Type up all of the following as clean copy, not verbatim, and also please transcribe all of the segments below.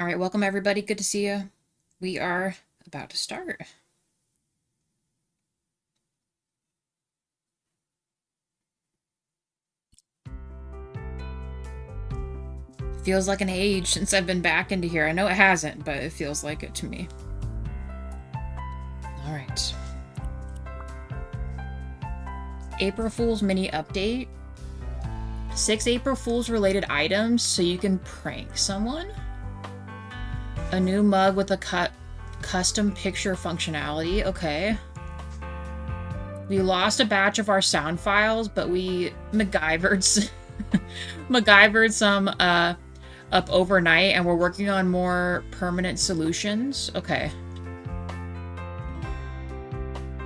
All right, welcome everybody. Good to see you. We are about to start. Feels like an age since I've been back into here. I know it hasn't, but it feels like it to me. All right. April Fool's mini update. 6 April Fool's related items so you can prank someone. A new mug with a custom picture functionality. Okay. We lost a batch of our sound files, but we MacGyvered MacGyvered some up overnight, and we're working on more permanent solutions. Okay.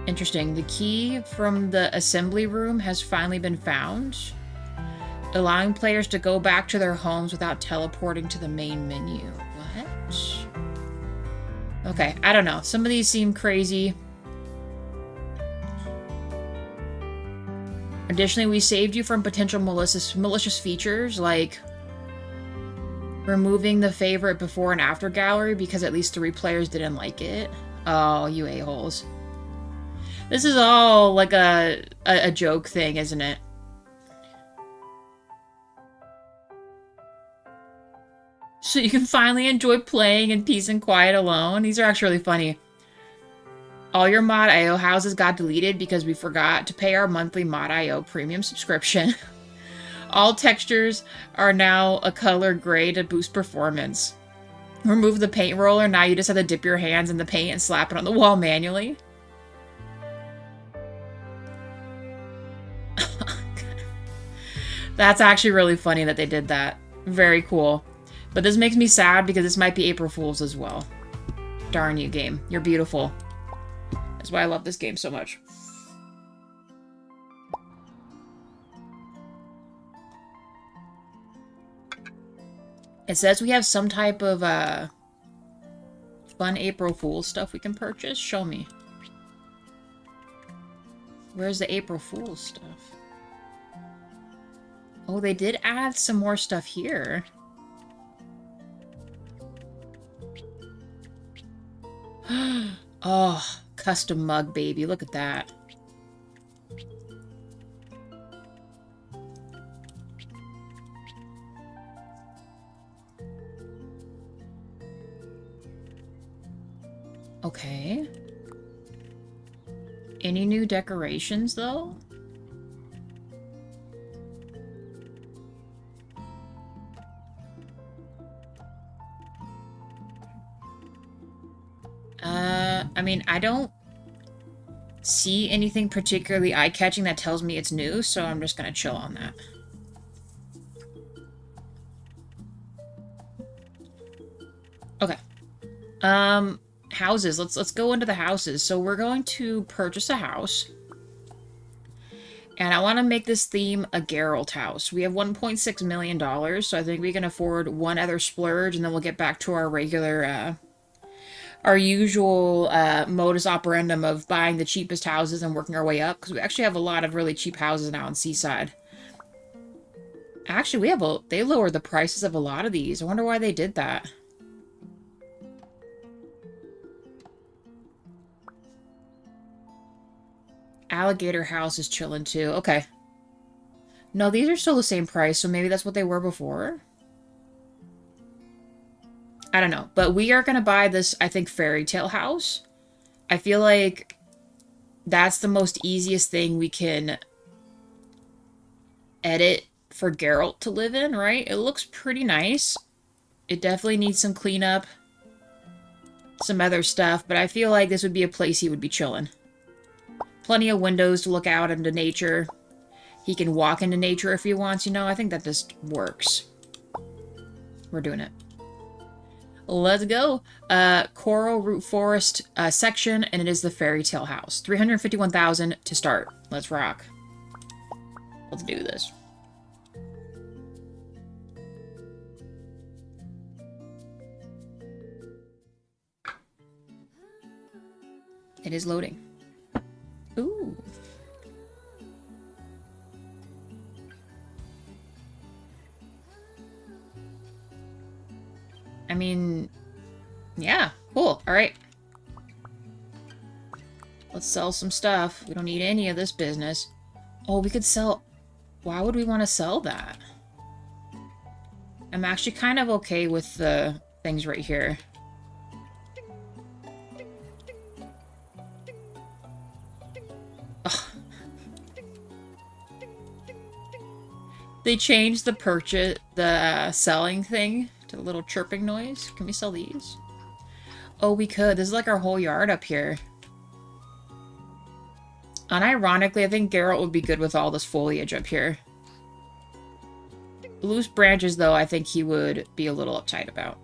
Interesting. The key from the assembly room has finally been found, allowing players to go back to their homes without teleporting to the main menu. What? Okay, I don't know. Some of these seem crazy. Additionally, we saved you from potential malicious features like removing the favorite before and after gallery because at least 3 players didn't like it. Oh, you a-holes. This is all like a joke thing, isn't it? So you can finally enjoy playing in peace and quiet alone. These are actually really funny. All your Mod.io houses got deleted because we forgot to pay our monthly Mod.io premium subscription. All textures are now a color gray to boost performance. Remove the paint roller, now you just have to dip your hands in the paint and slap it on the wall manually. That's actually really funny that they did that. Very cool. But this makes me sad because this might be April Fool's as well. Darn you, game. You're beautiful. That's why I love this game so much. It says we have some type of fun April Fool's stuff we can purchase. Show me. Where's the April Fool's stuff? Oh, they did add some more stuff here. Oh, custom mug, baby. Look at that. Okay. Any new decorations, though? I mean, I don't see anything particularly eye-catching that tells me it's new, so I'm just gonna chill on that. Okay. Houses. Let's go into the houses. So we're going to purchase a house. And I want to make this theme a Geralt house. We have $1.6 million, so I think we can afford one other splurge, and then we'll get back to our regular, our usual modus operandum of buying the cheapest houses and working our way up, because we actually have a lot of really cheap houses now in Seaside. Actually, they lowered the prices of a lot of these. I wonder why they did that. Alligator house is chilling too. Okay. No, these are still the same price, so maybe that's what they were before? I don't know. But we are going to buy this, I think, Fairytale house. I feel like that's the most easiest thing we can edit for Geralt to live in, right? It looks pretty nice. It definitely needs some cleanup. Some other stuff, but I feel like this would be a place he would be chilling. Plenty of windows to look out into nature. He can walk into nature if he wants, you know? I think that just works. We're doing it. Let's go. Coral Root Forest section, and it is the Fairytale house. 351,000 to start. Let's rock. Let's do this. It is loading. Ooh. I mean, yeah, cool. All right. Let's sell some stuff. We don't need any of this business. Oh, we could sell... Why would we want to sell that? I'm actually kind of okay with the things right here. Ugh. They changed the selling thing to the little chirping noise. Can we sell these? Oh, we could. This is like our whole yard up here. Unironically, I think Geralt would be good with all this foliage up here. Loose branches, though, I think he would be a little uptight about.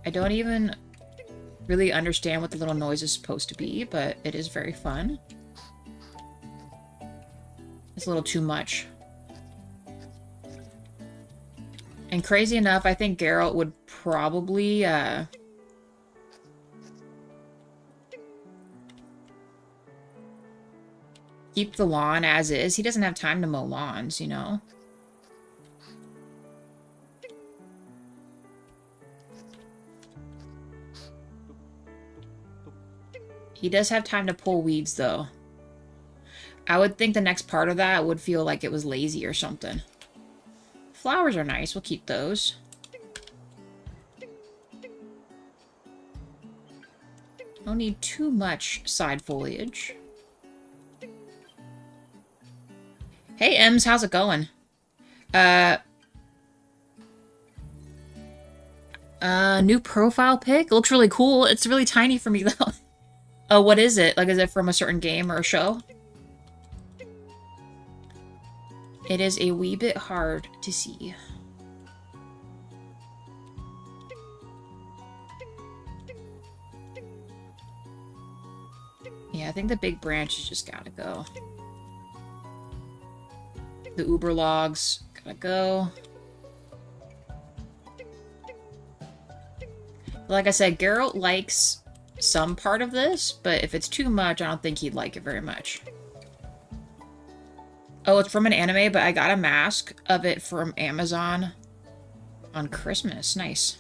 I don't even really understand what the little noise is supposed to be, but it is very fun. It's a little too much. And crazy enough, I think Geralt would probably, keep the lawn as is. He doesn't have time to mow lawns, you know? He does have time to pull weeds, though. I would think the next part of that would feel like it was lazy or something. Flowers are nice. We'll keep those. Don't need too much side foliage. Hey, Ems, how's it going? New profile pic? It looks really cool. It's really tiny for me, though. Oh, what is it? Like, is it from a certain game or a show? It is a wee bit hard to see. Yeah, I think the big branches just gotta go. The Uber logs gotta go. Like I said, Geralt likes some part of this, but if it's too much, I don't think he'd like it very much. Oh, it's from an anime, but I got a mask of it from Amazon on Christmas. Nice.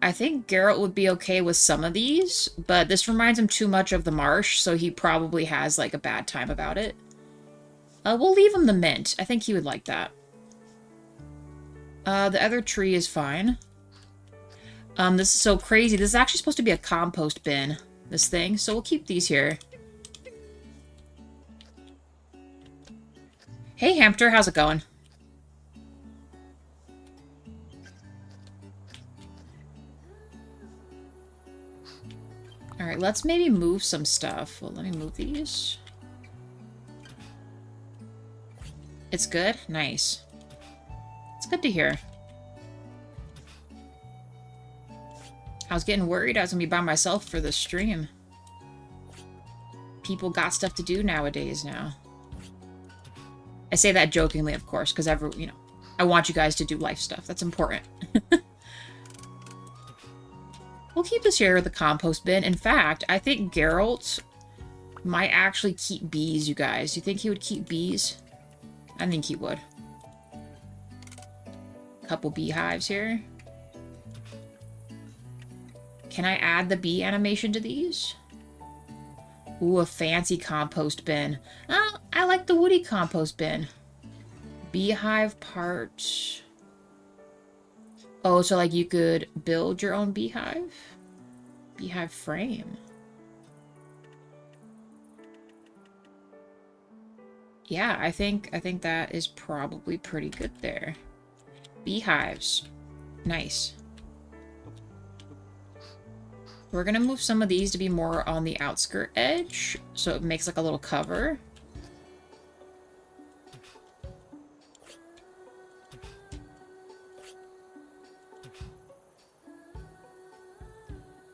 I think Geralt would be okay with some of these, but this reminds him too much of the marsh, so he probably has, like, a bad time about it. We'll leave him the mint. I think he would like that. The other tree is fine. This is so crazy. This is actually supposed to be a compost bin, this thing, so we'll keep these here. Hey, Hamster, how's it going? Alright, let's maybe move some stuff. Well, let me move these. It's good? Nice. It's good to hear. I was getting worried I was going to be by myself for this stream. People got stuff to do nowadays now. I say that jokingly, of course, because you know, I want you guys to do life stuff. That's important. We'll keep this here at the compost bin. In fact, I think Geralt might actually keep bees, you guys. Do you think he would keep bees? I think he would. Couple beehives here. Can I add the bee animation to these? Ooh, a fancy compost bin. Oh, I like the woody compost bin. Beehive part. Oh, so like you could build your own beehive? Beehive frame. Yeah, I think that is probably pretty good there. Beehives. Nice. We're gonna move some of these to be more on the outskirt edge, so it makes like a little cover.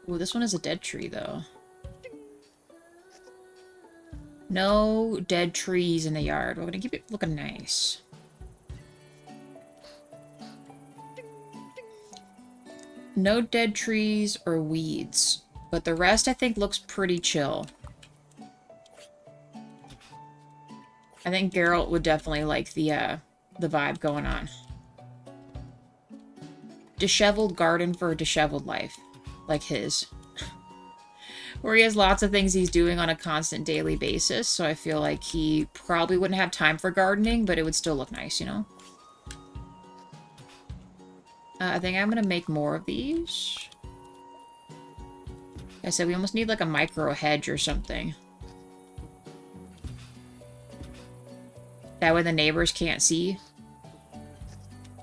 Ooh, this one is a dead tree, though. No dead trees in the yard. We're gonna keep it looking nice. No dead trees or weeds. But the rest, I think, looks pretty chill. I think Geralt would definitely like the vibe going on. Disheveled garden for a disheveled life. Like his. Where he has lots of things he's doing on a constant daily basis, so I feel like he probably wouldn't have time for gardening, but it would still look nice, you know? I think I'm gonna make more of these. Like I said, we almost need like a micro hedge or something. That way the neighbors can't see.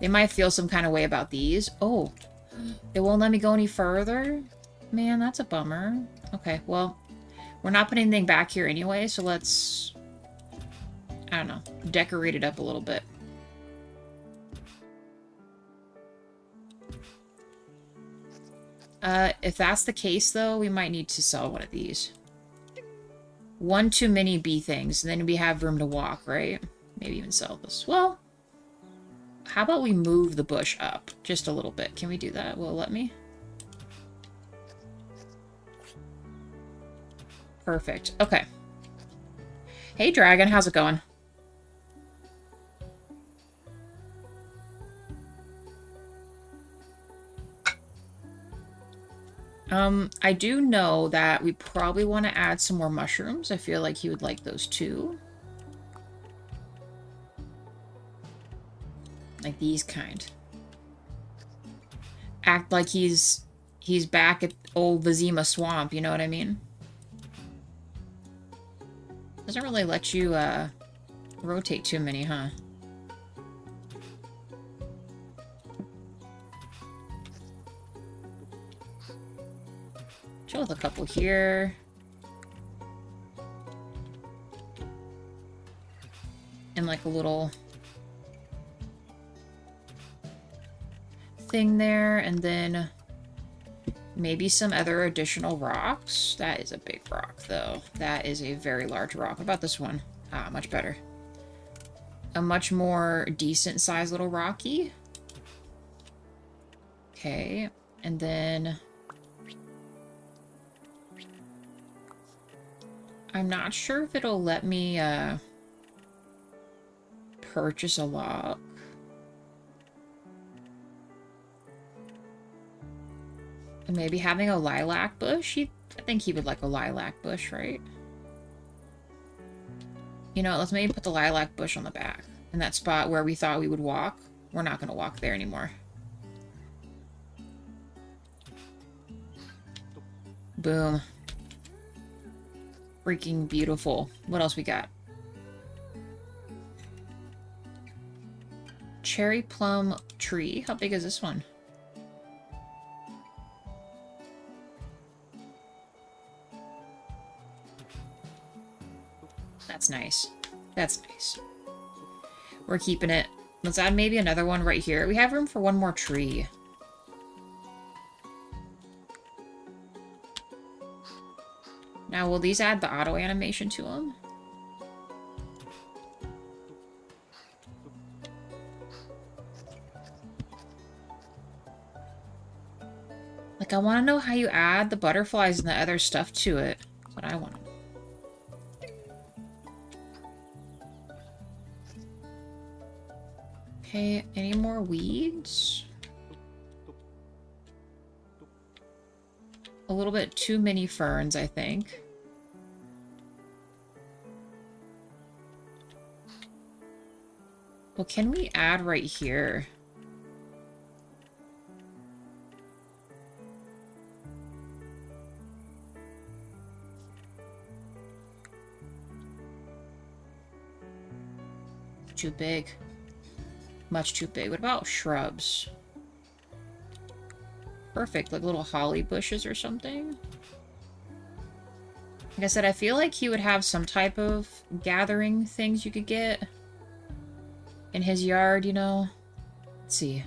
They might feel some kind of way about these. Oh, they won't let me go any further? Man, that's a bummer. Okay, well, we're not putting anything back here anyway, so let's, I don't know, decorate it up a little bit. If that's the case, though, we might need to sell one of these. One too many bee things, and then we have room to walk, right? Maybe even sell this. Well, how about we move the bush up just a little bit? Can we do that? Will it let me? Perfect. Okay. Hey, dragon. How's it going? I do know that we probably want to add some more mushrooms. I feel like he would like those too. Like these kind. Act like he's back at old Vizima Swamp, you know what I mean? Doesn't really let you, rotate too many, huh? Chill with a couple here. And like a little thing there, and then maybe some other additional rocks. That is a big rock, though. That is a very large rock. What about this one? Ah, much better. A much more decent-sized little rocky. Okay, and then I'm not sure if it'll let me purchase a log. And maybe having a lilac bush? I think he would like a lilac bush, right? You know, let's maybe put the lilac bush on the back. In that spot where we thought we would walk. We're not going to walk there anymore. Boom. Freaking beautiful. What else we got? Cherry plum tree. How big is this one? That's nice. That's nice. We're keeping it. Let's add maybe another one right here. We have room for one more tree. Now, will these add the auto animation to them? Like, I want to know how you add the butterflies and the other stuff to it. That's what I want to know. Okay, any more weeds? A little bit too many ferns, I think. Well, can we add right here? Too big. Much too big. What about shrubs? Perfect, like little holly bushes or something. Like I said, I feel like he would have some type of gathering things you could get in his yard, you know? Let's see.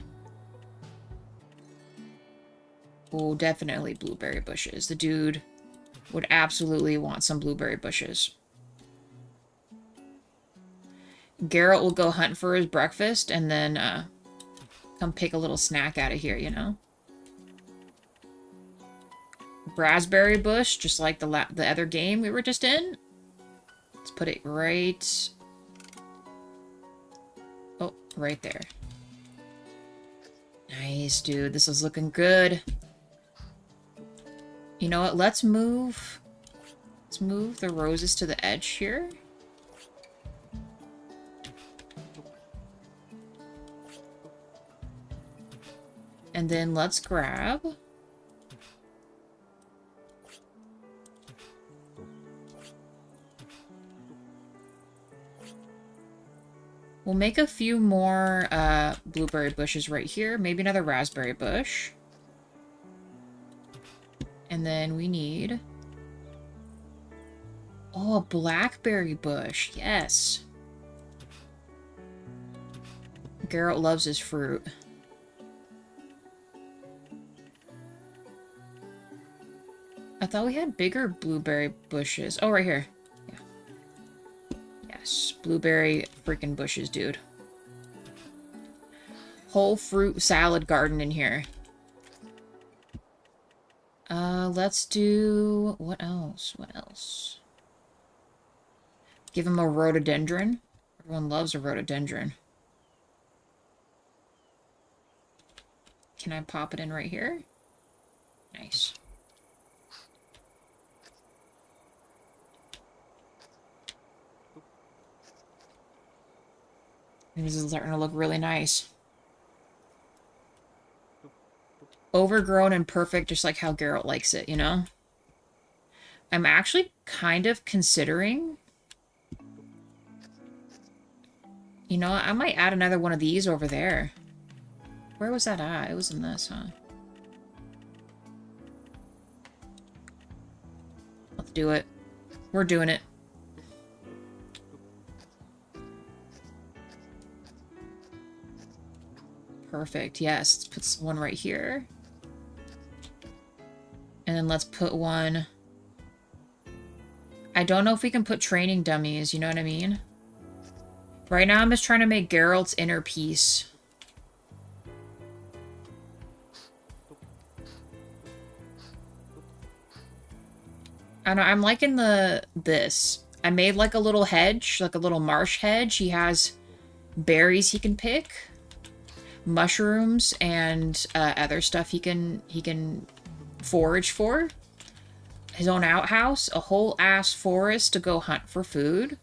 Oh, definitely blueberry bushes. The dude would absolutely want some blueberry bushes. Geralt will go hunt for his breakfast and then come pick a little snack out of here, you know? raspberry bush, just like the other game we were just in. Let's put it right... Oh, right there. Nice, dude. This is looking good. You know what? Let's move the roses to the edge here. And then let's grab... We'll make a few more blueberry bushes right here. Maybe another raspberry bush. And then we need... Oh, a blackberry bush. Yes. Geralt loves his fruit. I thought we had bigger blueberry bushes. Oh, right here. Yeah. Yes, blueberry freaking bushes, dude. Whole fruit salad garden in here. Let's do... What else? What else? Give him a rhododendron. Everyone loves a rhododendron. Can I pop it in right here? Nice. This is starting to look really nice. Overgrown and perfect, just like how Geralt likes it, you know? I'm actually kind of considering... You know, I might add another one of these over there. Where was that at? It was in this, huh? Let's do it. We're doing it. Perfect. Yes, let's put one right here. And then let's put one... I don't know if we can put training dummies, you know what I mean? Right now I'm just trying to make Geralt's inner peace. I don't know, I'm liking this. I made like a little hedge, like a little marsh hedge. He has berries he can pick, mushrooms, and other stuff he can forage for. His own outhouse, a whole ass forest to go hunt for food.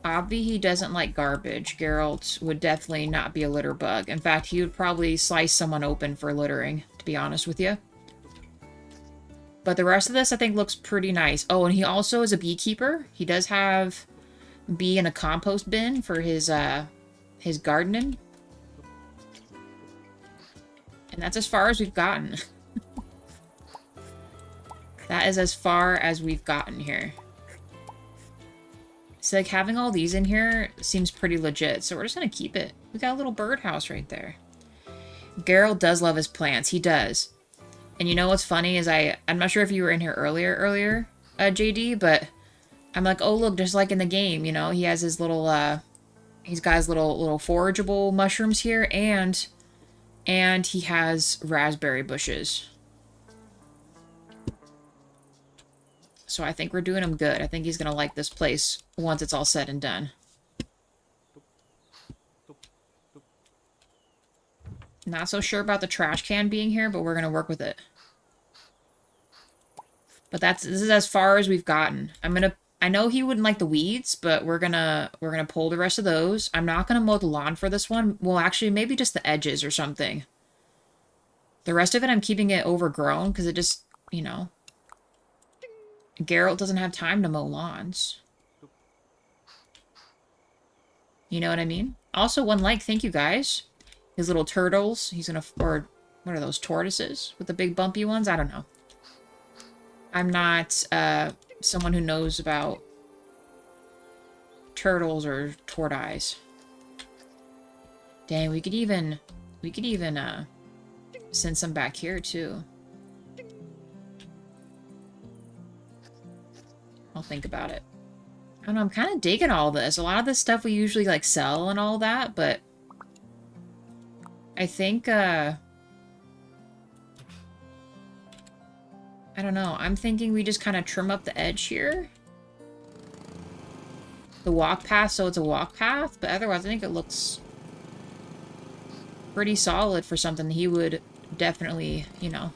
Obvi, he doesn't like garbage. Geralt would definitely not be a litter bug. In fact, he would probably slice someone open for littering, to be honest with you. But the rest of this, I think, looks pretty nice. Oh, and he also is a beekeeper. He does have bee in a compost bin for his gardening. And that's as far as we've gotten. That is as far as we've gotten here. So, like, having all these in here seems pretty legit. So we're just going to keep it. We got a little birdhouse right there. Geralt does love his plants. He does. And you know what's funny is I'm not sure if you were in here earlier, JD, but I'm like, oh, look, just like in the game, you know, he has his little, he's got his little forageable mushrooms here, and he has raspberry bushes. So I think we're doing him good. I think he's going to like this place once it's all said and done. Not so sure about the trash can being here, but we're going to work with it. But this is as far as we've gotten. I know he wouldn't like the weeds, but we're gonna pull the rest of those. I'm not gonna mow the lawn for this one. Well, actually, maybe just the edges or something. The rest of it, I'm keeping it overgrown because it just, you know, Geralt doesn't have time to mow lawns. You know what I mean? Also, one like, thank you guys. His little turtles. He's gonna, or what are those, tortoises with the big bumpy ones? I don't know. I'm not someone who knows about turtles or tortoise. Dang, we could even send some back here too. I'll think about it. I don't know, I'm kind of digging all this. A lot of this stuff we usually like sell and all that, but I think I don't know. I'm thinking we just kind of trim up the edge here. The walk path, so it's a walk path, but otherwise I think it looks pretty solid for something he would definitely, you know.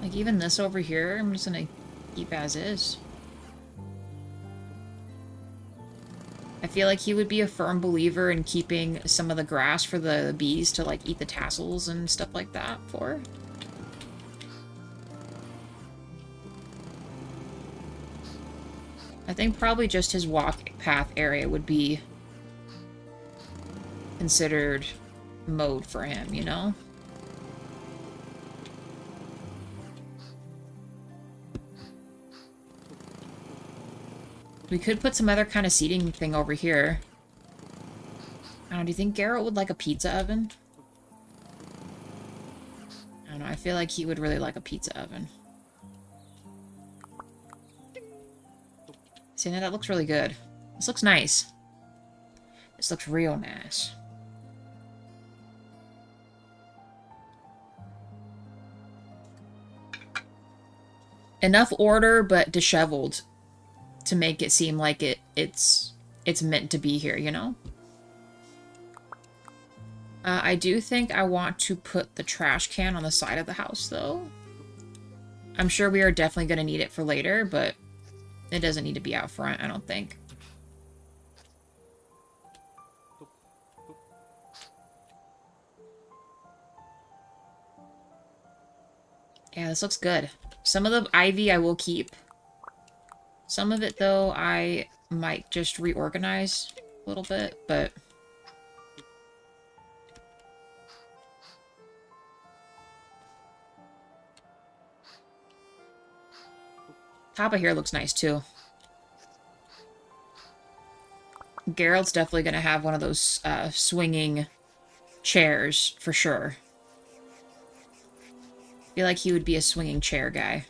Like, even this over here, I'm just gonna keep as is. I feel like he would be a firm believer in keeping some of the grass for the bees to, like, eat the tassels and stuff like that for. I think probably just his walk path area would be considered mode for him, you know? We could put some other kind of seating thing over here. I don't know, do you think Geralt would like a pizza oven? I don't know, I feel like he would really like a pizza oven. See, now that looks really good. This looks nice. This looks real nice. Enough order, but disheveled to make it seem like it's meant to be here, you know? I do think I want to put the trash can on the side of the house, though. I'm sure we are definitely going to need it for later, but it doesn't need to be out front, I don't think. Yeah, this looks good. Some of the ivy I will keep. Some of it, though, I might just reorganize a little bit, but... top of here looks nice, too. Geralt's definitely going to have one of those swinging chairs, for sure. I feel like he would be a swinging chair guy.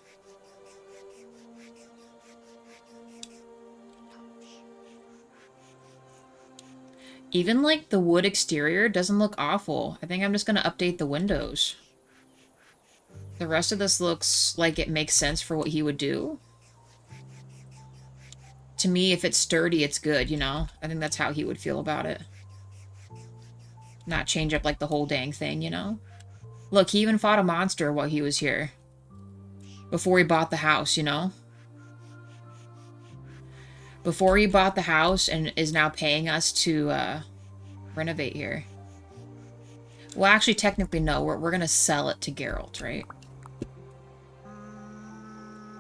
Even, like, the wood exterior doesn't look awful. I think I'm just going to update the windows. The rest of this looks like it makes sense for what he would do. To me, if it's sturdy, it's good, you know? I think that's how he would feel about it. Not change up, like, the whole dang thing, you know? Look, he even fought a monster while he was here. Before he bought the house, you know? Before he bought the house and is now paying us to renovate here. Well, actually, technically, no. We're going to sell it to Geralt, right?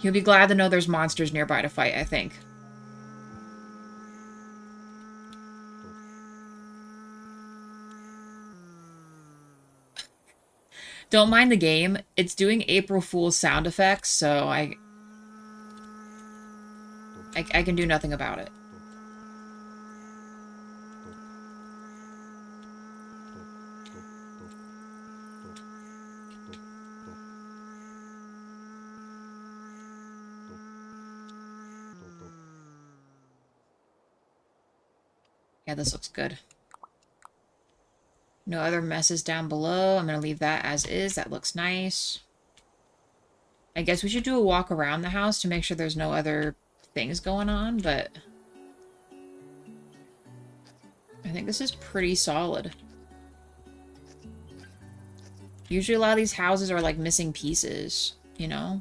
He'll be glad to know there's monsters nearby to fight, I think. Don't mind the game. It's doing April Fool's sound effects, so I can do nothing about it. Yeah, this looks good. No other messes down below. I'm going to leave that as is. That looks nice. I guess we should do a walk around the house to make sure there's no other things going on, but I think this is pretty solid. Usually a lot of these houses are like missing pieces, you know?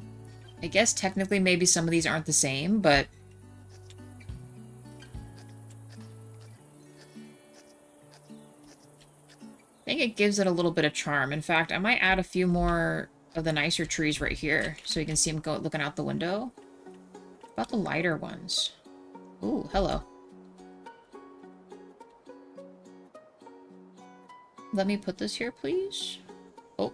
I guess technically maybe some of these aren't the same, but I think it gives it a little bit of charm. In fact, I might add a few more of the nicer trees right here so you can see them go looking out the window. What about the lighter ones? Ooh, hello. Let me put this here, please. Oh.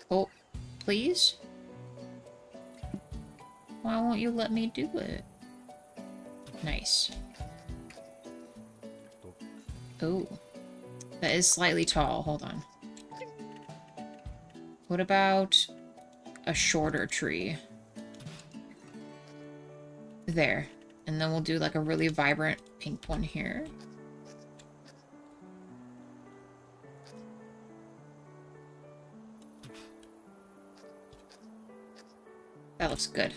Oh, please? Why won't you let me do it? Nice. Oh, that is slightly tall. Hold on. What about a shorter tree? There. And then we'll do like a really vibrant pink one here. That looks good.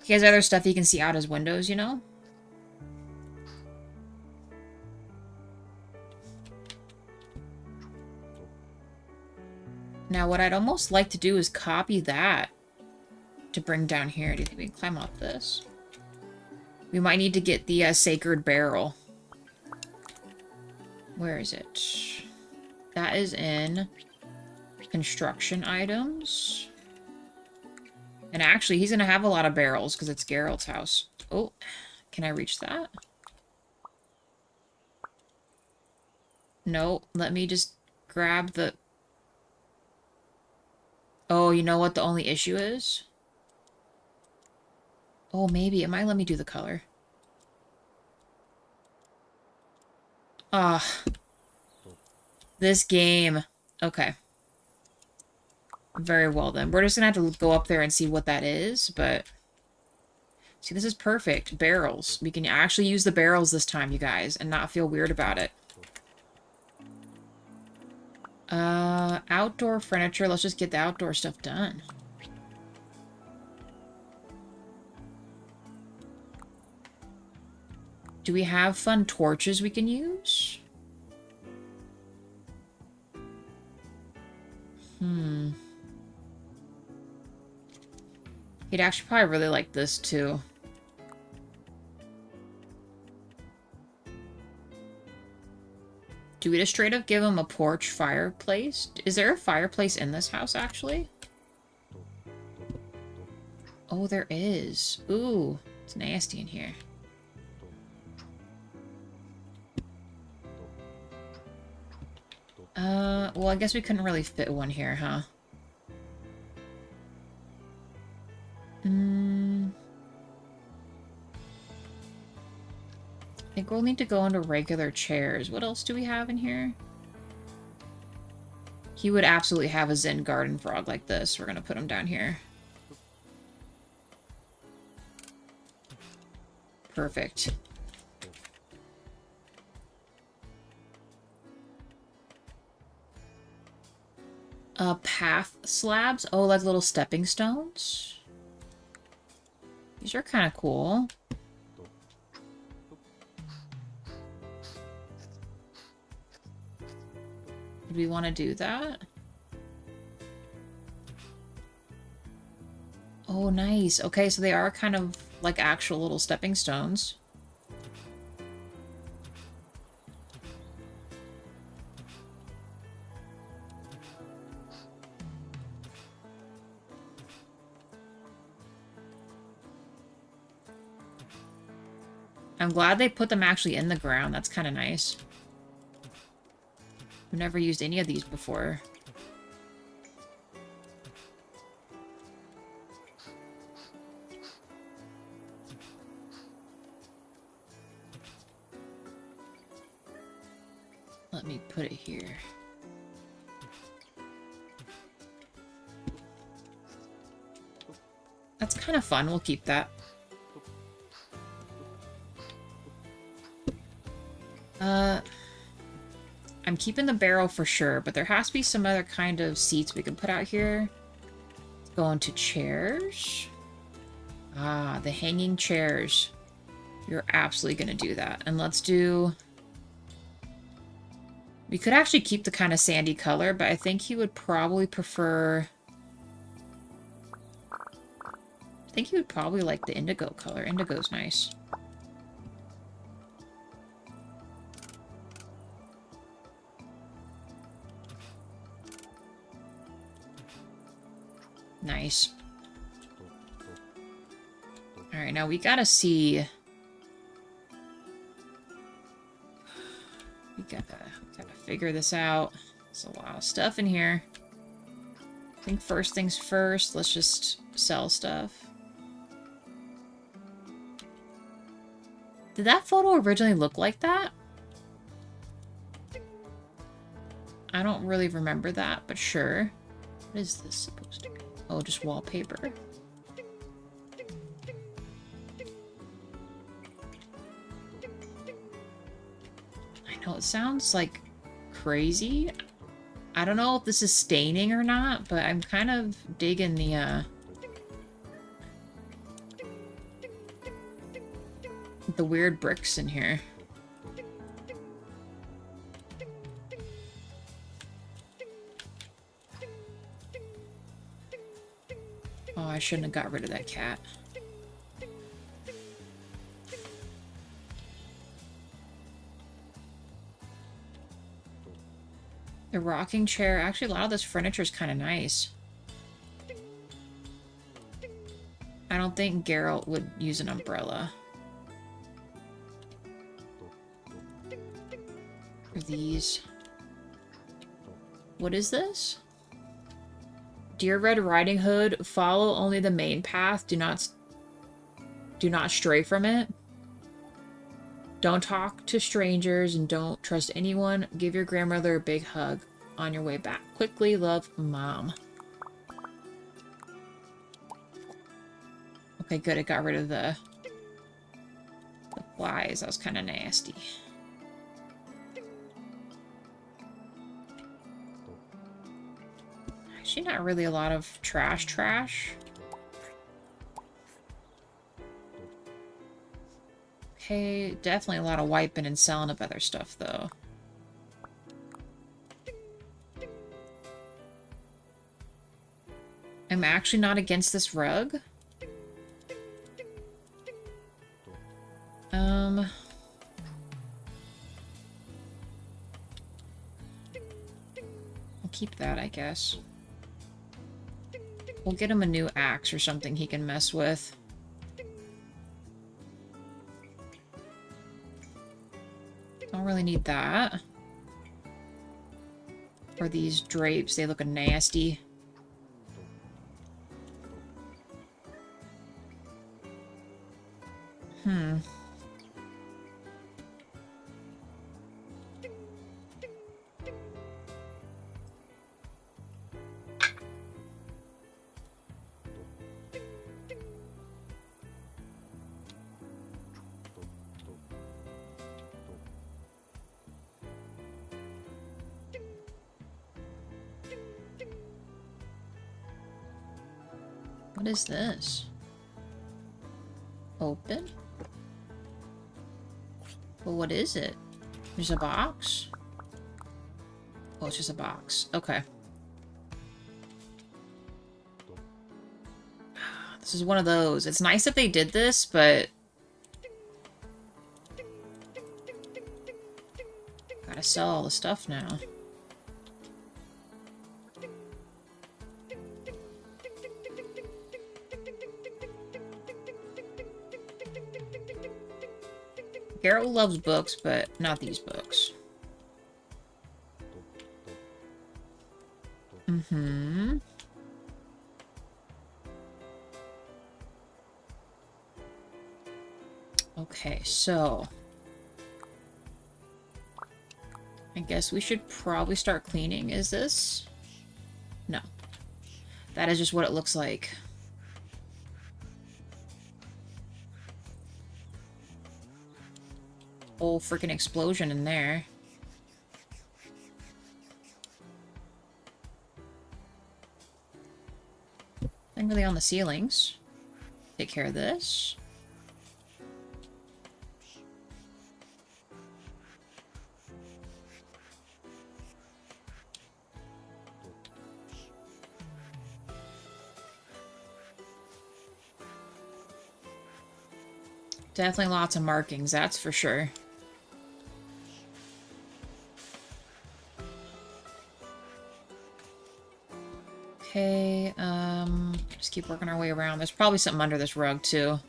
He has other stuff you can see out his windows, you know? Now, what I'd almost like to do is copy that to bring down here. Do you think we can climb up this? We might need to get the sacred barrel. Where is it? That is in construction items. And actually, he's going to have a lot of barrels because it's Geralt's house. Oh, can I reach that? No, let me just grab the... Oh, you know what the only issue is? Oh, maybe. It might let me do the color. Ah. This game. Okay. Very well, then. We're just gonna have to go up there and see what that is, but... See, this is perfect. Barrels. We can actually use the barrels this time, you guys, and not feel weird about it. Outdoor furniture. Let's just get the outdoor stuff done. Do we have fun torches we can use? He'd actually probably really like this, too. Do we just straight up give him a porch fireplace? Is there a fireplace in this house, actually? Oh, there is. Ooh, it's nasty in here. Well, I guess we couldn't really fit one here, huh? I think we'll need to go into regular chairs. What else do we have in here? He would absolutely have a Zen garden frog like this. We're gonna put him down here. Perfect. Path slabs? Oh, like little stepping stones? These are kind of cool. Do we want to do that? Oh, nice. Okay, so they are kind of like actual little stepping stones. I'm glad they put them actually in the ground. That's kind of nice. I've never used any of these before. Let me put it here. That's kind of fun. We'll keep that. I'm keeping the barrel for sure, but there has to be some other kind of seats we can put out here. Let's go into chairs. Ah, the hanging chairs. You're absolutely going to do that. And let's do... We could actually keep the kind of sandy color, but I think he would probably prefer... I think he would probably like the indigo color. Indigo's nice. Nice. Alright, now we gotta see... We gotta figure this out. There's a lot of stuff in here. I think first things first, let's just sell stuff. Did that photo originally look like that? I don't really remember that, but sure. What is this supposed to be? Oh, just wallpaper. I know it sounds like crazy. I don't know if this is staining or not, but I'm kind of digging the weird bricks in here. Oh, I shouldn't have got rid of that cat. The rocking chair. Actually, a lot of this furniture is kind of nice. I don't think Geralt would use an umbrella. For these. What is this? Dear Red Riding Hood, follow only the main path. Do not stray from it. Don't talk to strangers and don't trust anyone. Give your grandmother a big hug on your way back. Quickly, love, Mom. Okay, good. I got rid of the flies. That was kind of nasty. Actually, not really a lot of trash. Okay, definitely a lot of wiping and selling of other stuff, though. I'm actually not against this rug. I'll keep that, I guess. We'll get him a new axe or something he can mess with. Don't really need that. Or these drapes, they look nasty. What is this? Open? Well, what is it? There's a box? Oh, it's just a box. Okay. This is one of those. It's nice that they did this, but... Gotta sell all the stuff now. Geralt loves books, but not these books. Okay, so... I guess we should probably start cleaning. Is this? No. That is just what it looks like. Whole freaking explosion in there. Nothing really on the ceilings. Take care of this. Definitely lots of markings, that's for sure. Okay, just keep working our way around. There's probably something under this rug, too.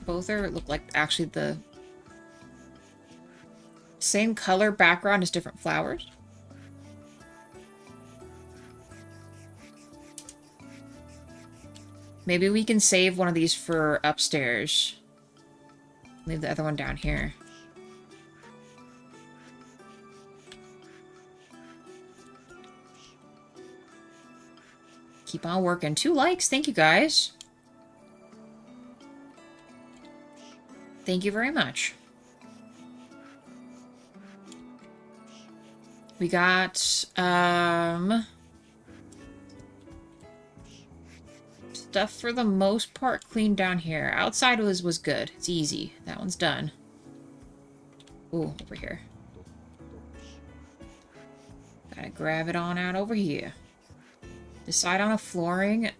Both look like actually the same color background as different flowers. Maybe we can save one of these for upstairs. Leave the other one down here. Keep on working. 2 likes. Thank you, guys. Thank you very much. We got, stuff for the most part cleaned down here. Outside was good. It's easy. That one's done. Ooh, over here. Gotta grab it on out over here. Decide on a flooring.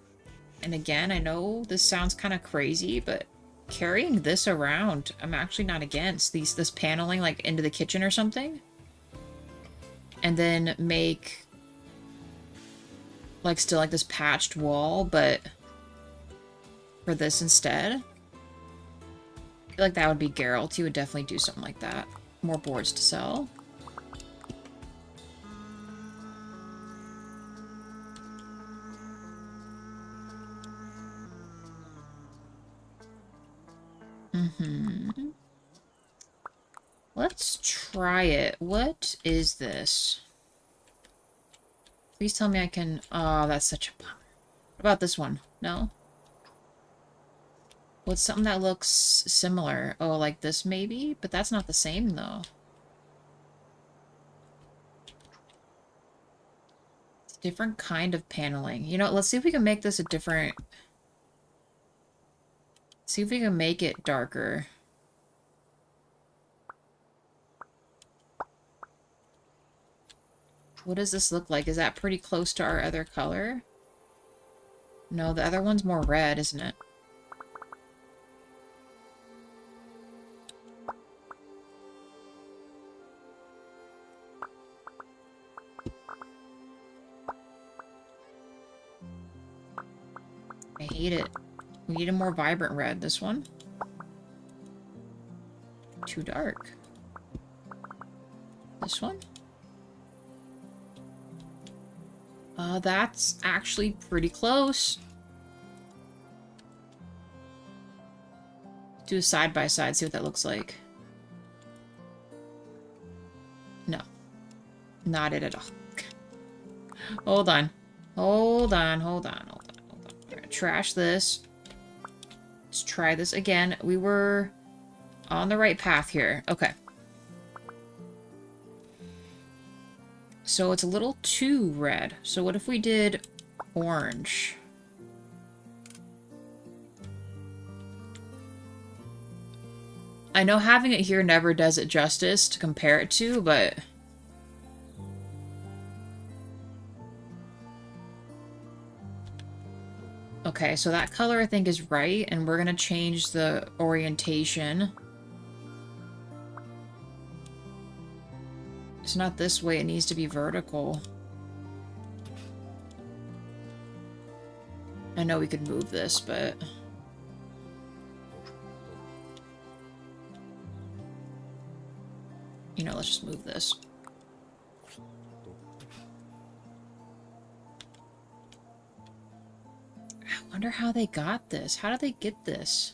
And again, I know this sounds kind of crazy, but carrying this around, I'm actually not against. This paneling, like, into the kitchen or something. And then make, like, still, like, this patched wall, but for this instead. I feel like that would be Geralt. He would definitely do something like that. More boards to sell. Let's try it. What is this? Please tell me I can... Oh, that's such a bummer. What about this one? No? What's something that looks similar? Oh, like this maybe? But that's not the same, though. It's a different kind of paneling. You know, let's see if we can make this a different... See if we can make it darker. What does this look like? Is that pretty close to our other color? No, the other one's more red, isn't it? I hate it. We need a more vibrant red. This one? Too dark. This one? That's actually pretty close. Do a side by side, see what that looks like. No. Not it at all. Hold on. Hold on, hold on, hold on, hold on. We're gonna trash this. Let's try this again. We were on the right path here. Okay. So it's a little too red. So what if we did orange? I know having it here never does it justice to compare it to, but... Okay, so that color I think is right, and we're gonna change the orientation. It's not this way, it needs to be vertical. I know we could move this, but... You know, let's just move this. I wonder how they got this. How did they get this?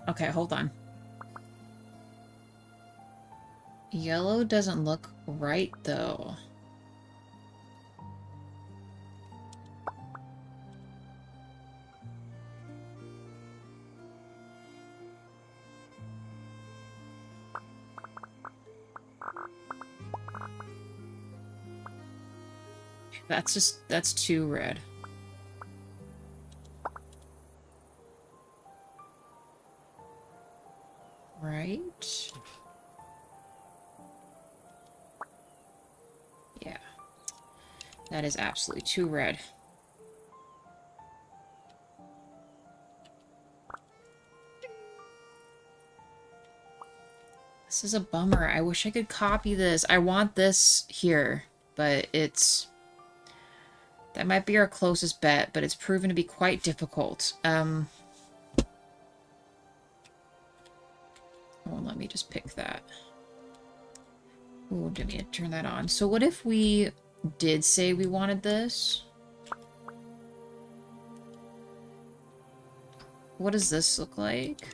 Okay, hold on. Yellow doesn't look right, though. That's too red. Right? Yeah. That is absolutely too red. This is a bummer. I wish I could copy this. I want this here, but it's... That might be our closest bet, but it's proven to be quite difficult. won't let me just pick that. Ooh, didn't need to turn that on. So what if we did say we wanted this? What does this look like?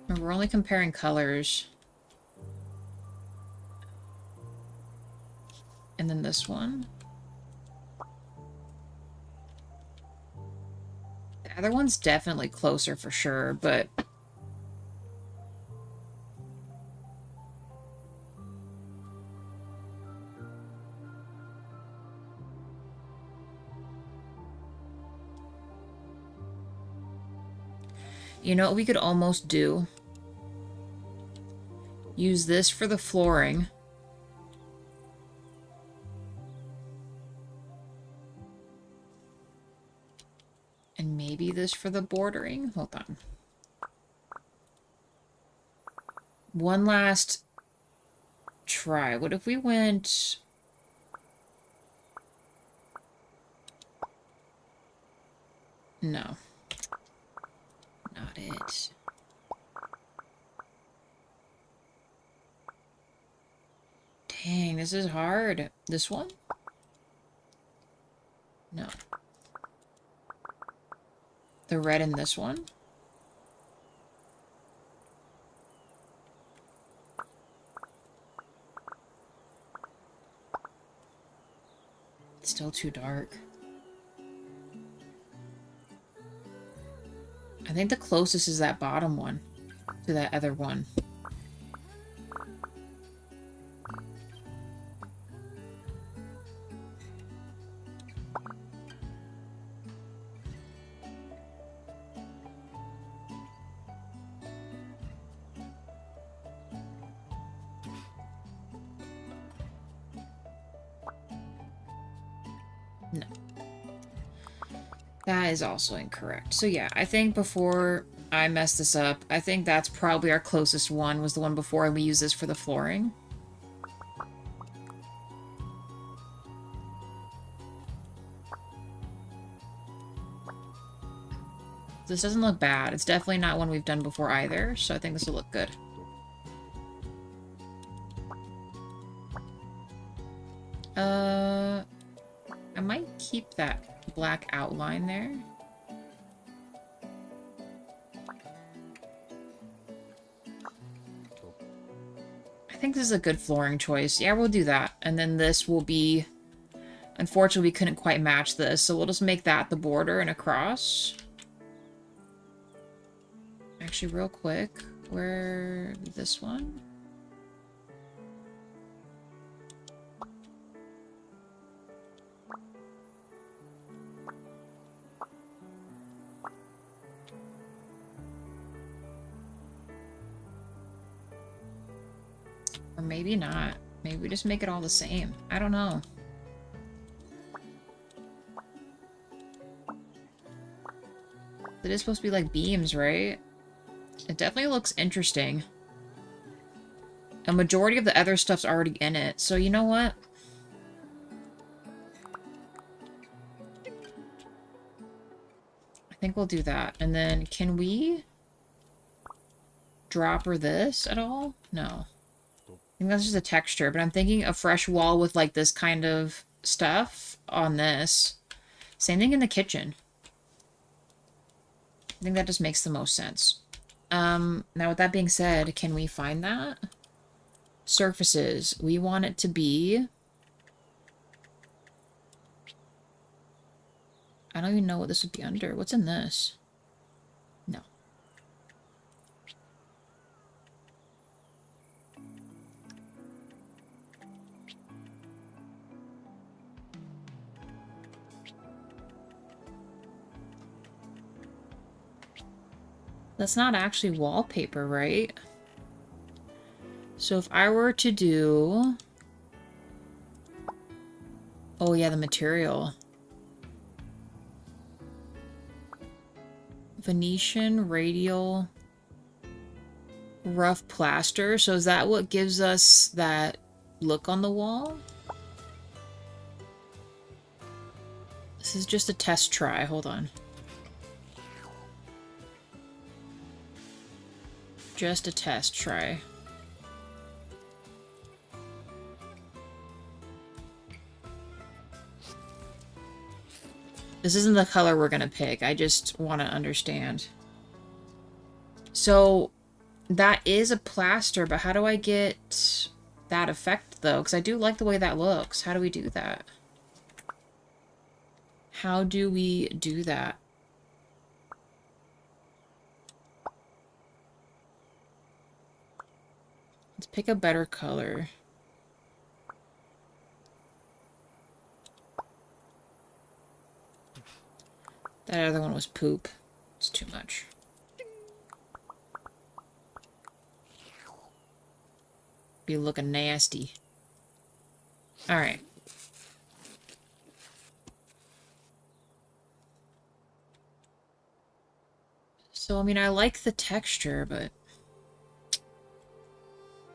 And we're only comparing colors. And then this one. The other one's definitely closer for sure, but... You know what we could almost do? Use this for the flooring. And maybe this for the bordering. Hold on. One last try. What if we went... No. Not it. Dang, this is hard. This one? No. The red in this one? It's still too dark. I think the closest is that bottom one to that other one. No. That is also incorrect. So yeah, I think before I mess this up, I think that's probably our closest one, was the one before, and we use this for the flooring. This doesn't look bad. It's definitely not one we've done before either, so I think this will look good. I might keep that black outline there. I think this is a good flooring choice. Yeah, we'll do that. And then this will be... Unfortunately, we couldn't quite match this, so we'll just make that the border and across. Actually, real quick, where... this one? Or maybe not. Maybe we just make it all the same. I don't know. It is supposed to be like beams, right? It definitely looks interesting. A majority of the other stuff's already in it, so you know what? I think we'll do that. And then, can we drop her this at all? No. I think that's just a texture, but I'm thinking a fresh wall with like this kind of stuff on this. Same thing in the kitchen. I think that just makes the most sense. Now with that being said, can we find that? Surfaces. We want it to be... I don't even know what this would be under. What's in this? No. That's not actually wallpaper, right? So if I were to do... Oh yeah, the material. Venetian radial rough plaster. So is that what gives us that look on the wall? This is just a test try. Hold on. Just a test try. This isn't the color we're gonna pick. I just want to understand. So, that is a plaster, but how do I get that effect, though? Because I do like the way that looks. How do we do that? How do we do that? Let's pick a better color. That other one was poop. It's too much. Be looking nasty. Alright. So, I mean, I like the texture, but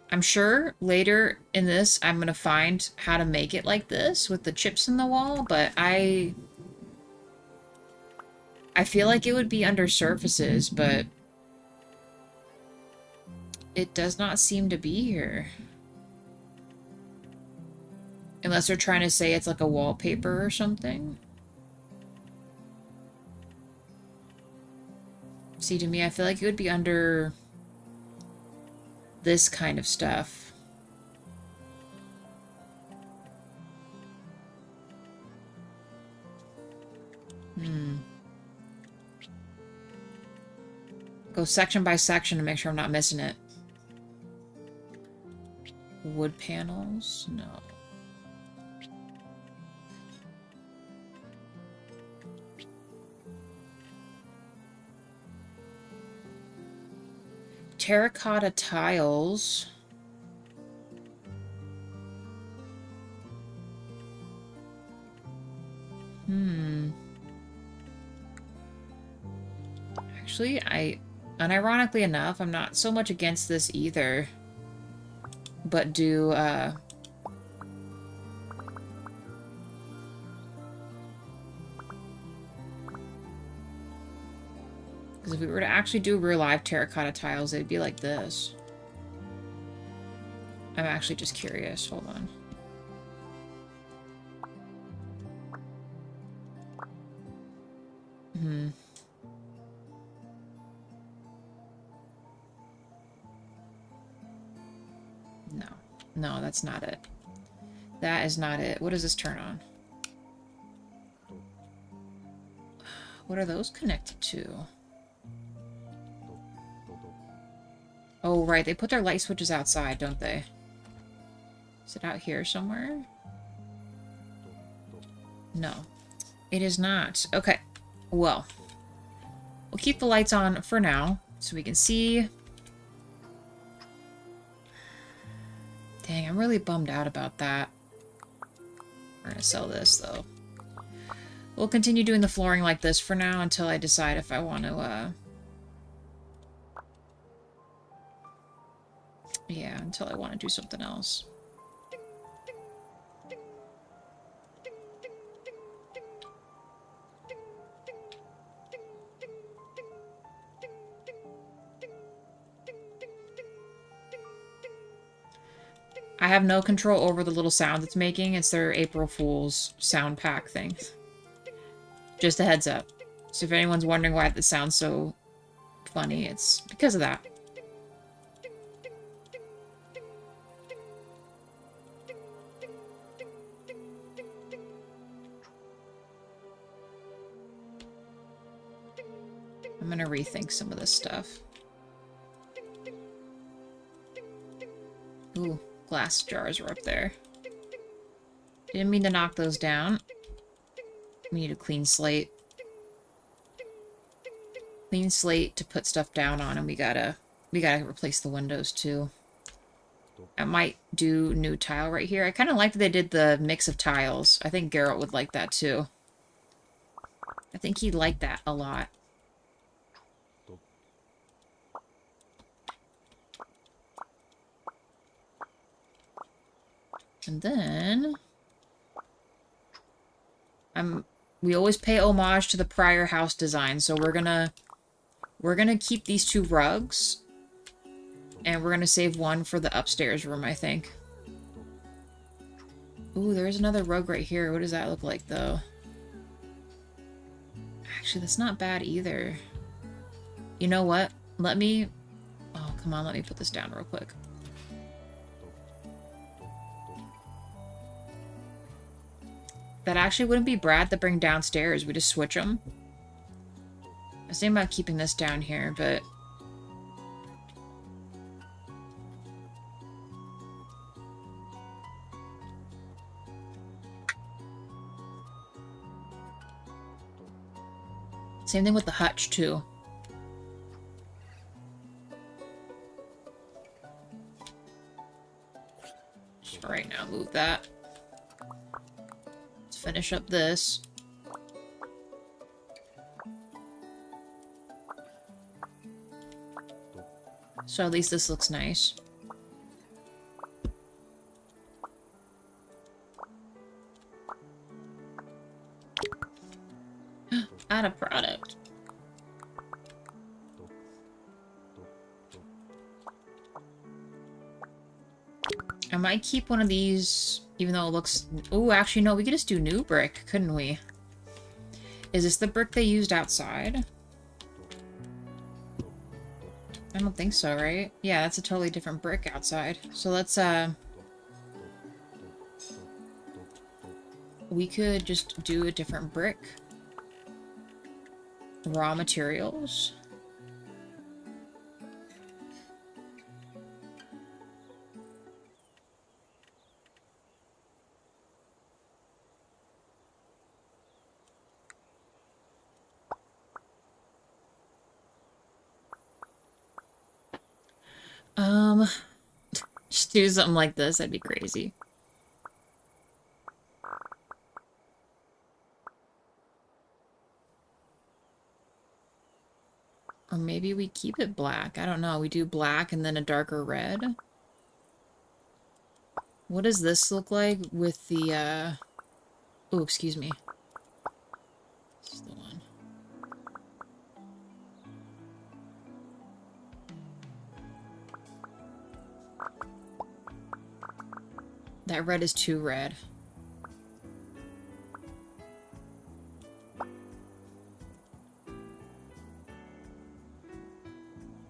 I'm sure later in this I'm going to find how to make it like this with the chips in the wall, but I feel like it would be under surfaces, but it does not seem to be here. Unless they're trying to say it's like a wallpaper or something. See, to me, I feel like it would be under this kind of stuff. Go section by section to make sure I'm not missing it. Wood panels? No. Terracotta tiles. Actually, unironically enough, I'm not so much against this either. But do, because if we were to actually do real live terracotta tiles, they'd be like this. I'm actually just curious. Hold on. No. No, that's not it. That is not it. What does this turn on? What are those connected to? Oh, right. They put their light switches outside, don't they? Is it out here somewhere? No. It is not. Okay. Well. We'll keep the lights on for now, so we can see. Dang, I'm really bummed out about that. We're gonna sell this, though. We'll continue doing the flooring like this for now until I decide if I want to, yeah, until I want to do something else. I have no control over the little sound it's making. It's their April Fool's sound pack thing. Just a heads up. So if anyone's wondering why this sounds so funny, it's because of that. I'm gonna rethink some of this stuff. Ooh, glass jars are up there. Didn't mean to knock those down. We need a clean slate. Clean slate to put stuff down on, and we gotta replace the windows too. I might do new tile right here. I kind of like that they did the mix of tiles. I think Geralt would like that too. I think he'd like that a lot. And then we always pay homage to the prior house design, so we're gonna keep these two rugs. And we're gonna save one for the upstairs room, I think. Ooh, there's another rug right here. What does that look like, though? Actually, that's not bad either. You know what? Let me... Oh, come on, let me put this down real quick. That actually wouldn't be bad to bring downstairs. We just switch them. I was thinking about keeping this down here, but... Same thing with the hutch, too. Just right now, move that. Let's finish up this. So at least this looks nice. Add a product. I might keep one of these, even though it looks... Oh, actually, no, we could just do new brick, couldn't we? Is this the brick they used outside? I don't think so, right? Yeah, that's a totally different brick outside. So let's, we could just do a different brick. Raw materials. Just do something like this, that'd be crazy. Or maybe we keep it black. I don't know. We do black and then a darker red. What does this look like with the, Oh, excuse me. This is the one. That red is too red.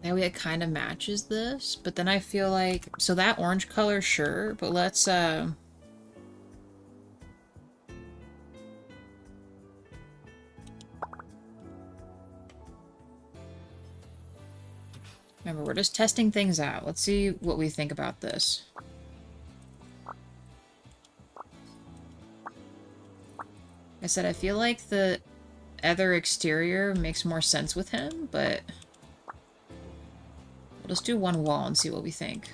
That way it kind of matches this, but then I feel like... So that orange color, sure, but let's, Remember, we're just testing things out. Let's see what we think about this. I said I feel like the other exterior makes more sense with him, but... We'll just do one wall and see what we think.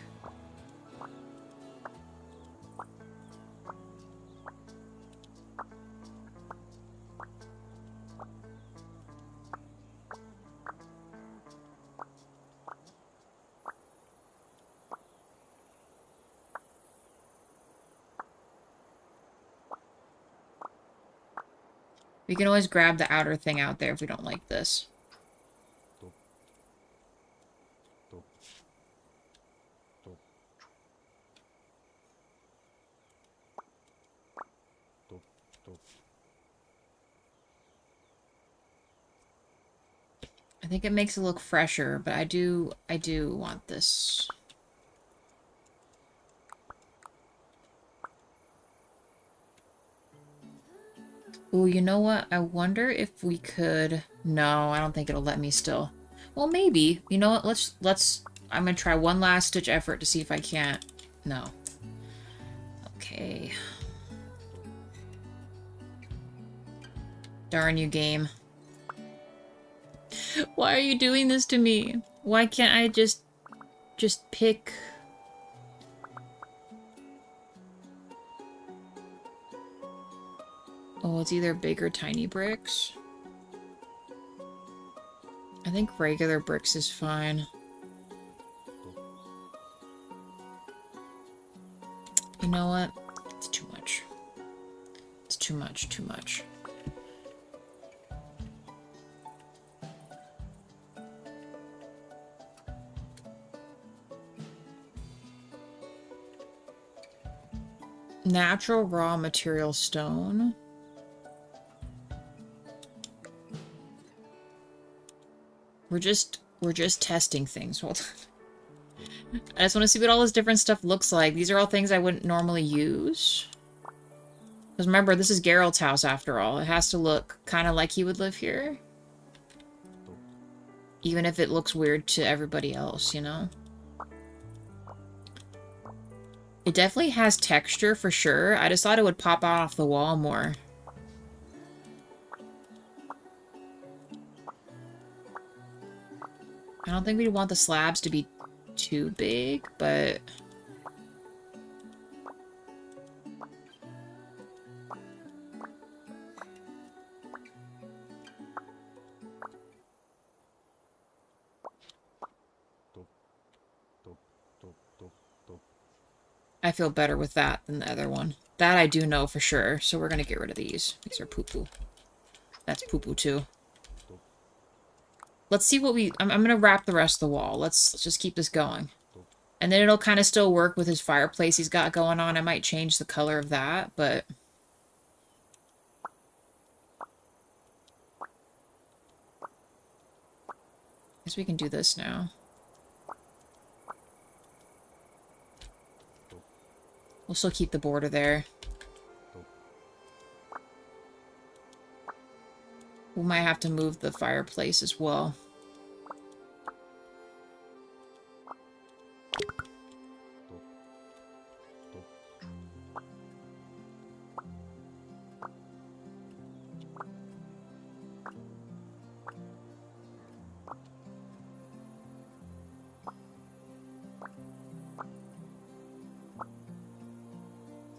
We can always grab the outer thing out there if we don't like this. I think it makes it look fresher, but I do want this. Ooh, you know what? I wonder if we could... No, I don't think it'll let me still. Well, maybe. You know what? Let's... I'm gonna try one last ditch effort to see if I can't. No. Okay. Darn you, game. Why are you doing this to me? Why can't I just pick... Oh, it's either big or tiny bricks. I think regular bricks is fine. You know what? It's too much. It's too much, too much. Natural raw material stone. We're just testing things. Hold on. I just want to see what all this different stuff looks like. These are all things I wouldn't normally use. Because remember, this is Geralt's house after all. It has to look kind of like he would live here. Even if it looks weird to everybody else, you know? It definitely has texture for sure. I just thought it would pop out off the wall more. I don't think we'd want the slabs to be too big, but... I feel better with that than the other one. That I do know for sure, so we're gonna get rid of these. These are poo-poo. That's poo-poo too. Let's see what we... I'm gonna wrap the rest of the wall. Let's just keep this going. And then it'll kind of still work with his fireplace he's got going on. I might change the color of that, but... I guess we can do this now. We'll still keep the border there. We might have to move the fireplace as well.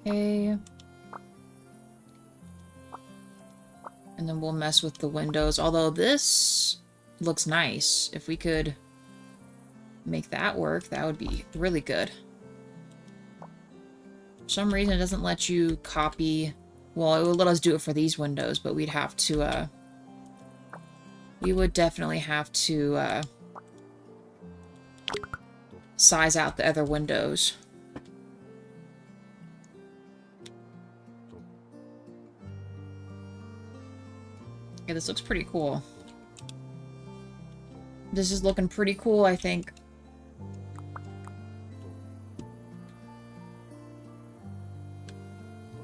Okay. And then we'll mess with the windows. Although this looks nice. If we could make that work, that would be really good. For some reason, it doesn't let you copy... Well, it will let us do it for these windows, but we'd have to, we would definitely have to, size out the other windows. Yeah, this looks pretty cool. This is looking pretty cool, I think.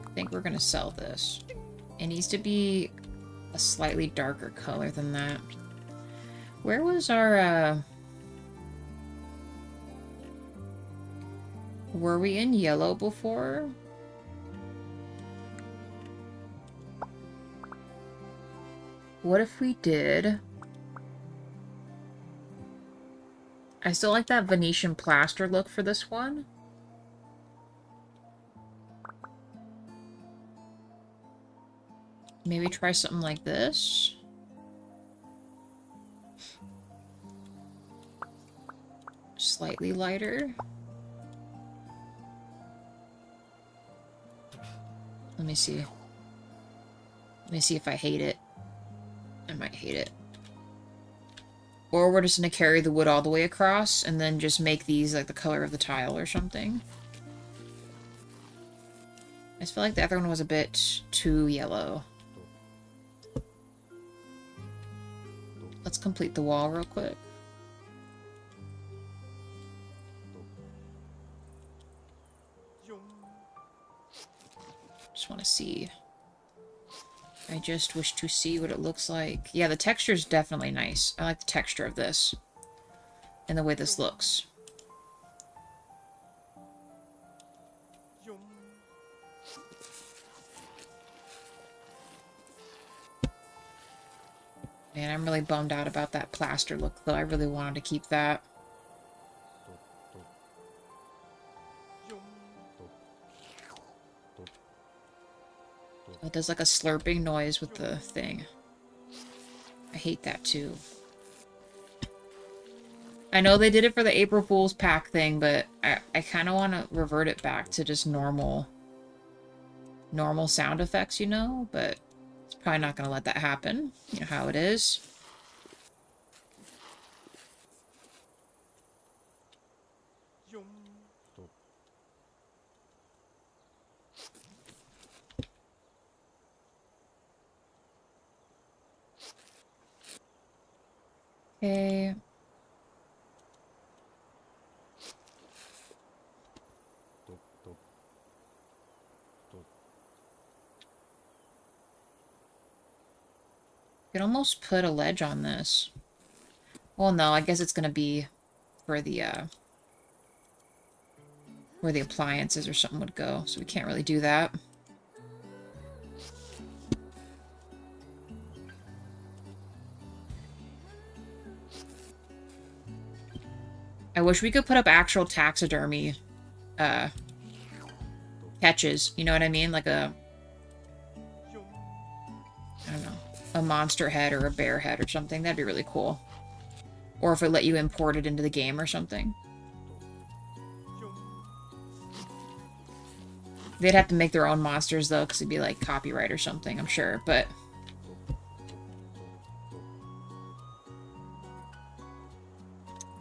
I think we're gonna sell this. It needs to be a slightly darker color than that. Where was our, were we in yellow before? What if we did... I still like that Venetian plaster look for this one. Maybe try something like this. Slightly lighter. Let me see. Let me see if I hate it. I might hate it. Or we're just going to carry the wood all the way across and then just make these like the color of the tile or something. I just feel like the other one was a bit too yellow. Let's complete the wall real quick. Just want to see. I just wish to see what it looks like. Yeah, the texture is definitely nice. I like the texture of this. And the way this looks. Man, I'm really bummed out about that plaster look, though. I really wanted to keep that. It does like a slurping noise with the thing. I hate that too. I know they did it for the April Fool's pack thing, but I kind of want to revert it back to just normal sound effects, you know? But it's probably not going to let that happen. You know how it is. Okay. You could almost put a ledge on this. Well, no, I guess it's gonna be for the, where the appliances or something would go, so we can't really do that. I wish we could put up actual taxidermy, catches, you know what I mean? Like a, I don't know, a monster head or a bear head or something. That'd be really cool. Or if it let you import it into the game or something. They'd have to make their own monsters, though, because it'd be, like, copyright or something, I'm sure, but...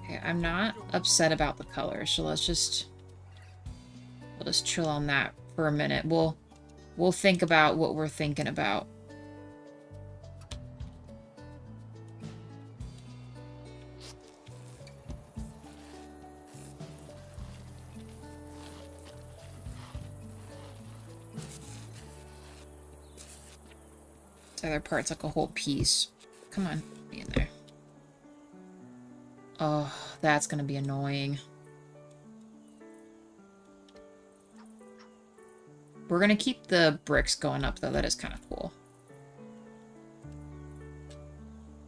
Okay, I'm not upset about the color, so let's just... We'll just chill on that for a minute. We'll think about what we're thinking about. The other part's like a whole piece. Come on, be in there. Oh, that's gonna be annoying. We're gonna keep the bricks going up, though. That is kind of cool.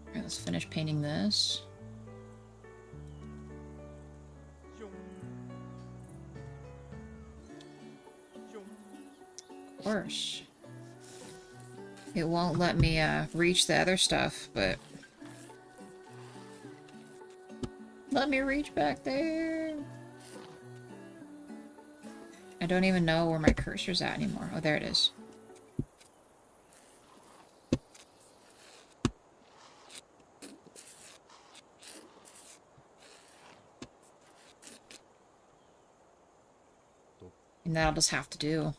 Alright, let's finish painting this. Of course. It won't let me reach the other stuff, but... Let me reach back there! I don't even know where my cursor's at anymore. Oh, there it is. And that'll just have to do.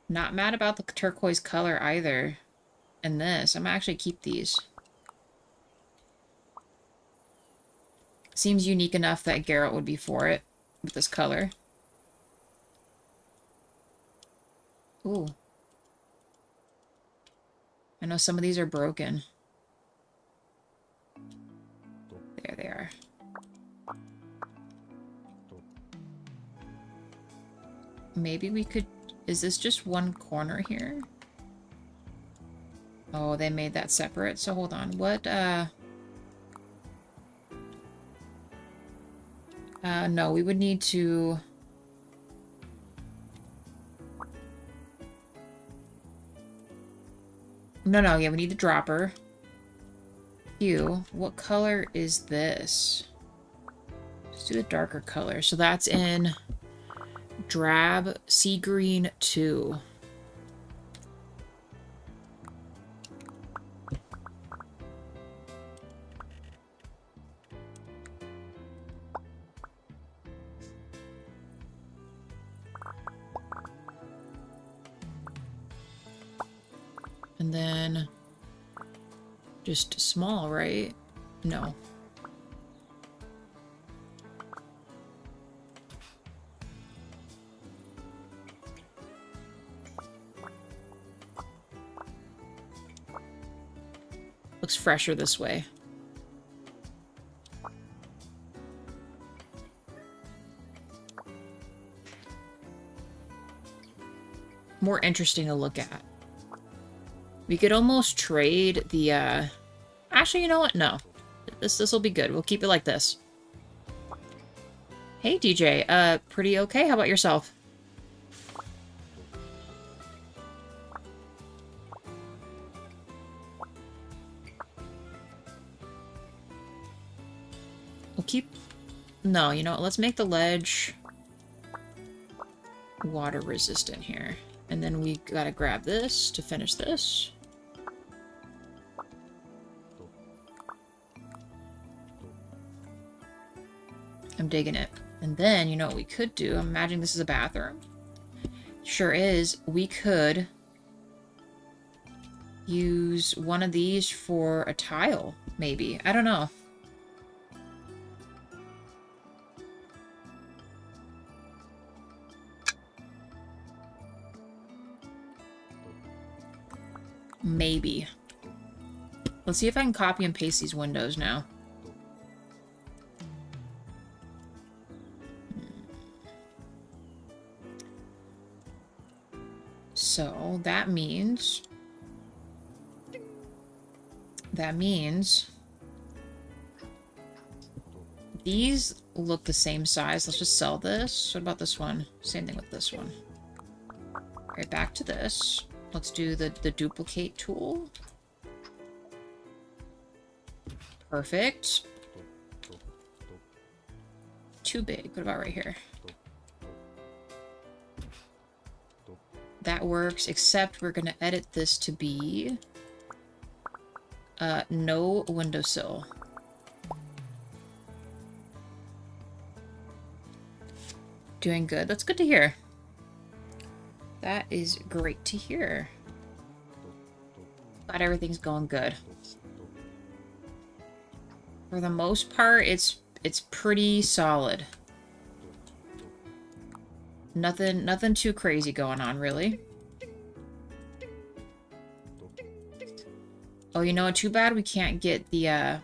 Not mad about the turquoise color either. And this. I'm gonna actually keep these. Seems unique enough that Geralt would be for it with this color. Ooh. I know some of these are broken. There they are. Maybe we could... Is this just one corner here? Oh, they made that separate. So hold on. What, no, we would need to... No, yeah, we need the dropper. Hue. What color is this? Let's do a darker color. So that's in drab sea green 2. And then just small, right? No. Looks fresher this way. More interesting to look at. We could almost trade the, Actually, you know what? No. This will be good. We'll keep it like this. Hey, DJ. Pretty okay. How about yourself? We'll keep... No, you know what? Let's make the ledge water resistant here. And then we gotta grab this to finish this. I'm digging it. And then, you know what we could do? I'm imagining this is a bathroom. Sure is. We could use one of these for a tile, maybe. I don't know. Maybe. Let's see if I can copy and paste these windows now. So that means these look the same size. Let's just sell this. What about this one? Same thing with this one. Right, back to this. Let's do the duplicate tool. Perfect. Too big. What about right here? That works, except we're going to edit this to be no windowsill. Doing good. That's good to hear. That is great to hear. Glad everything's going good. For the most part, it's pretty solid. Nothing too crazy going on, really. Oh, you know what? Too bad we can't get the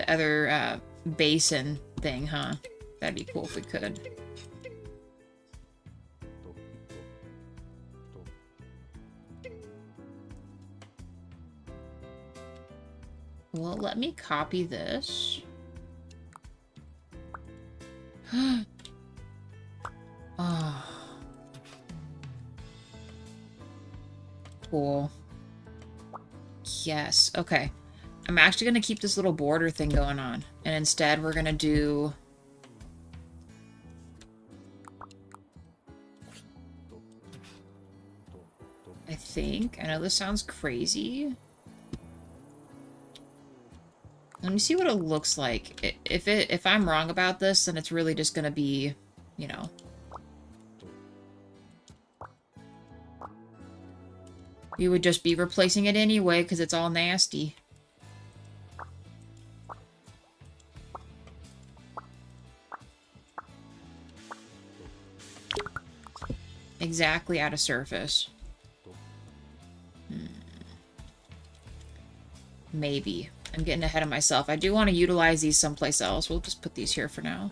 other basin thing, huh? That'd be cool if we could. Well, let me copy this. Oh. Cool. Yes, okay. I'm actually going to keep this little border thing going on. And instead, we're going to do... I think. I know this sounds crazy. Let me see what it looks like. If I'm wrong about this, then it's really just going to be, you know... We would just be replacing it anyway, because it's all nasty. Exactly out of surface. Maybe. I'm getting ahead of myself. I do want to utilize these someplace else. We'll just put these here for now.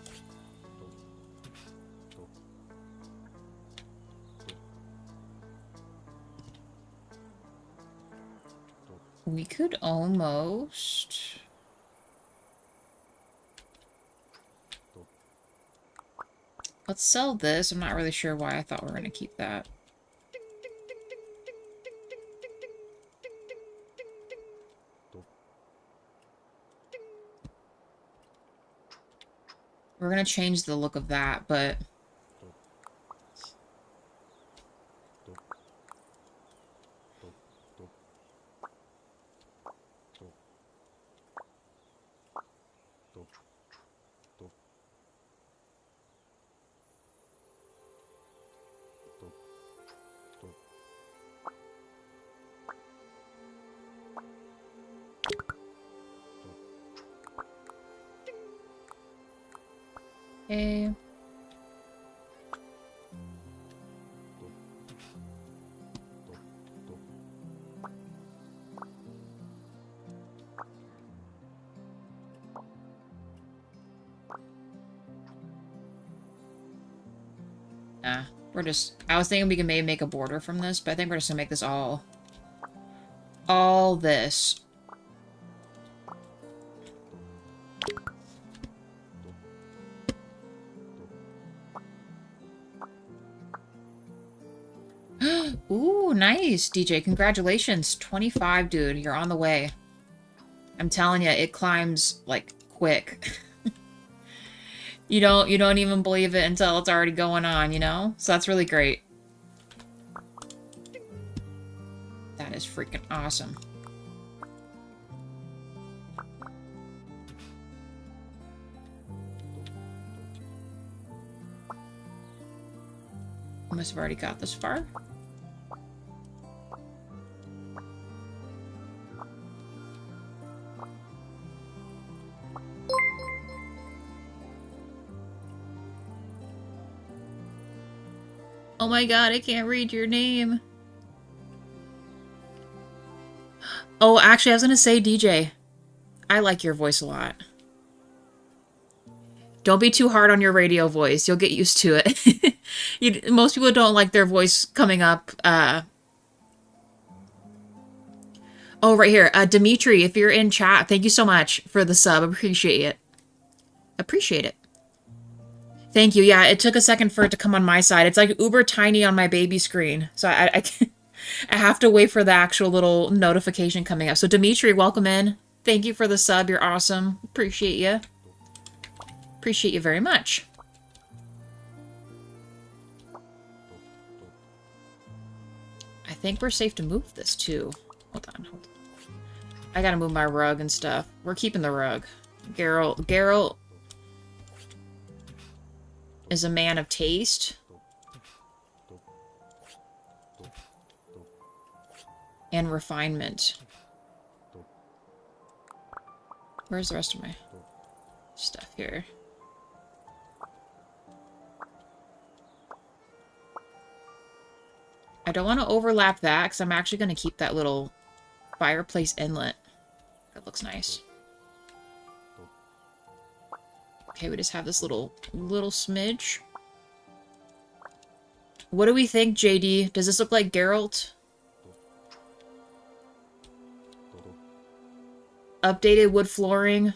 We could almost... Let's sell this. I'm not really sure why I thought we were going to keep that. We're going to change the look of that, but... Okay. We're just... I was thinking we can maybe make a border from this, but I think we're just gonna make this all this. Ooh, nice, DJ. Congratulations. 25, dude. You're on the way. I'm telling you, it climbs, like, quick. You don't even believe it until it's already going on, you know? So that's really great. That is freaking awesome. I must have already got this far. Oh my god, I can't read your name. Oh, actually, I was gonna say DJ. I like your voice a lot. Don't be too hard on your radio voice. You'll get used to it. Most people don't like their voice coming up. Oh, right here. Dimitri, if you're in chat, thank you so much for the sub. Appreciate it. Appreciate it. Thank you. Yeah, it took a second for it to come on my side. It's like uber tiny on my baby screen. So I I have to wait for the actual little notification coming up. So Dimitri, welcome in. Thank you for the sub. You're awesome. Appreciate you. Appreciate you very much. I think we're safe to move this too. Hold on. I gotta move my rug and stuff. We're keeping the rug. Geralt is a man of taste. And refinement. Where's the rest of my stuff here? I don't want to overlap that because I'm actually going to keep that little fireplace inlet. That looks nice. Okay, we just have this little smidge. What do we think, JD? Does this look like Geralt? Updated wood flooring.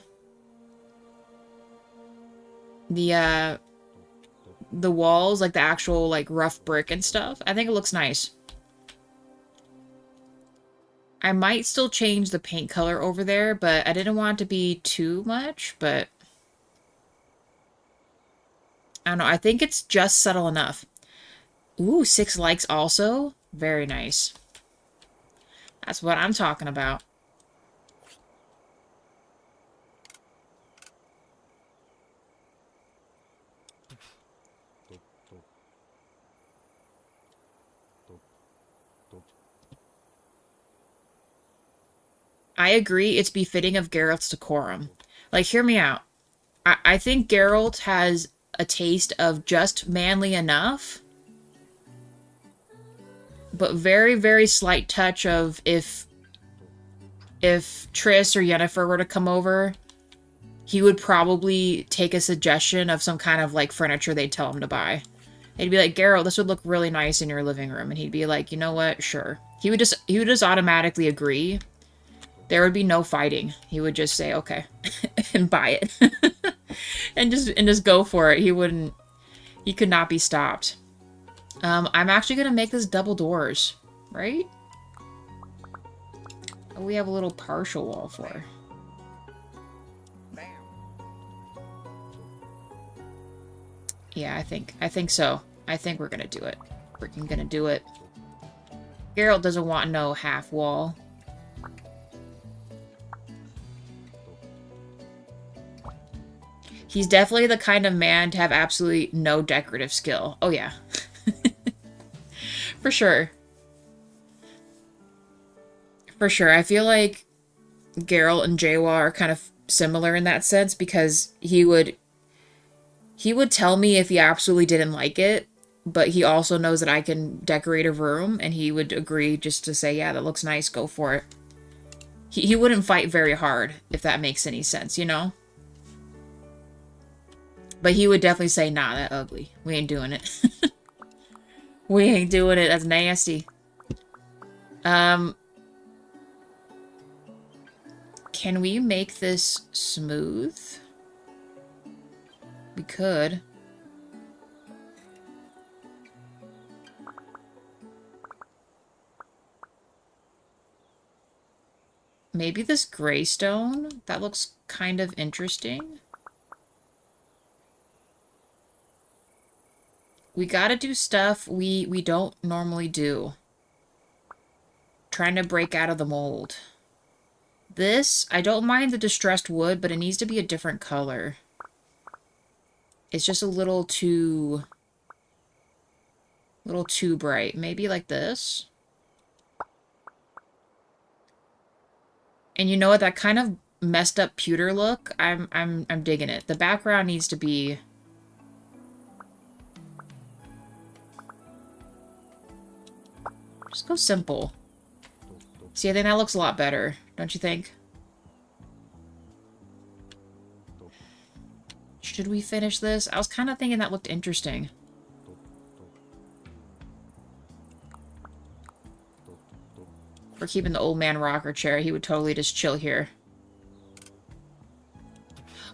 The walls, like the actual like rough brick and stuff. I think it looks nice. I might still change the paint color over there, but I didn't want it to be too much, but I don't know. I think it's just subtle enough. Ooh, 6 likes also. Very nice. That's what I'm talking about. I agree, it's befitting of Geralt's decorum. Like, hear me out. I think Geralt has a taste of just manly enough, but very, very slight touch of if Triss or Yennefer were to come over, he would probably take a suggestion of some kind of, like, furniture they'd tell him to buy. They'd be like, Geralt, this would look really nice in your living room. And he'd be like, you know what? Sure. He would just automatically agree. There would be no fighting. He would just say, okay, and buy it. and just go for it. He could not be stopped. I'm actually going to make this double doors, right? We have a little partial wall for. Yeah, I think so. I think we're going to do it. Freaking going to do it. Geralt doesn't want no half wall. He's definitely the kind of man to have absolutely no decorative skill. Oh, yeah. For sure. For sure. I feel like Geralt and Jawa are kind of similar in that sense because he would tell me if he absolutely didn't like it, but he also knows that I can decorate a room, and he would agree just to say, yeah, that looks nice, go for it. He wouldn't fight very hard, if that makes any sense, you know? But he would definitely say, nah, that ugly. We ain't doing it. We ain't doing it. That's nasty. Can we make this smooth? We could. Maybe this gray stone? That looks kind of interesting. We gotta do stuff we don't normally do. Trying to break out of the mold. This, I don't mind the distressed wood, but it needs to be a different color. It's just a little too bright. Maybe like this. And you know what? That kind of messed up pewter look, I'm digging it. The background needs to be Just go simple. See, I think that looks a lot better, don't you think? Should we finish this? I was kind of thinking that looked interesting. We're keeping the old man rocker chair. He would totally just chill here.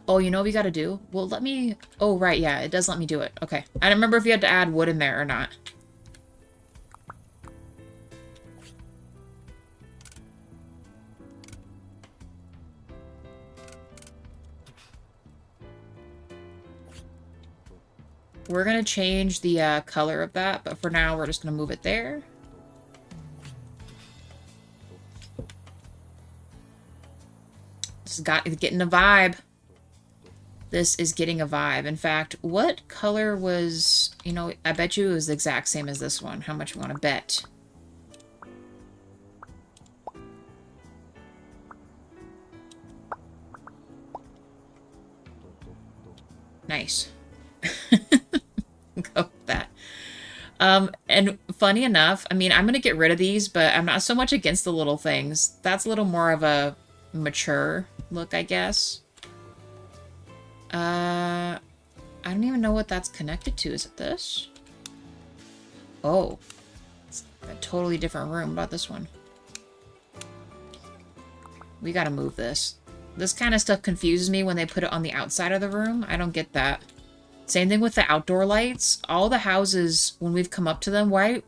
Oh, you know what we gotta do? Well, let me... Oh, right, yeah, it does let me do it. Okay. I don't remember if you had to add wood in there or not. We're gonna change the color of that, but for now we're just gonna move it there. This is getting a vibe. This is getting a vibe. In fact, what color was... You know, I bet you it was the exact same as this one. How much we want to bet? Nice. Go with that. And funny enough, I mean, I'm going to get rid of these, but I'm not so much against the little things. That's a little more of a mature look, I guess. I don't even know what that's connected to. Is it this? Oh. It's a totally different room. About this one. We gotta move this. This kind of stuff confuses me when they put it on the outside of the room. I don't get that. Same thing with the outdoor lights. All the houses, when we've come up to them, why...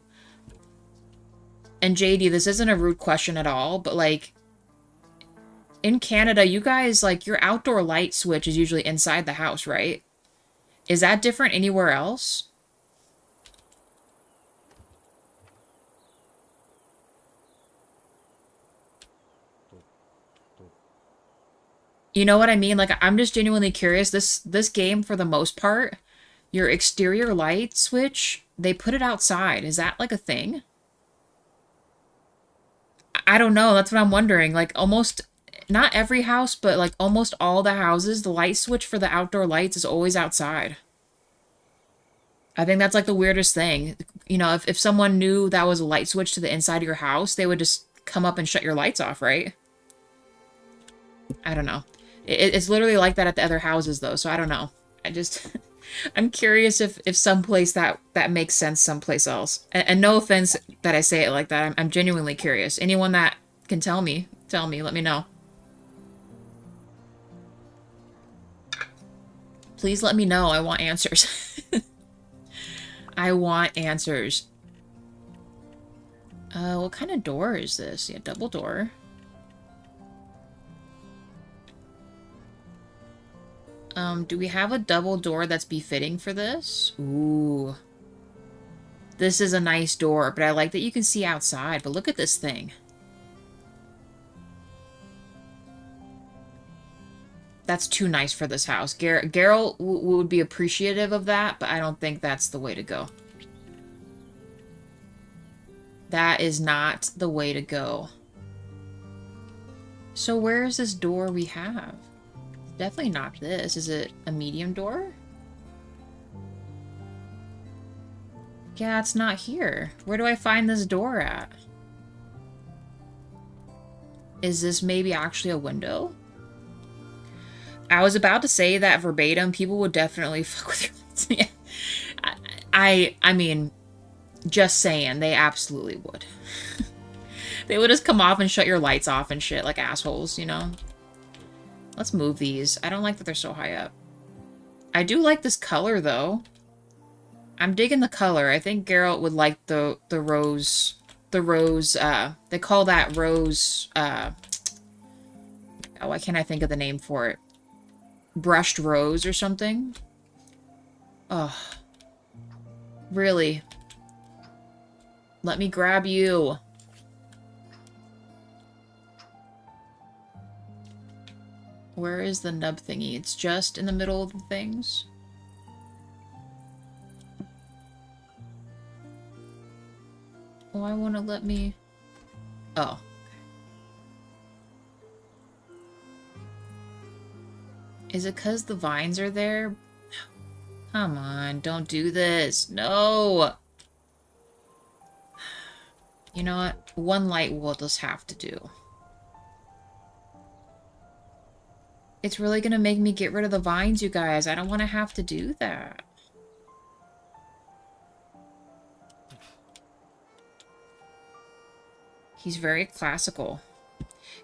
And JD, this isn't a rude question at all, but like... In Canada, you guys, like, your outdoor light switch is usually inside the house, right? Is that different anywhere else? You know what I mean? Like, I'm just genuinely curious. This game, for the most part, your exterior light switch, they put it outside. Is that, like, a thing? I don't know. That's what I'm wondering. Like, almost... Not every house, but like almost all the houses, the light switch for the outdoor lights is always outside. I think that's like the weirdest thing. You know, if someone knew that was a light switch to the inside of your house, they would just come up and shut your lights off, right? I don't know. It's literally like that at the other houses, though, so I don't know. I just... I'm curious if someplace that makes sense someplace else. And no offense that I say it like that. I'm genuinely curious. Anyone that can tell me, let me know. Please let me know. I want answers. I want answers. What kind of door is this? Yeah, double door. Do we have a double door that's befitting for this? Ooh. This is a nice door, but I like that you can see outside. But look at this thing. That's too nice for this house. Geralt would be appreciative of that, but I don't think that's the way to go. That is not the way to go. So where is this door we have? Definitely not this. Is it a medium door? Yeah, it's not here. Where do I find this door at? Is this maybe actually a window? I was about to say that verbatim. People would definitely fuck with your lights. I mean, just saying, they absolutely would. They would just come off and shut your lights off and shit like assholes, you know? Let's move these. I don't like that they're so high up. I do like this color, though. I'm digging the color. I think Geralt would like the rose... The rose, they call that rose, oh, why can't I think of the name for it? Brushed rose or something? Oh. Really? Let me grab you. Where is the nub thingy? It's just in the middle of the things. Why won't it let me... Oh. Is it because the vines are there? Come on, don't do this. No! You know what? One light will just have to do. It's really gonna make me get rid of the vines, you guys. I don't want to have to do that. He's very classical.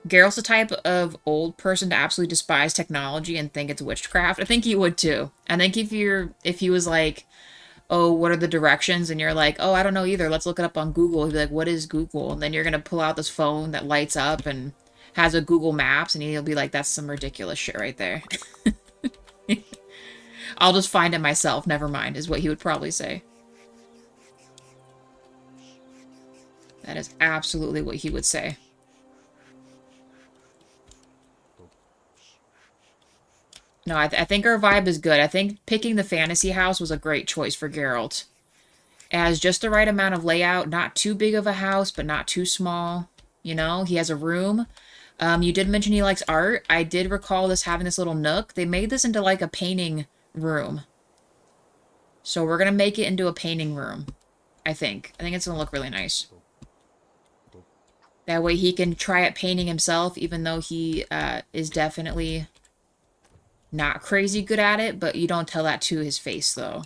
Geralt's the type of old person to absolutely despise technology and think it's witchcraft. I think he would too. I think if he was like, oh, what are the directions? And you're like, oh, I don't know either. Let's look it up on Google. He'd be like, what is Google? And then you're gonna pull out this phone that lights up and has a Google Maps, and he'll be like, that's some ridiculous shit right there. I'll just find it myself. Never mind, is what he would probably say. That is absolutely what he would say. No, I think our vibe is good. I think picking the fantasy house was a great choice for Geralt. It has just the right amount of layout. Not too big of a house, but not too small. You know, he has a room. You did mention he likes art. I did recall this having this little nook. They made this into like a painting room. So we're going to make it into a painting room, I think. I think it's going to look really nice. That way he can try at painting himself, even though he is definitely not crazy good at it, but you don't tell that to his face, though.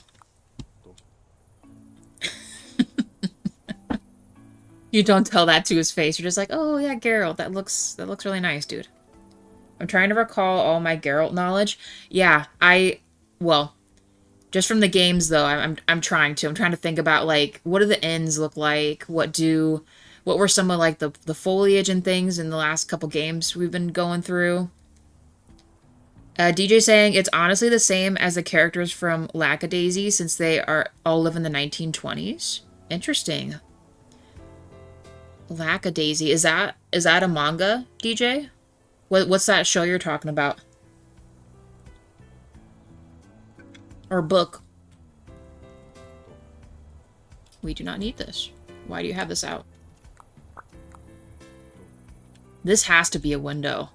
You don't tell that to his face. You're just like, oh, yeah, Geralt, that looks really nice, dude. I'm trying to recall all my Geralt knowledge. Yeah, well, just from the games, though, I'm trying to. I'm trying to think about, like, what do the ends look like? What were some of, like, the foliage and things in the last couple games we've been going through? DJ saying it's honestly the same as the characters from Lackadaisy since they all live in the 1920s. Interesting. Lackadaisy. Is that a manga, DJ? What's that show you're talking about? Or book? We do not need this. Why do you have this out? This has to be a window.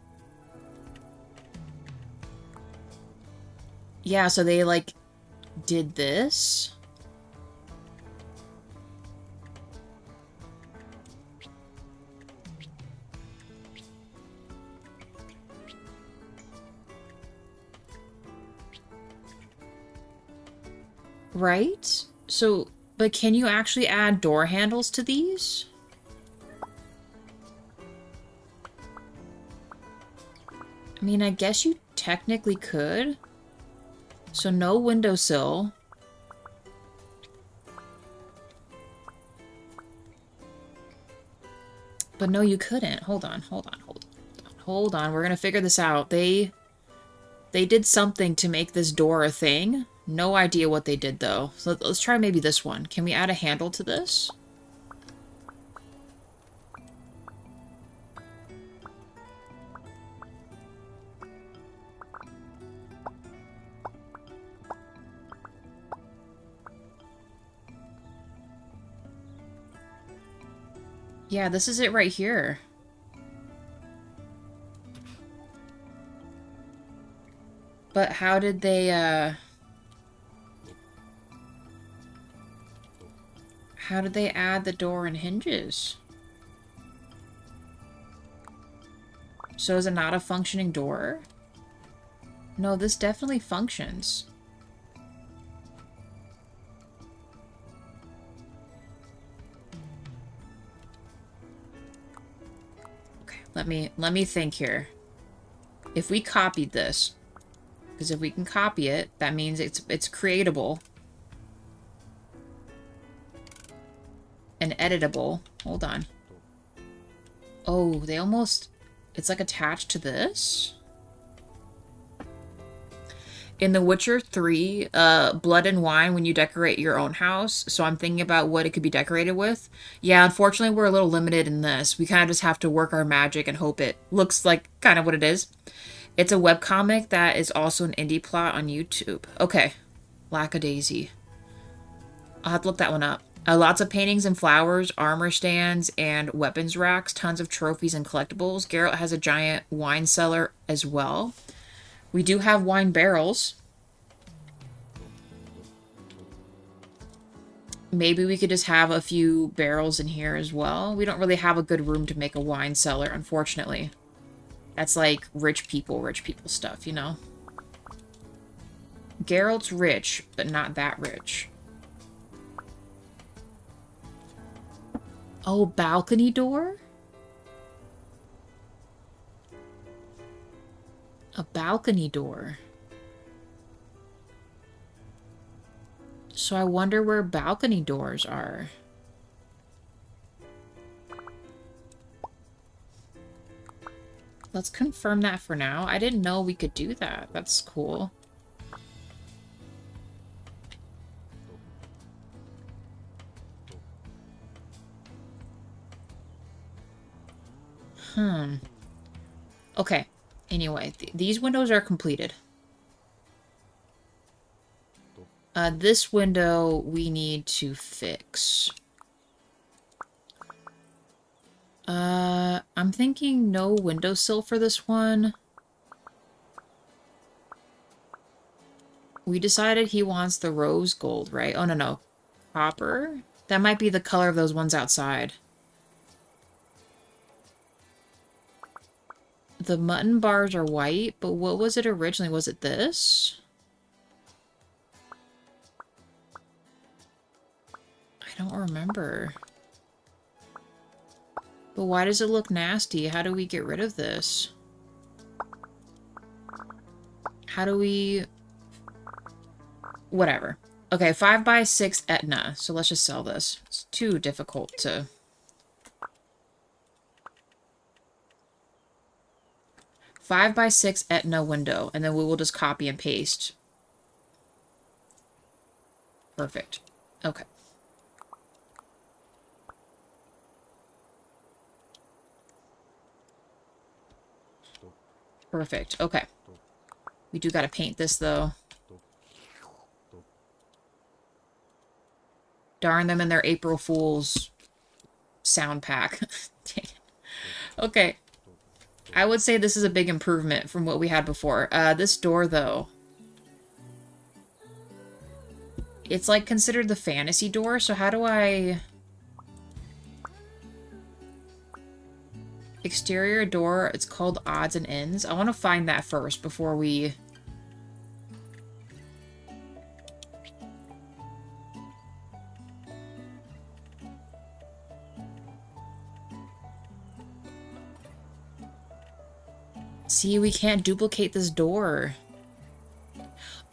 Yeah, so they, like, did this? Right? So, but can you actually add door handles to these? I mean, I guess you technically could. So no windowsill. But no, you couldn't. Hold on. We're gonna figure this out. They did something to make this door a thing. No idea what they did, though. So let's try maybe this one. Can we add a handle to this? Yeah, this is it right here. But how did they, how did they add the door and hinges? So is it not a functioning door? No, this definitely functions. Okay, let me think here. If we copied this, because if we can copy it, that means it's creatable and editable. Hold on. Oh, they almost... It's like attached to this? In The Witcher 3, blood and wine when you decorate your own house. So I'm thinking about what it could be decorated with. Yeah, unfortunately, we're a little limited in this. We kind of just have to work our magic and hope it looks like kind of what it is. It's a webcomic that is also an indie plot on YouTube. Okay. Lackadaisy. I'll have to look that one up. Lots of paintings and flowers, armor stands, and weapons racks. Tons of trophies and collectibles. Geralt has a giant wine cellar as well. We do have wine barrels. Maybe we could just have a few barrels in here as well. We don't really have a good room to make a wine cellar, unfortunately. That's like rich people stuff, you know? Geralt's rich, but not that rich. Oh, balcony door? A balcony door. So I wonder where balcony doors are. Let's confirm that for now. I didn't know we could do that. That's cool. Okay. Anyway, these windows are completed. This window we need to fix. I'm thinking no windowsill for this one. We decided he wants the rose gold, right? Oh, no. Copper? That might be the color of those ones outside. The mutton bars are white, but what was it originally? Was it this? I don't remember. But why does it look nasty? How do we get rid of this? How do we... Whatever. Okay, 5x6 Etna. So let's just sell this. It's too difficult to... 5x6 Etna window, and then we will just copy and paste. Perfect. Okay. Perfect. Okay. We do gotta paint this, though. Darn them in their April Fool's sound pack. Okay. I would say this is a big improvement from what we had before. This door, though. It's, like, considered the fantasy door, so how do I... Exterior door, it's called odds and ends. I want to find that first before we... See, we can't duplicate this door.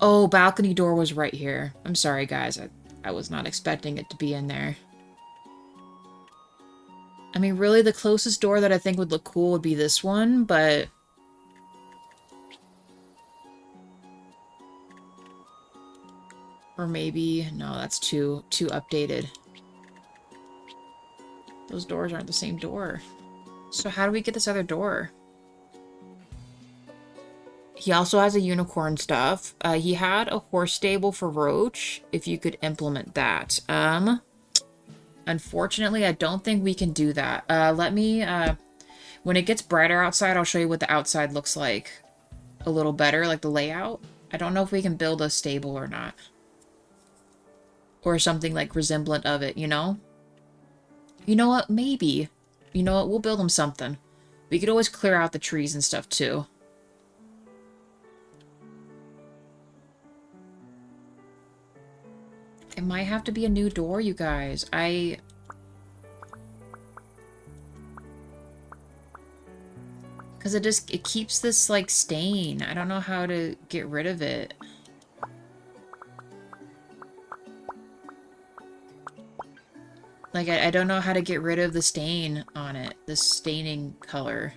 Oh, balcony door was right here. I'm sorry, guys. I was not expecting it to be in there. I mean, really, the closest door that I think would look cool would be this one, but... Or maybe... No, that's too updated. Those doors aren't the same door. So how do we get this other door? He also has a unicorn stuff. He had a horse stable for Roach, if you could implement that. Unfortunately, I don't think we can do that. Let me, when it gets brighter outside, I'll show you what the outside looks like a little better, like the layout. I don't know if we can build a stable or not. Or something, like, resemblant of it, you know? You know what? Maybe. You know what? We'll build him something. We could always clear out the trees and stuff, too. It might have to be a new door, you guys. Because it keeps this, like, stain. I don't know how to get rid of it. Like, I don't know how to get rid of the stain on it. The staining color.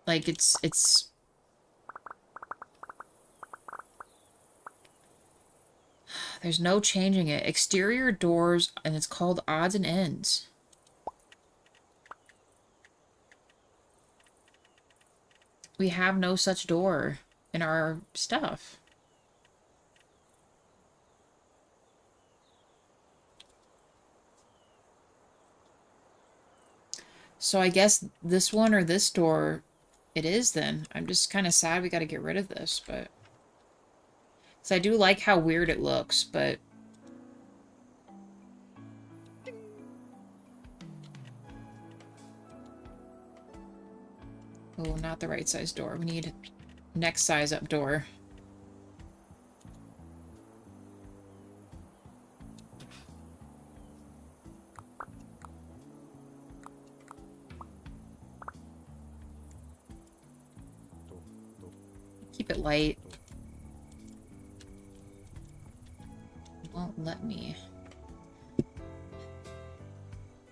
Like, it's... There's no changing it. Exterior doors, and it's called odds and ends. We have no such door in our stuff. So I guess this one or this door it is then. I'm just kind of sad we got to get rid of this, but... So I do like how weird it looks, but... Oh, not the right size door. We need next size up door. Keep it light. It won't let me.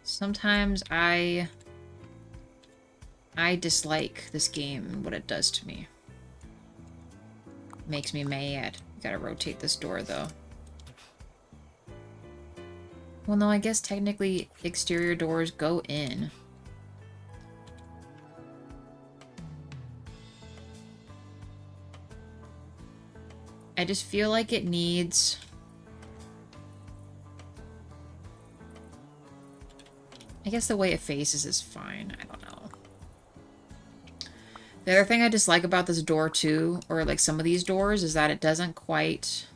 Sometimes I dislike this game and what it does to me. Makes me mad. Gotta rotate this door, though. Well, no, I guess technically exterior doors go in. I just feel like it needs... I guess the way it faces is fine. I don't know. The other thing I dislike about this door, too, or like some of these doors, is that it doesn't quite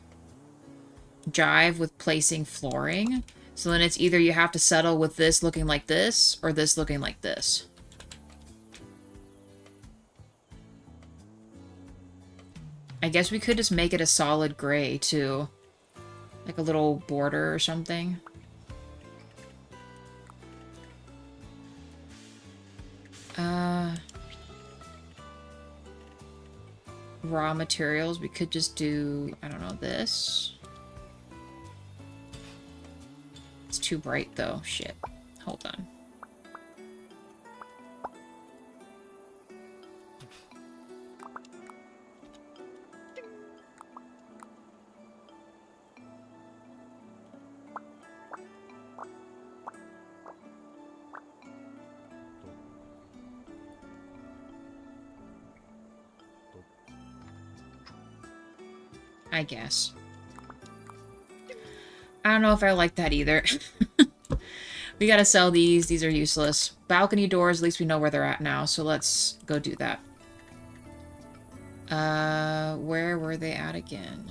jive with placing flooring. So then it's either you have to settle with this looking like this, or this looking like this. I guess we could just make it a solid gray, too. Like a little border or something. Raw materials, we could just do, I don't know, this. It's too bright, though. Shit. Hold on. I guess. I don't know if I like that either. We gotta sell these. These are useless. Balcony doors, at least we know where they're at now, so let's go do that. Where were they at again?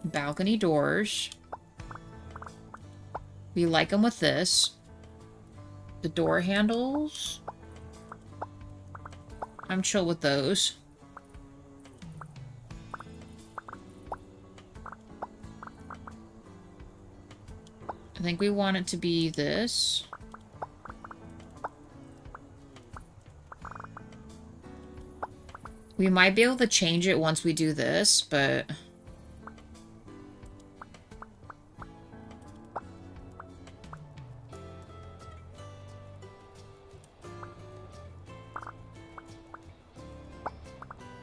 Balcony doors. We like them with this. The door handles. I'm chill with those. I think we want it to be this. We might be able to change it once we do this, but...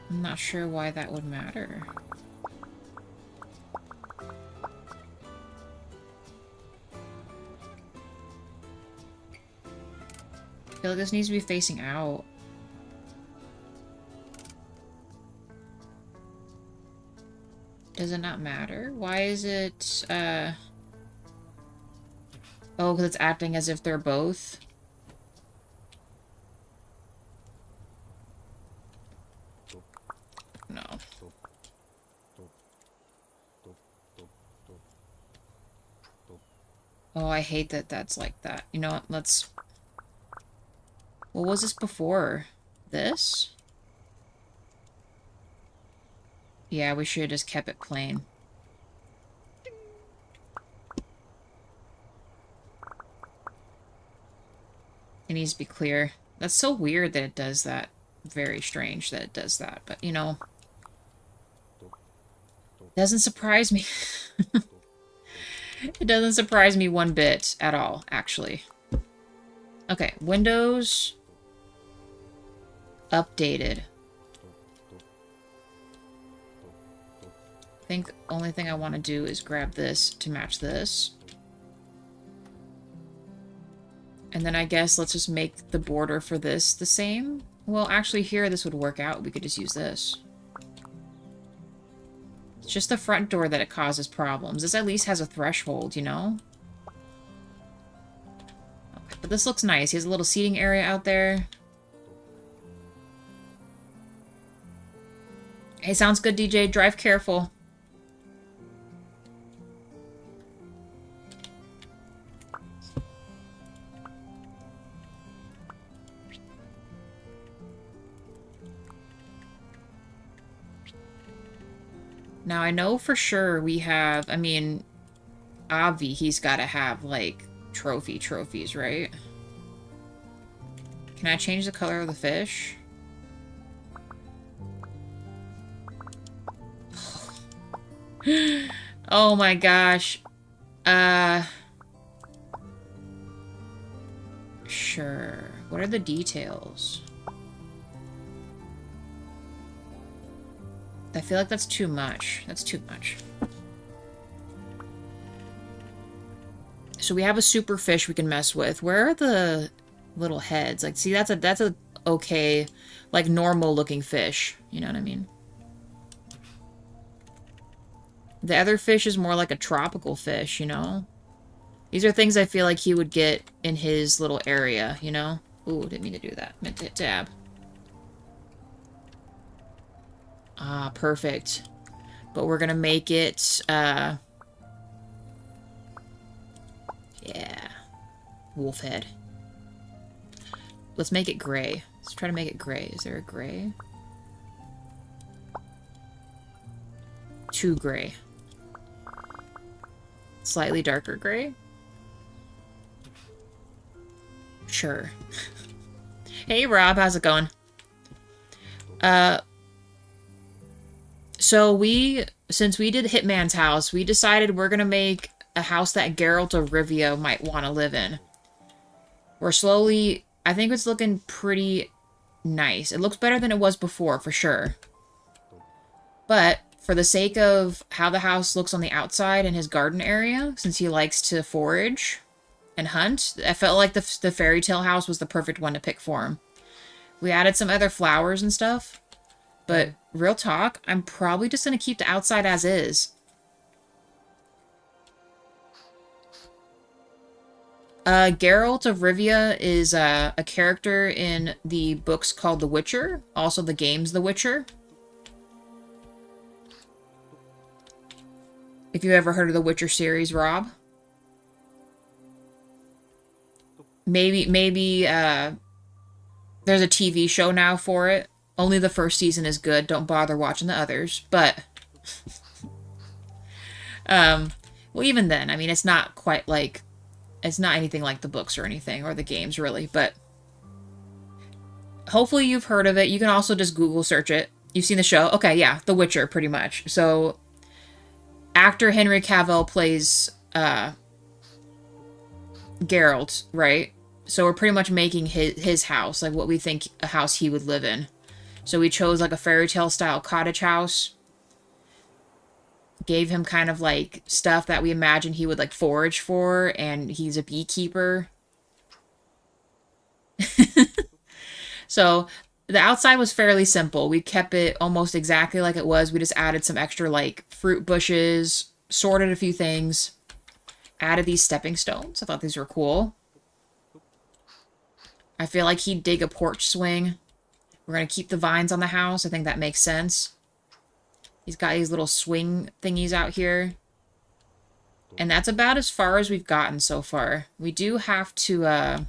I'm not sure why that would matter. I feel like this needs to be facing out. Does it not matter? Why is it, Oh, because it's acting as if they're both? No. Oh, I hate that that's like that. You know what? Let's... What was this before? This? Yeah, we should have just kept it plain. It needs to be clear. That's so weird that it does that. Very strange that it does that, but you know. Doesn't surprise me. It doesn't surprise me one bit at all, actually. Okay, windows... updated. I think the only thing I want to do is grab this to match this. And then I guess let's just make the border for this the same. Well, actually here this would work out. We could just use this. It's just the front door that it causes problems. This at least has a threshold, you know? Okay, but this looks nice. He has a little seating area out there. Hey, sounds good, DJ. Drive careful. Now, I know for sure we have, I mean, Avi, he's got to have, like, trophies, right? Can I change the color of the fish? Oh my gosh. Sure. What are the details? I feel like that's too much. That's too much. So we have a super fish we can mess with. Where are the little heads? Like, see, that's a okay, like, normal looking fish. You know what I mean? The other fish is more like a tropical fish, you know? These are things I feel like he would get in his little area, you know? Ooh, didn't mean to do that. Meant to hit tab. Ah, perfect. But we're gonna make it, yeah. Wolf head. Let's make it gray. Let's try to make it gray. Is there a gray? Too gray. Slightly darker gray? Sure. Hey, Rob. How's it going? So since we did Hitman's house, we decided we're gonna make a house that Geralt of Rivia might want to live in. We're slowly, I think it's looking pretty nice. It looks better than it was before, for sure. But for the sake of how the house looks on the outside and his garden area, since he likes to forage and hunt, I felt like the Fairytale house was the perfect one to pick for him. We added some other flowers and stuff. But real talk, I'm probably just going to keep the outside as is. Geralt of Rivia is a character in the books called The Witcher. Also the games The Witcher. If you ever heard of the Witcher series, Rob. Maybe, there's a TV show now for it. Only the first season is good. Don't bother watching the others. But, well, even then, I mean, it's not quite like, it's not anything like the books or anything, or the games, really. But, hopefully you've heard of it. You can also just Google search it. You've seen the show? Okay, yeah, The Witcher, pretty much. So, actor Henry Cavill plays, Geralt, right? So we're pretty much making his house, like what we think a house he would live in. So we chose like a Fairytale style cottage house. Gave him kind of like stuff that we imagine he would like forage for, and he's a beekeeper. So the outside was fairly simple. We kept it almost exactly like it was. We just added some extra like fruit bushes, sorted a few things, added these stepping stones. I thought these were cool. I feel like he'd dig a porch swing. We're going to keep the vines on the house. I think that makes sense. He's got these little swing thingies out here. And that's about as far as we've gotten so far. We do have to,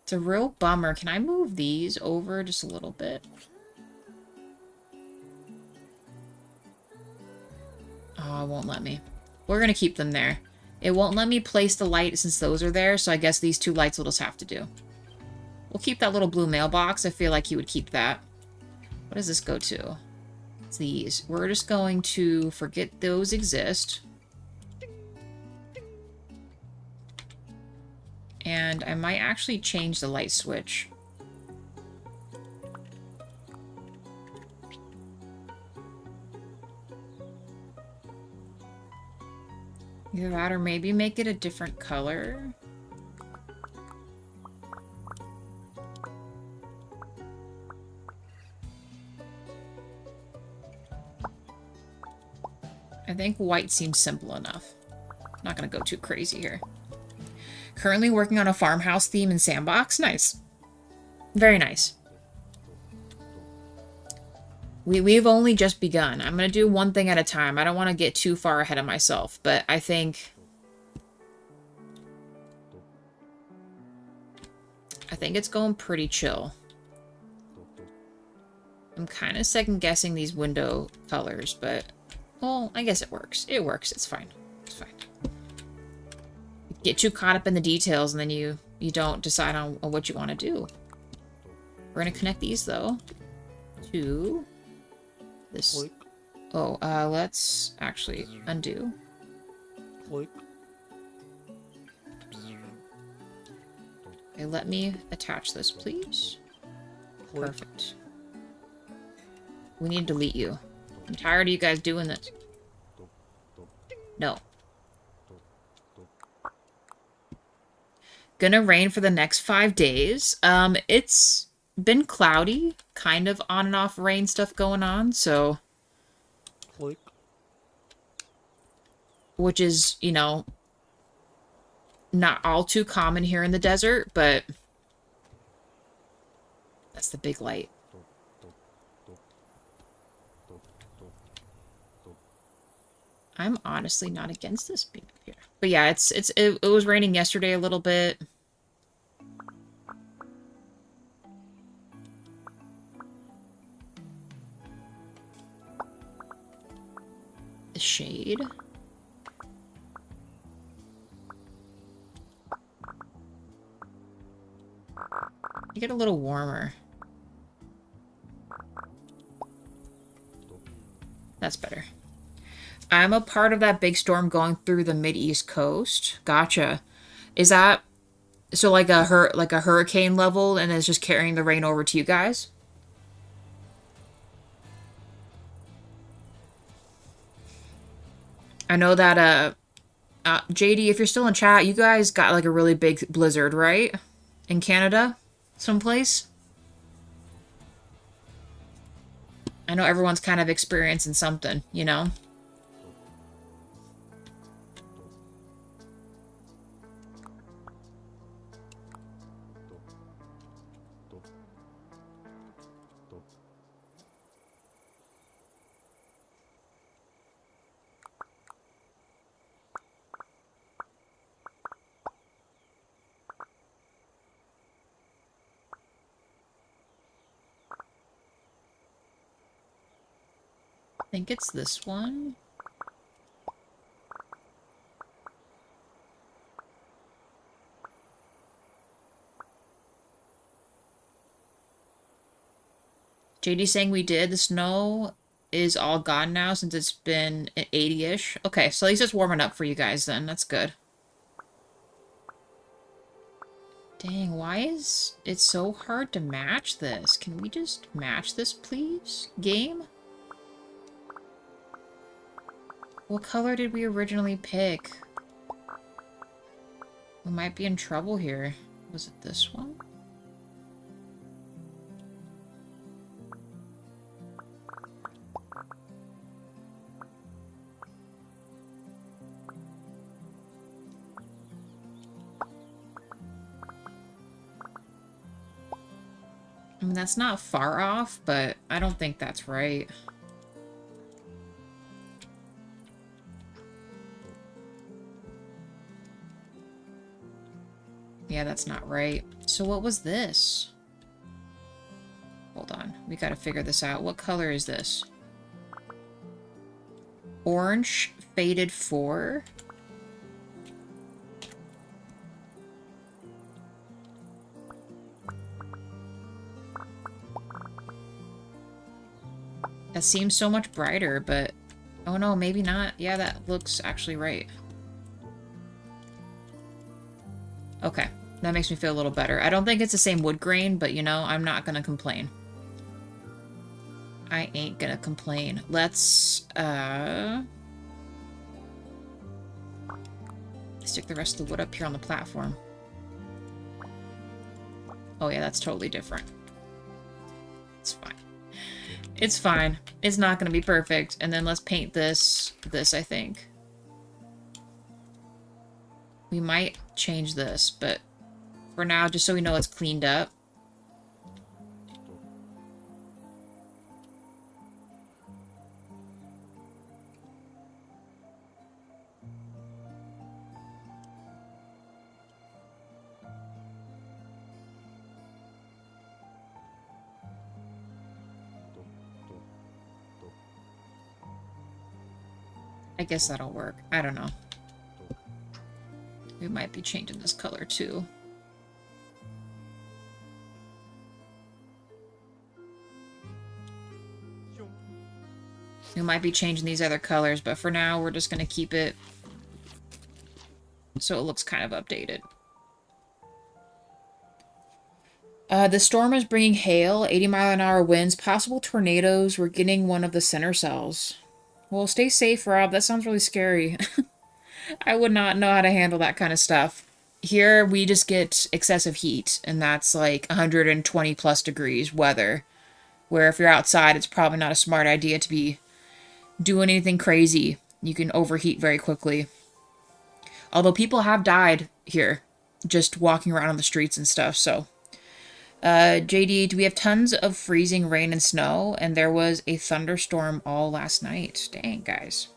it's a real bummer. Can I move these over just a little bit? Oh, it won't let me. We're going to keep them there. It won't let me place the light since those are there, so I guess these two lights will just have to do. We'll keep that little blue mailbox. I feel like he would keep that. What does this go to? It's these. We're just going to forget those exist. And I might actually change the light switch. Either that or maybe make it a different color. I think white seems simple enough. Not gonna go too crazy here. Currently working on a farmhouse theme in Sandbox. Nice. Very nice. We've only just begun. I'm gonna do one thing at a time. I don't want to get too far ahead of myself, but I think it's going pretty chill. I'm kind of second guessing these window colors, but well, I guess it works. It works. It's fine. It's fine. You get too caught up in the details, and then you don't decide on what you want to do. We're gonna connect these though to this. Click. Oh, let's actually undo. Click. Okay, let me attach this, please. Click. Perfect. We need to delete you. I'm tired of you guys doing this. No. Gonna rain for the next 5 days. It's been cloudy, kind of on and off rain stuff going on, so... Click. Which is, you know, not all too common here in the desert, but... That's the big light. I'm honestly not against this being up here. But yeah, it was raining yesterday a little bit. The shade. You get a little warmer. That's better. I'm a part of that big storm going through the mid-east coast. Gotcha. Is that so like a hurricane level, and it's just carrying the rain over to you guys? I know that JD, if you're still in chat, you guys got like a really big blizzard, right? In Canada, someplace. I know everyone's kind of experiencing something, you know? I think it's this one. JD saying we did. The snow is all gone now since it's been 80-ish. Okay, so at least it's warming up for you guys then. That's good. Dang, why is it so hard to match this? Can we just match this, please? Game? What color did we originally pick? We might be in trouble here. Was it this one? I mean, that's not far off, but I don't think that's right. Yeah, that's not right. So what was this? Hold on. We gotta figure this out. What color is this? Orange Faded 4? That seems so much brighter, but... Oh no, maybe not. Yeah, that looks actually right. Okay. That makes me feel a little better. I don't think it's the same wood grain, but you know, I'm not gonna complain. I ain't gonna complain. Let's, stick the rest of the wood up here on the platform. Oh yeah, that's totally different. It's fine. It's fine. It's not gonna be perfect. And then let's paint this, I think. We might change this, but for now, just so we know it's cleaned up. I guess that'll work. I don't know. We might be changing this color too. We might be changing these other colors, but for now we're just going to keep it so it looks kind of updated. The storm is bringing hail, 80-mile-an-hour winds, possible tornadoes. We're getting one of the center cells. Well, stay safe, Rob. That sounds really scary. I would not know how to handle that kind of stuff. Here, we just get excessive heat, and that's like 120 plus degrees weather. Where if you're outside, it's probably not a smart idea to be doing anything crazy. You can overheat very quickly. Although people have died here, just walking around on the streets and stuff, so... JD, do we have tons of freezing rain and snow? And there was a thunderstorm all last night. Dang, guys.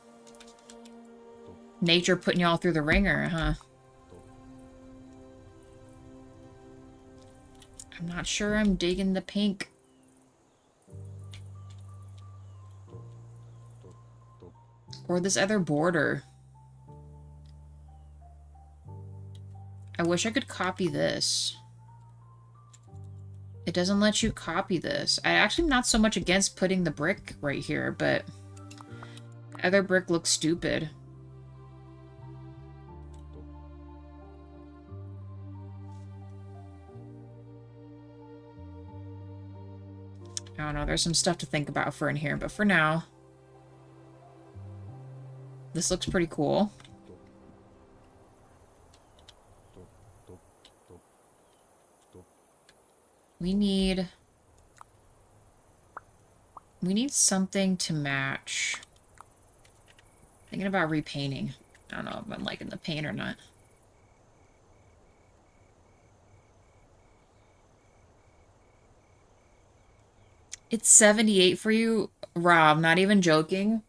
Nature putting y'all through the ringer, huh? I'm not sure I'm digging the pink. Or this other border. I wish I could copy this. It doesn't let you copy this. I actually am not so much against putting the brick right here, but the other brick looks stupid. I don't know, there's some stuff to think about for in here, but for now, this looks pretty cool. We need something to match. Thinking about repainting. I don't know if I'm liking the paint or not. It's 78 for you, Rob, not even joking.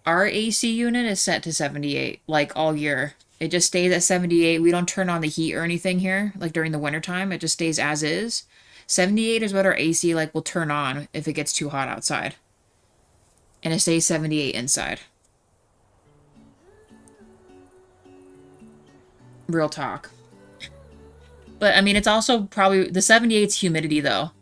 Our AC unit is set to 78, like, all year. It just stays at 78. We don't turn on the heat or anything here, like, during the wintertime. It just stays as is. 78 is what our AC, like, will turn on if it gets too hot outside. And it stays 78 inside. Real talk. But, I mean, it's also probably... The 78's humidity, though.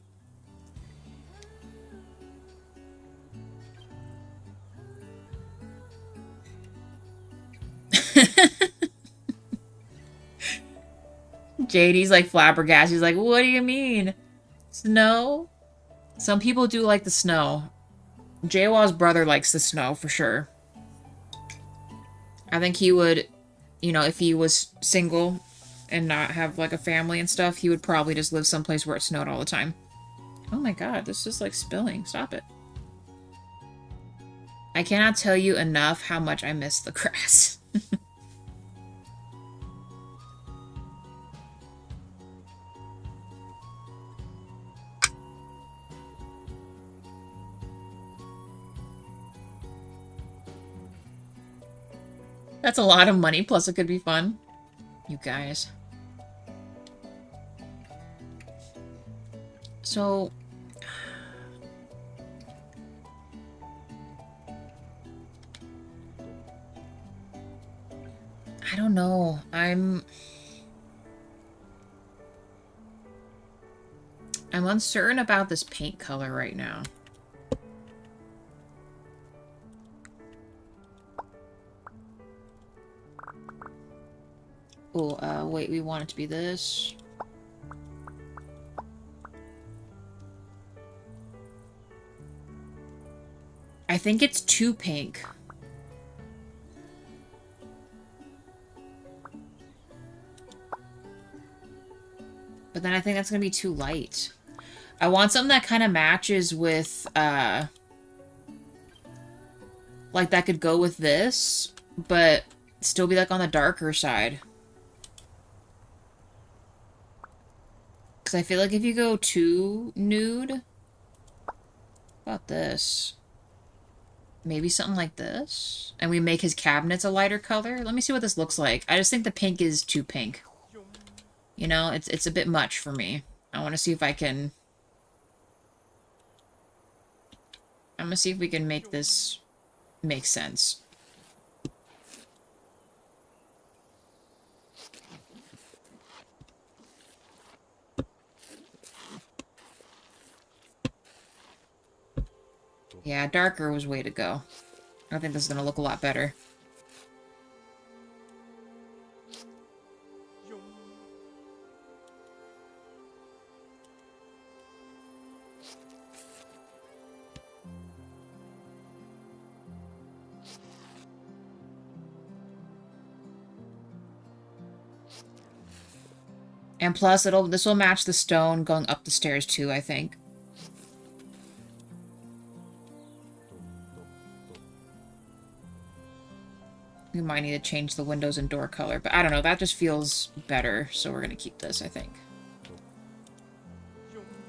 JD's like flabbergasted. He's like, what do you mean? Snow? Some people do like the snow. Jaywal's brother likes the snow for sure. I think he would, you know, if he was single and not have like a family and stuff, he would probably just live someplace where it snowed all the time. Oh my god, this is like spilling. Stop it. I cannot tell you enough how much I miss the grass. That's a lot of money, plus it could be fun. You guys. So... I don't know. I'm uncertain about this paint color right now. Oh, wait, we want it to be this. I think it's too pink. But then I think that's gonna be too light. I want something that kind of matches with, like that could go with this, but still be like on the darker side. Because I feel like if you go too nude, about this, maybe something like this, and we make his cabinets a lighter color. Let me see what this looks like. I just think the pink is too pink. You know, it's a bit much for me. I want to see if I can... I'm gonna see if we can make this make sense. Yeah, darker was way to go. I think this is gonna look a lot better. And plus, this will match the stone going up the stairs too, I think. We might need to change the windows and door color, but I don't know, that just feels better, so we're gonna keep this, I think.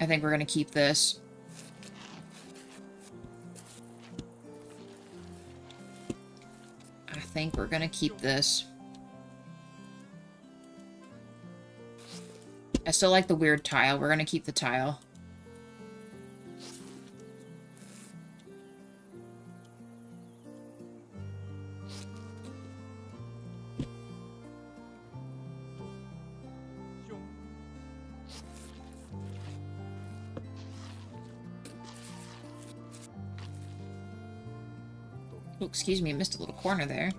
I think we're gonna keep this. I think we're gonna keep this. I still like the weird tile. We're gonna keep the tile. Oh, excuse me, I missed a little corner there.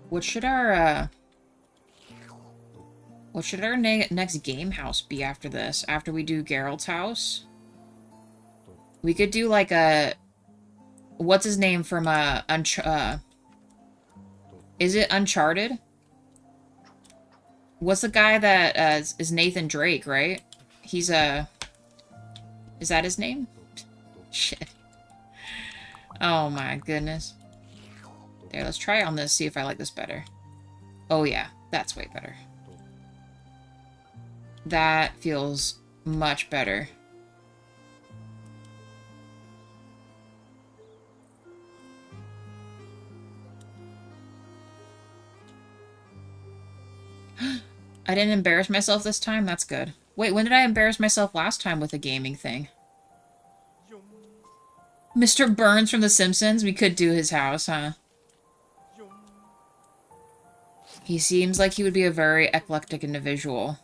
What should our next game house be after this? After we do Geralt's house? We could do like a... What's his name from, is it Uncharted? What's the guy that, is Nathan Drake, right? He's, is that his name? Shit. Oh my goodness. There, let's try on this, see if I like this better. Oh yeah, that's way better. That feels much better. I didn't embarrass myself this time? That's good. Wait, when did I embarrass myself last time with a gaming thing? Mr. Burns from The Simpsons? We could do his house, huh? He seems like he would be a very eclectic individual.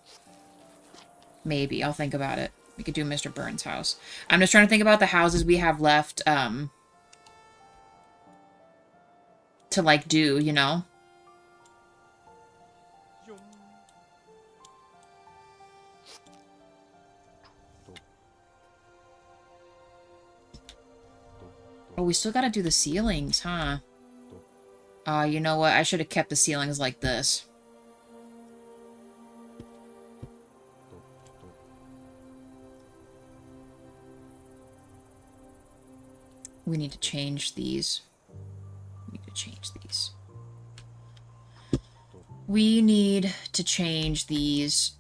Maybe. I'll think about it. We could do Mr. Burns' house. I'm just trying to think about the houses we have left, to, like, do, you know? Oh, we still gotta do the ceilings, huh? You know what? I should have kept the ceilings like this. We need to change these. We need to change these. We need to change these.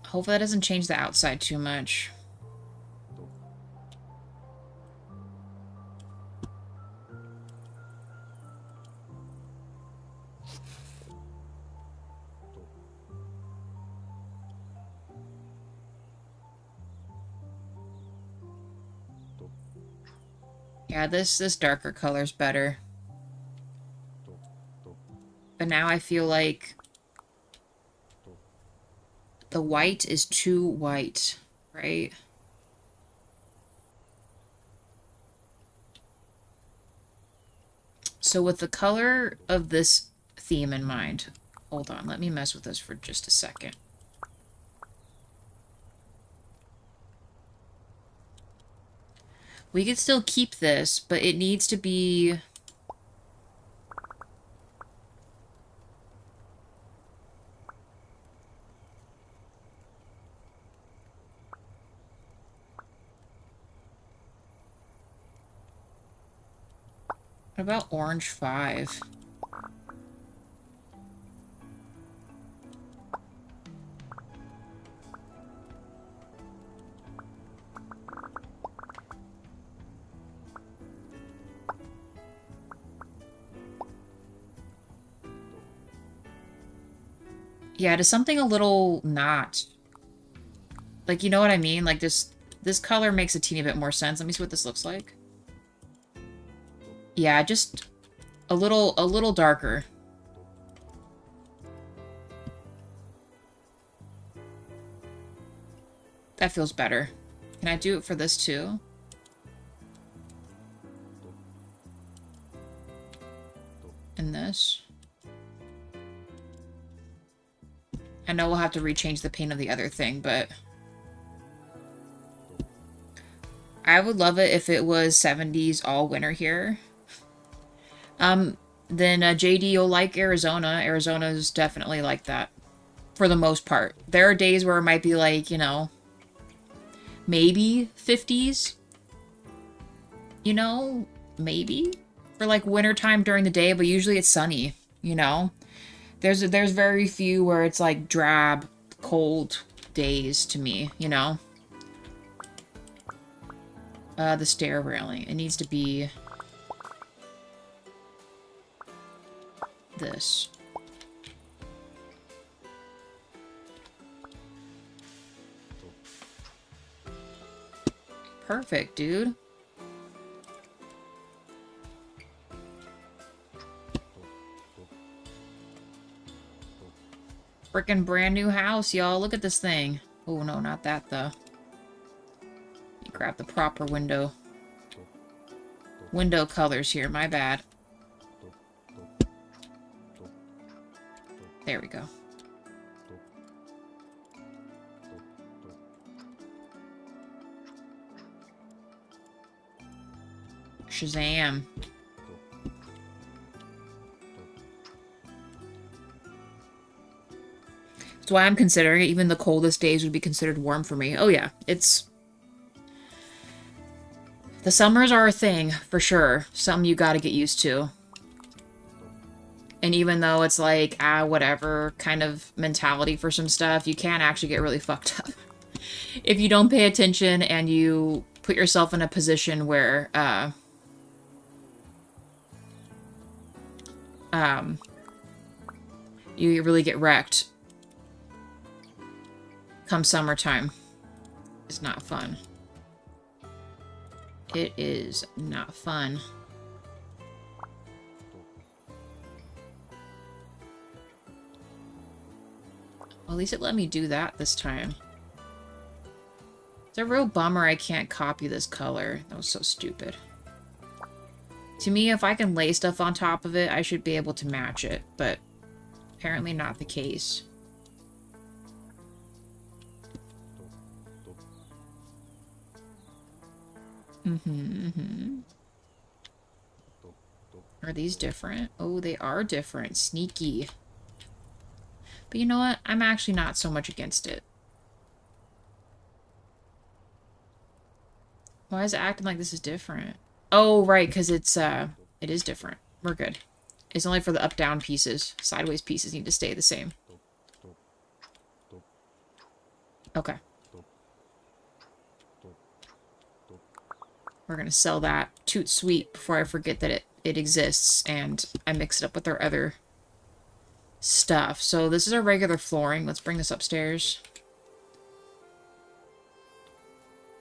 Hopefully that doesn't change the outside too much. Yeah, this darker color's better. But now I feel like the white is too white, right? So with the color of this theme in mind, hold on, let me mess with this for just a second. We could still keep this, but it needs to be... What about orange 5? Yeah, to something a little not. Like, you know what I mean? Like, this color makes a teeny bit more sense. Let me see what this looks like. Yeah, just a little darker. That feels better. Can I do it for this too? And this? I know we'll have to rechange the paint of the other thing, but I would love it if it was 70s all winter here. Then JD, you'll like Arizona. Arizona's definitely like that. For the most part. There are days where it might be like, you know, maybe 50s. You know, maybe. For like wintertime during the day, but usually it's sunny, you know? There's very few where it's like drab, cold days to me, you know? The stair railing. It needs to be this. Perfect, dude. Freaking brand new house, y'all. Look at this thing. Oh, no, not that, though. You grab the proper window. Window colors here, my bad. There we go. Shazam. That's why I'm considering it. Even the coldest days would be considered warm for me. Oh yeah, it's... The summers are a thing, for sure. Something you gotta get used to. And even though it's like, whatever kind of mentality for some stuff, you can actually get really fucked up. If you don't pay attention and you put yourself in a position where, you really get wrecked come summertime. It's not fun. It is not fun. Well, at least it let me do that this time. It's a real bummer I can't copy this color. That was so stupid. To me, if I can lay stuff on top of it, I should be able to match it, but apparently not the case. Are these different? Oh, they are different. Sneaky. But you know what? I'm actually not so much against it. Why is it acting like this is different? Oh, right, because it is different. We're good. It's only for the up-down pieces. Sideways pieces need to stay the same. Okay. We're gonna sell that toot sweet before I forget that it exists, and I mix it up with our other stuff. So this is our regular flooring. Let's bring this upstairs.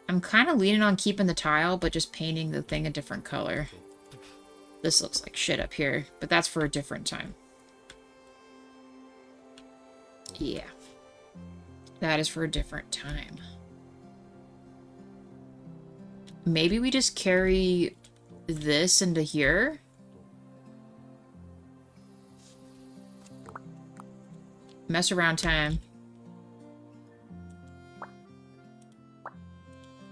I'm kind of leaning on keeping the tile, but just painting the thing a different color. This looks like shit up here, but that's for a different time. Yeah. That is for a different time. Maybe we just carry this into here? Mess around time.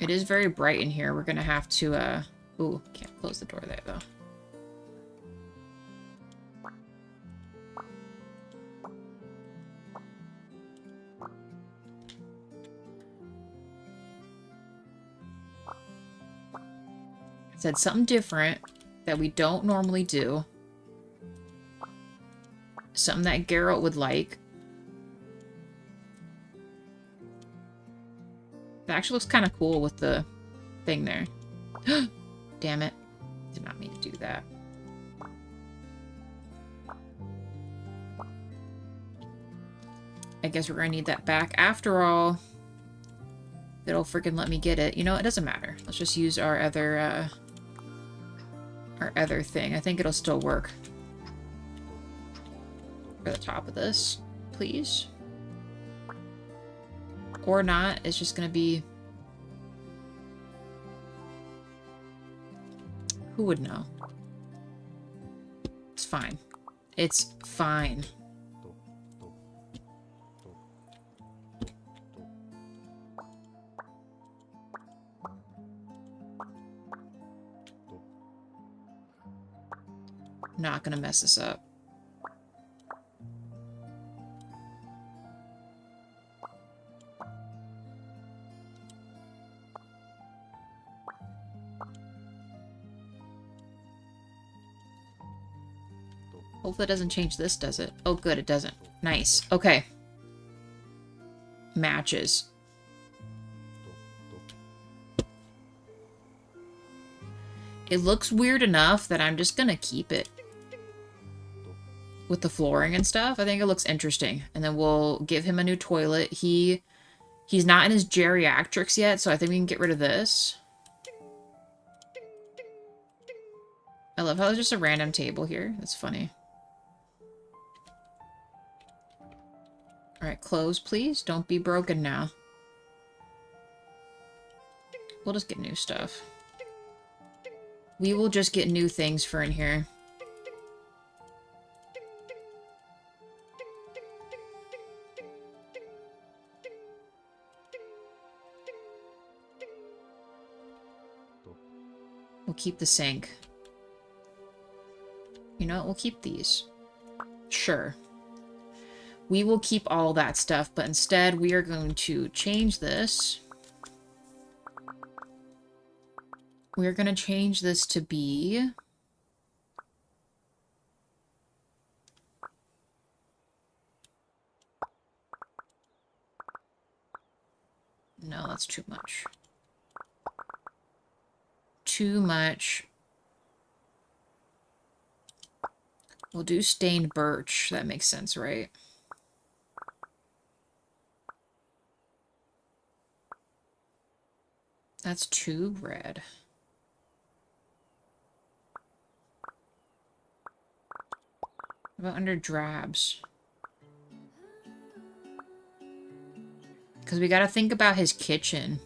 It is very bright in here. We're gonna have to, ooh, can't close the door there, though. I said something different that we don't normally do. Something that Geralt would like. It actually looks kind of cool with the thing there. Damn it. Did not mean to do that. I guess we're gonna need that back after all. It'll freaking let me get it. You know, it doesn't matter. Let's just use our other thing. I think it'll still work. For the top of this, please. Or not. It's just gonna be... Who would know? It's fine. It's fine. Not gonna mess this up. Hopefully it doesn't change this, does it? Oh, good, it doesn't. Nice. Okay. Matches. It looks weird enough that I'm just gonna keep it. With the flooring and stuff, I think it looks interesting. And then we'll give him a new toilet. He's not in his geriatrics yet, so I think we can get rid of this. I love how there's just a random table here. That's funny. Alright, close, please. Don't be broken now. We'll just get new stuff. We will just get new things for in here. We'll keep the sink. You know what? We'll keep these. Sure. We will keep all that stuff, but instead we are going to change this. We're going to change this to be... No, that's too much. Too much. We'll do stained birch. That makes sense, right? That's too red. What about under drabs? Because we gotta think about his kitchen.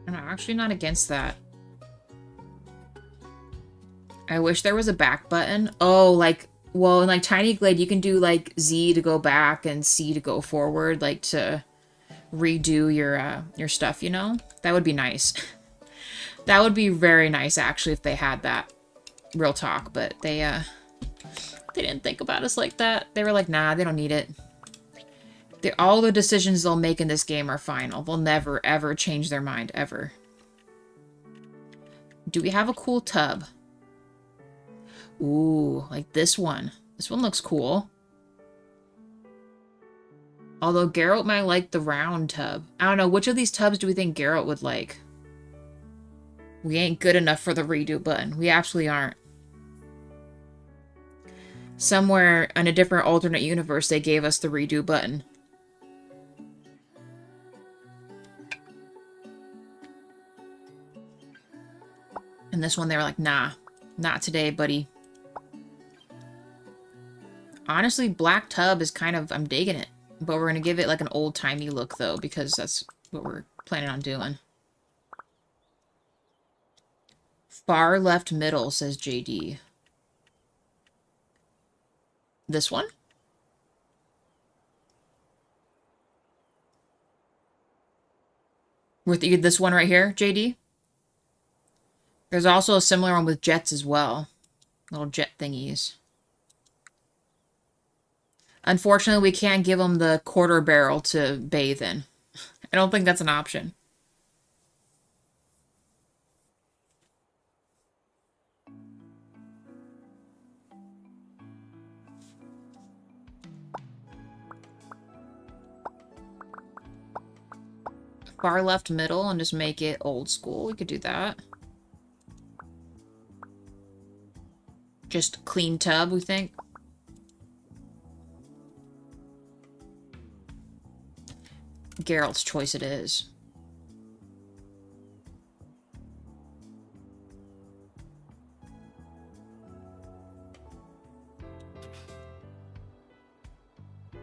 I'm actually not against that. I wish there was a back button. Oh, like, well, in like Tiny Glade, you can do like Z to go back and C to go forward, like to redo your stuff, you know? That would be nice. That would be very nice, actually, if they had that. Real talk, but they didn't think about us like that. They were like, nah, they don't need it. All the decisions they'll make in this game are final. They'll never, ever change their mind, ever. Do we have a cool tub? Ooh, like this one. This one looks cool. Although Geralt might like the round tub. I don't know, which of these tubs do we think Geralt would like? We ain't good enough for the redo button. We absolutely aren't. Somewhere in a different alternate universe, they gave us the redo button. And this one, they were like, nah, not today, buddy. Honestly, black tub is kind of, I'm digging it. But we're going to give it like an old-timey look, though, because that's what we're planning on doing. Far left middle, says JD. This one? With this one right here, JD? There's also a similar one with jets as well. Little jet thingies. Unfortunately, we can't give him the quarter barrel to bathe in. I don't think that's an option. Far left middle and just make it old school. We could do that. Just clean tub, we think. Geralt's choice it is.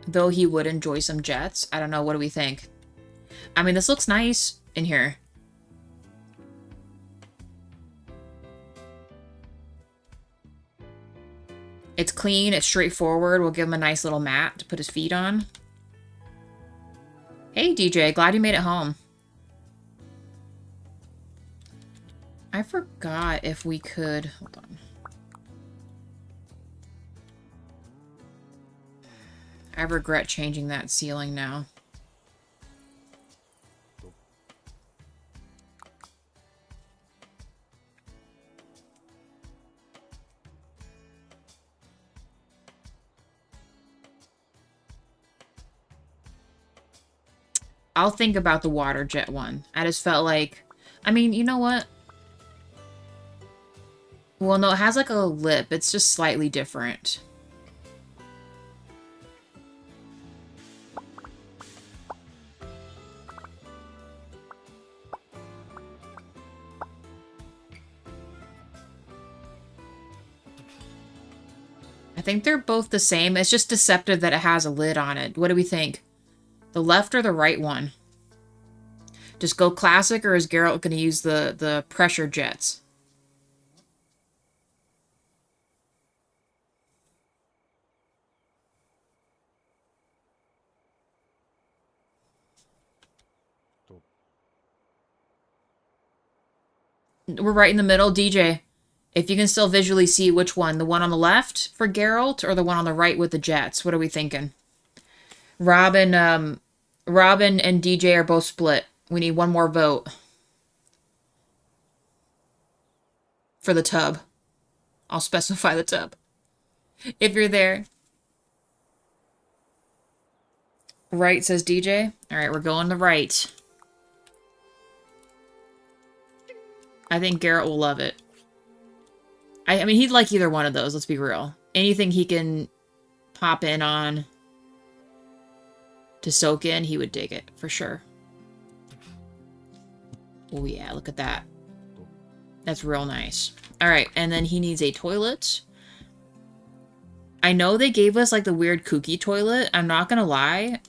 Though he would enjoy some jets. I don't know, what do we think? I mean, this looks nice in here. It's clean, it's straightforward. We'll give him a nice little mat to put his feet on. Hey, DJ, glad you made it home. I forgot if we could... Hold on. I regret changing that ceiling now. I'll think about the water jet one. I just felt like... I mean, you know what? Well, no, it has like a lip. It's just slightly different. I think they're both the same. It's just deceptive that it has a lid on it. What do we think? The left or the right one? Just go classic, or is Geralt going to use the pressure jets? We're right in the middle. DJ, if you can still visually see which one, the one on the left for Geralt or the one on the right with the jets, what are we thinking? Robin and DJ are both split. We need one more vote for the tub. I'll specify the tub if you're there. Right, says DJ. All right, we're going to right. I think Geralt will love it. I mean, he'd like either one of those, let's be real. Anything he can pop in on to soak in, he would dig it, for sure. Oh yeah, look at that. That's real nice. Alright, and then he needs a toilet. I know they gave us, like, the weird kooky toilet. I'm not gonna lie.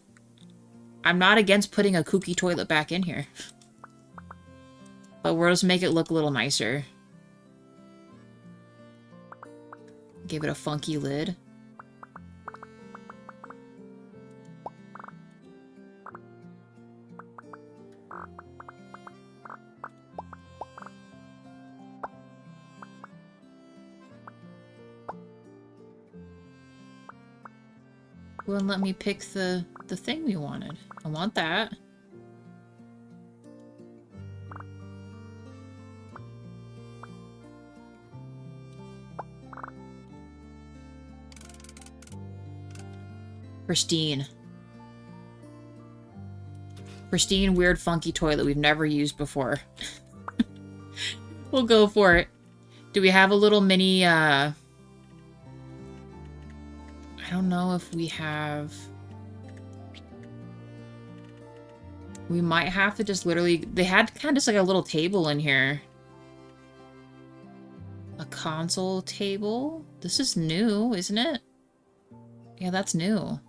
I'm not against putting a kooky toilet back in here. But we'll just make it look a little nicer. Give it a funky lid. Wouldn't let me pick the thing we wanted. I want that. Pristine. Pristine, weird, funky toilet we've never used before. We'll go for it. Do we have a little mini, I don't know if we have... We might have to just literally... They had kind of just like a little table in here. A console table? This is new, isn't it? Yeah, that's new.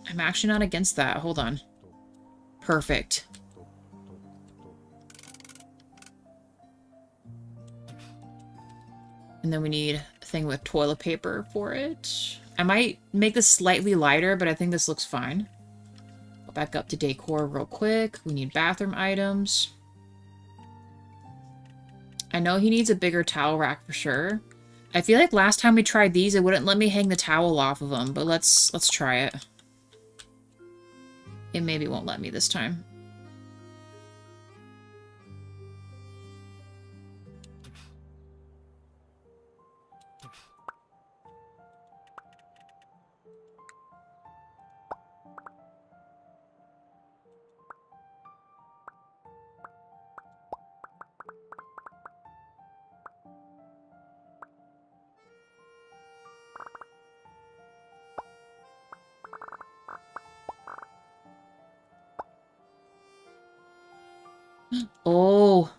I'm actually not against that. Hold on. Perfect. And then we need a thing with toilet paper for it. I might make this slightly lighter, but I think this looks fine. Go back up to decor real quick. We need bathroom items. I know he needs a bigger towel rack for sure. I feel like last time we tried these, it wouldn't let me hang the towel off of them, but let's try it. It maybe won't let me this time. Oh.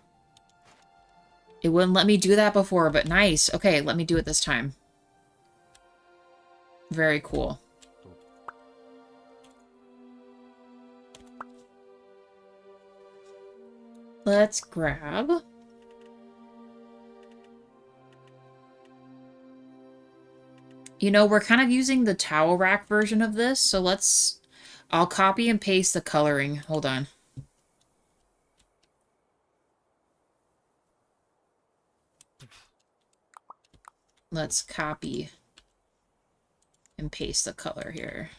It wouldn't let me do that before, but nice. Okay, let me do it this time. Very cool. Let's grab... You know, we're kind of using the towel rack version of this, so let's... I'll copy and paste the coloring. Hold on. Let's copy and paste the color here.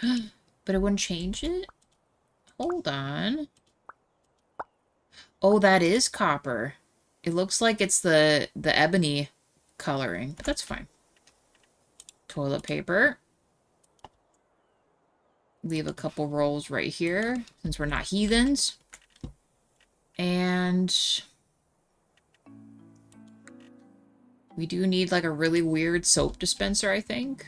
But it wouldn't change it? Hold on. Oh, that is copper. It looks like it's the ebony coloring, but that's fine. Toilet paper. Leave a couple rolls right here, since we're not heathens. And... we do need, like, a really weird soap dispenser, I think.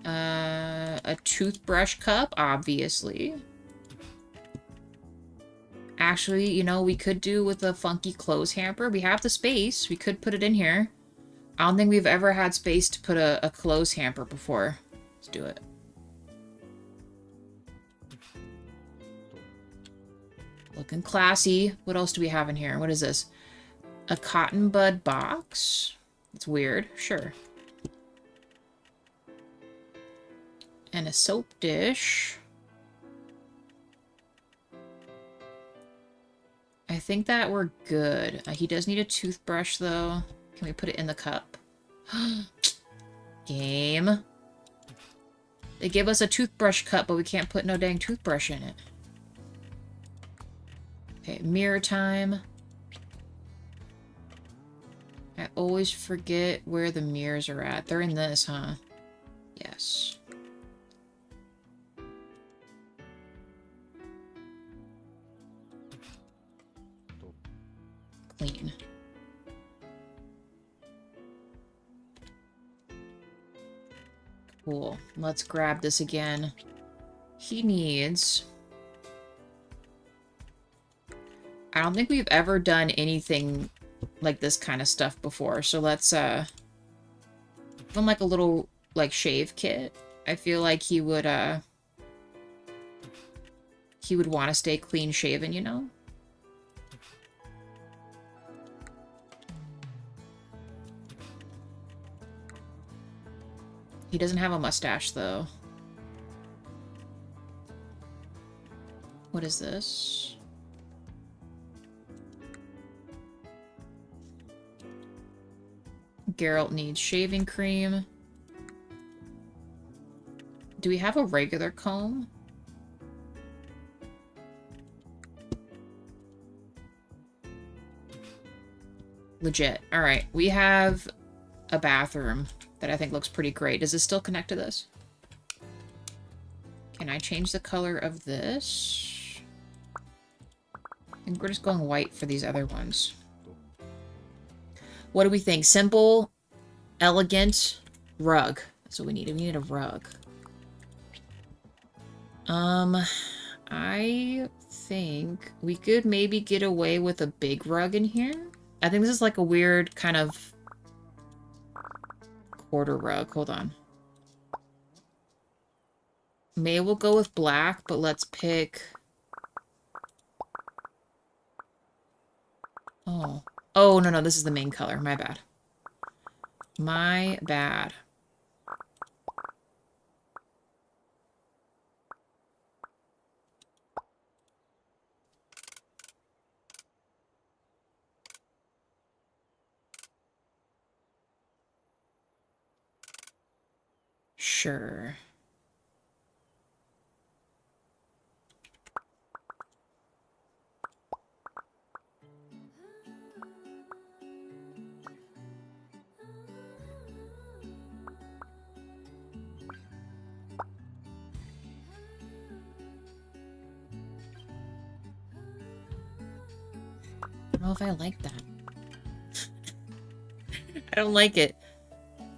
A toothbrush cup, obviously. Actually, you know, we could do with a funky clothes hamper. We have the space. We could put it in here. I don't think we've ever had space to put a clothes hamper before. Let's do it. Looking classy. What else do we have in here? What is this? A cotton bud box? It's weird. Sure. And a soap dish. I think that we're good. He does need a toothbrush, though. Can we put it in the cup? Game. They give us a toothbrush cup, but we can't put no dang toothbrush in it. Okay, mirror time. I always forget where the mirrors are at. They're in this, huh? Yes. Clean. Cool. Let's grab this again. He needs... I don't think we've ever done anything like this kind of stuff before, so let's, from like a little, like, shave kit. I feel like he would want to stay clean shaven, you know? He doesn't have a mustache, though. What is this? Geralt needs shaving cream. Do we have a regular comb? Legit. Alright, we have a bathroom that I think looks pretty great. Does this still connect to this? Can I change the color of this? I think we're just going white for these other ones. What do we think? Simple, elegant, rug. That's what we need. We need a rug. I think we could maybe get away with a big rug in here. I think this is like a weird kind of quarter rug. Hold on. Maybe we'll go with black, but let's pick... Oh. Oh, no, this is the main color. My bad. My bad. Sure. I don't know if I like that. I don't like it.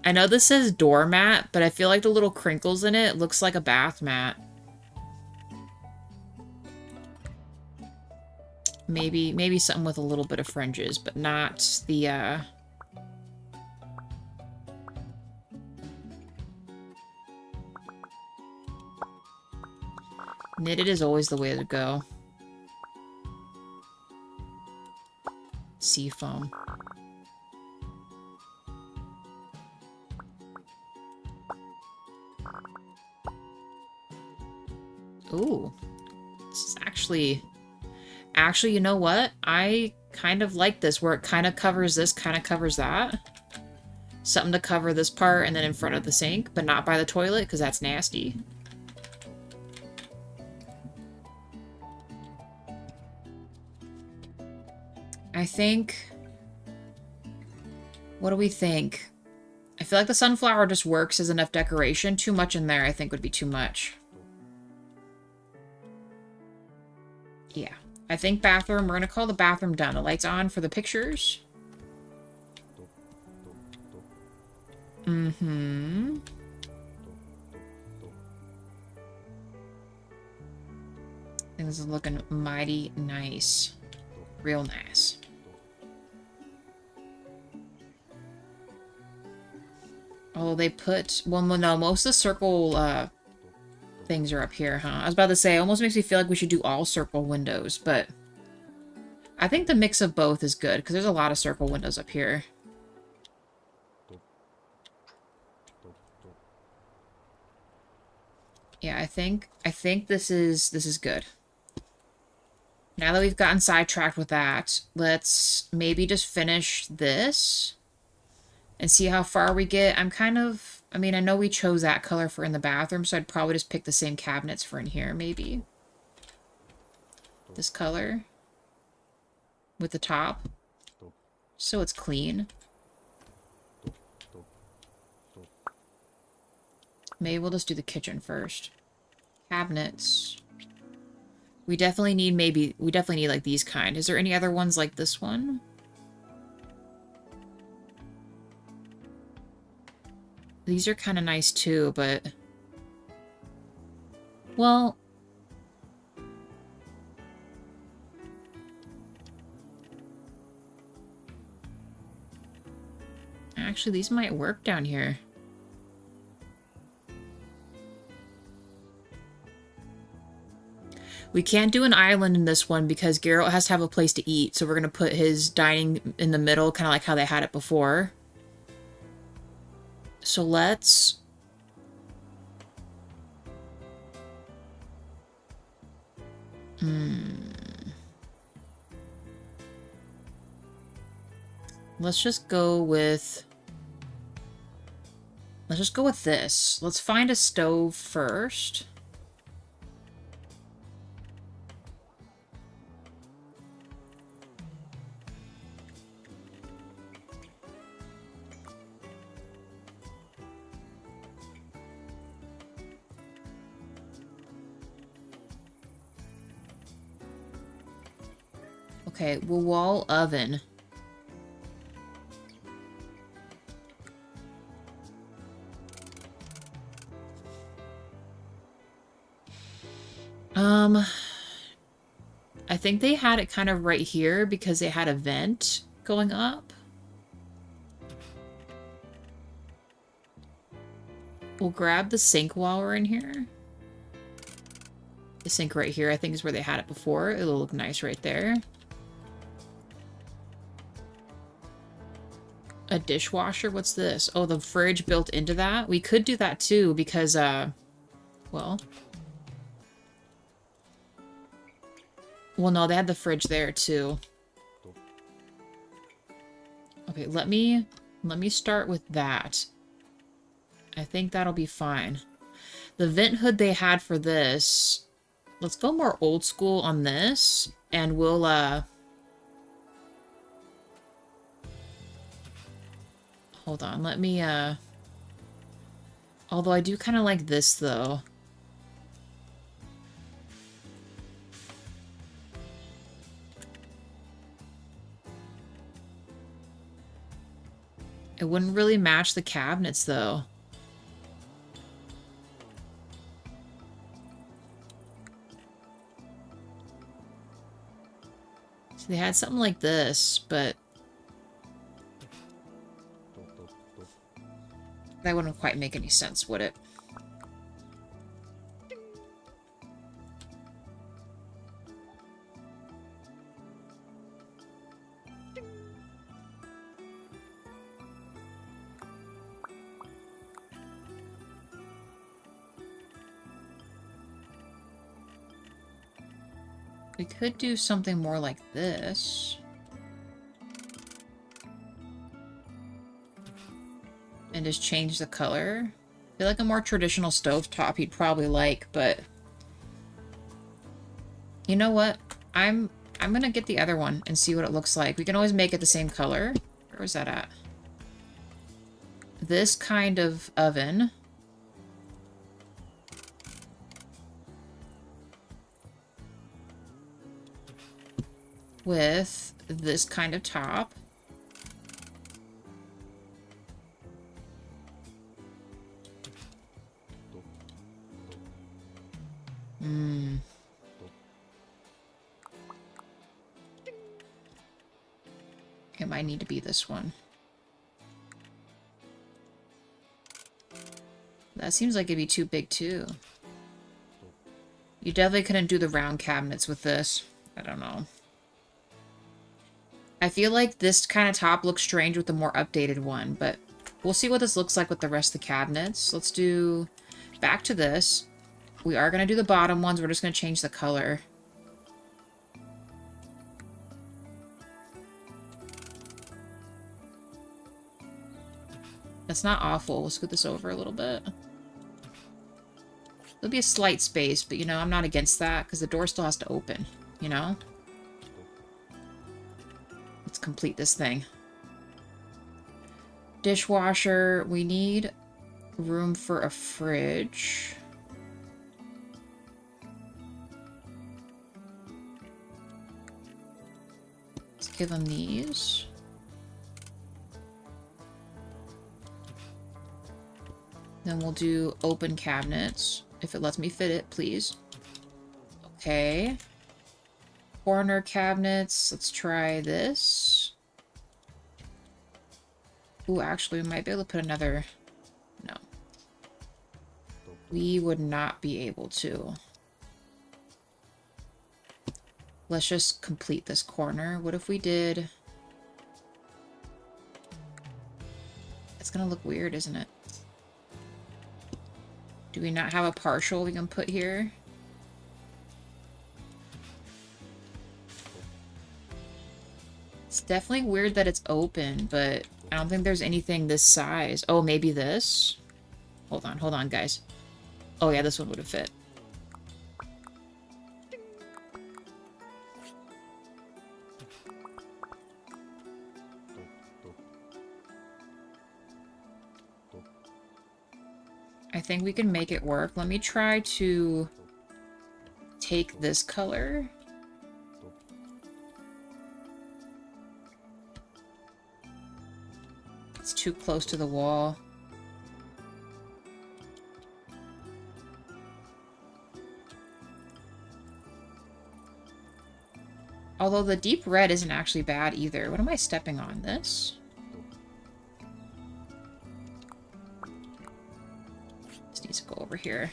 I know this says doormat, but I feel like the little crinkles in it looks like a bath mat. Maybe something with a little bit of fringes, but not the, knitted is always the way to go. Seafoam. Ooh. This is actually, you know what? I kind of like this, where it kind of covers this, kind of covers that. Something to cover this part, and then in front of the sink, but not by the toilet, because that's nasty. I think... What do we think? I feel like the sunflower just works as enough decoration. Too much in there, I think, would be too much. Yeah. I think bathroom. We're going to call the bathroom done. The light's on for the pictures. Mm-hmm. I think this is looking mighty nice. Real nice. Oh, they put... Well, no, most of the circle things are up here, huh? I was about to say, it almost makes me feel like we should do all circle windows, but... I think the mix of both is good, because there's a lot of circle windows up here. Yeah, I think this is good. Now that we've gotten sidetracked with that, let's maybe just finish this and see how far we get. I'm kind of... I mean, I know we chose that color for in the bathroom, so I'd probably just pick the same cabinets for in here, maybe. This color. With the top. So it's clean. Maybe we'll just do the kitchen first. Cabinets. We definitely need like these kind. Is there any other ones like this one? These are kind of nice too, but... Well... Actually, these might work down here. We can't do an island in this one because Geralt has to have a place to eat, so we're going to put his dining in the middle, kind of like how they had it before. So let's... Let's just go with... Let's just go with this. Let's find a stove first. Okay, we'll wall oven. I think they had it kind of right here because they had a vent going up. We'll grab the sink while we're in here. The sink right here, I think, is where they had it before. It'll look nice right there. A dishwasher? What's this? Oh, the fridge built into that? We could do that too because, well... Well, no, they had the fridge there too. Okay, let me start with that. I think that'll be fine. The vent hood they had for this, let's go more old school on this, and we'll, hold on, let me, although I do kind of like this, though. It wouldn't really match the cabinets, though. So they had something like this, but that wouldn't quite make any sense, would it? We could do something more like this. And just change the color. I feel like a more traditional stovetop you'd probably like, but... You know what? I'm gonna get the other one and see what it looks like. We can always make it the same color. Where was that at? This kind of oven. With this kind of top. It might need to be this one. That seems like it'd be too big too. You definitely couldn't do the round cabinets with this. I don't know. I feel like this kind of top looks strange with the more updated one, but we'll see what this looks like with the rest of the cabinets. Let's do back to this. We are going to do the bottom ones. We're just going to change the color. That's not awful. We'll scoot this over a little bit. There'll be a slight space, but, you know, I'm not against that because the door still has to open, you know? Let's complete this thing. Dishwasher. We need room for a fridge. Let's give them these. Then we'll do open cabinets. If it lets me fit it, please. Okay. Corner cabinets. Let's try this. Ooh, actually, we might be able to put another... No. We would not be able to. Let's just complete this corner. What if we did... It's gonna look weird, isn't it? Do we not have a partial we can put here? It's definitely weird that it's open, but I don't think there's anything this size. Oh, maybe this? Hold on, guys. Oh yeah, this one would have fit. I think we can make it work. Let me try to take this color. It's too close to the wall. Although the deep red isn't actually bad either. What am I stepping on? This? This needs to go over here.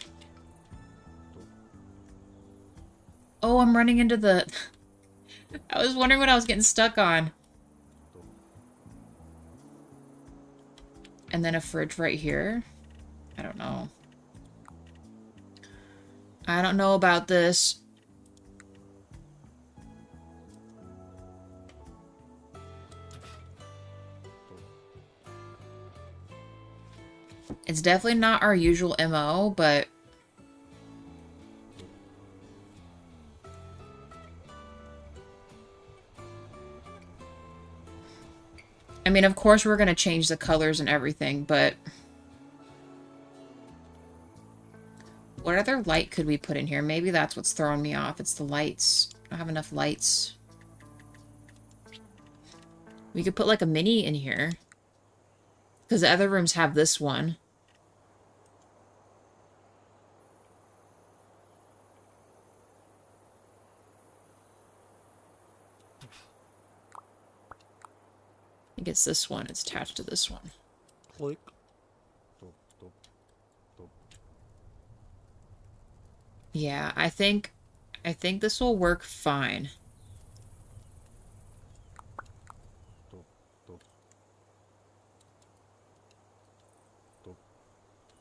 Oh, I'm running into the... I was wondering what I was getting stuck on. And then a fridge right here. I don't know. I don't know about this. It's It's definitely not our usual MO, but I mean, of course we're going to change the colors and everything, but what other light could we put in here? Maybe that's what's throwing me off. It's the lights. I don't have enough lights. We could put like a mini in here. Because the other rooms have this one. I think it's this one. It's attached to this one. Click. Yeah, I think this will work fine.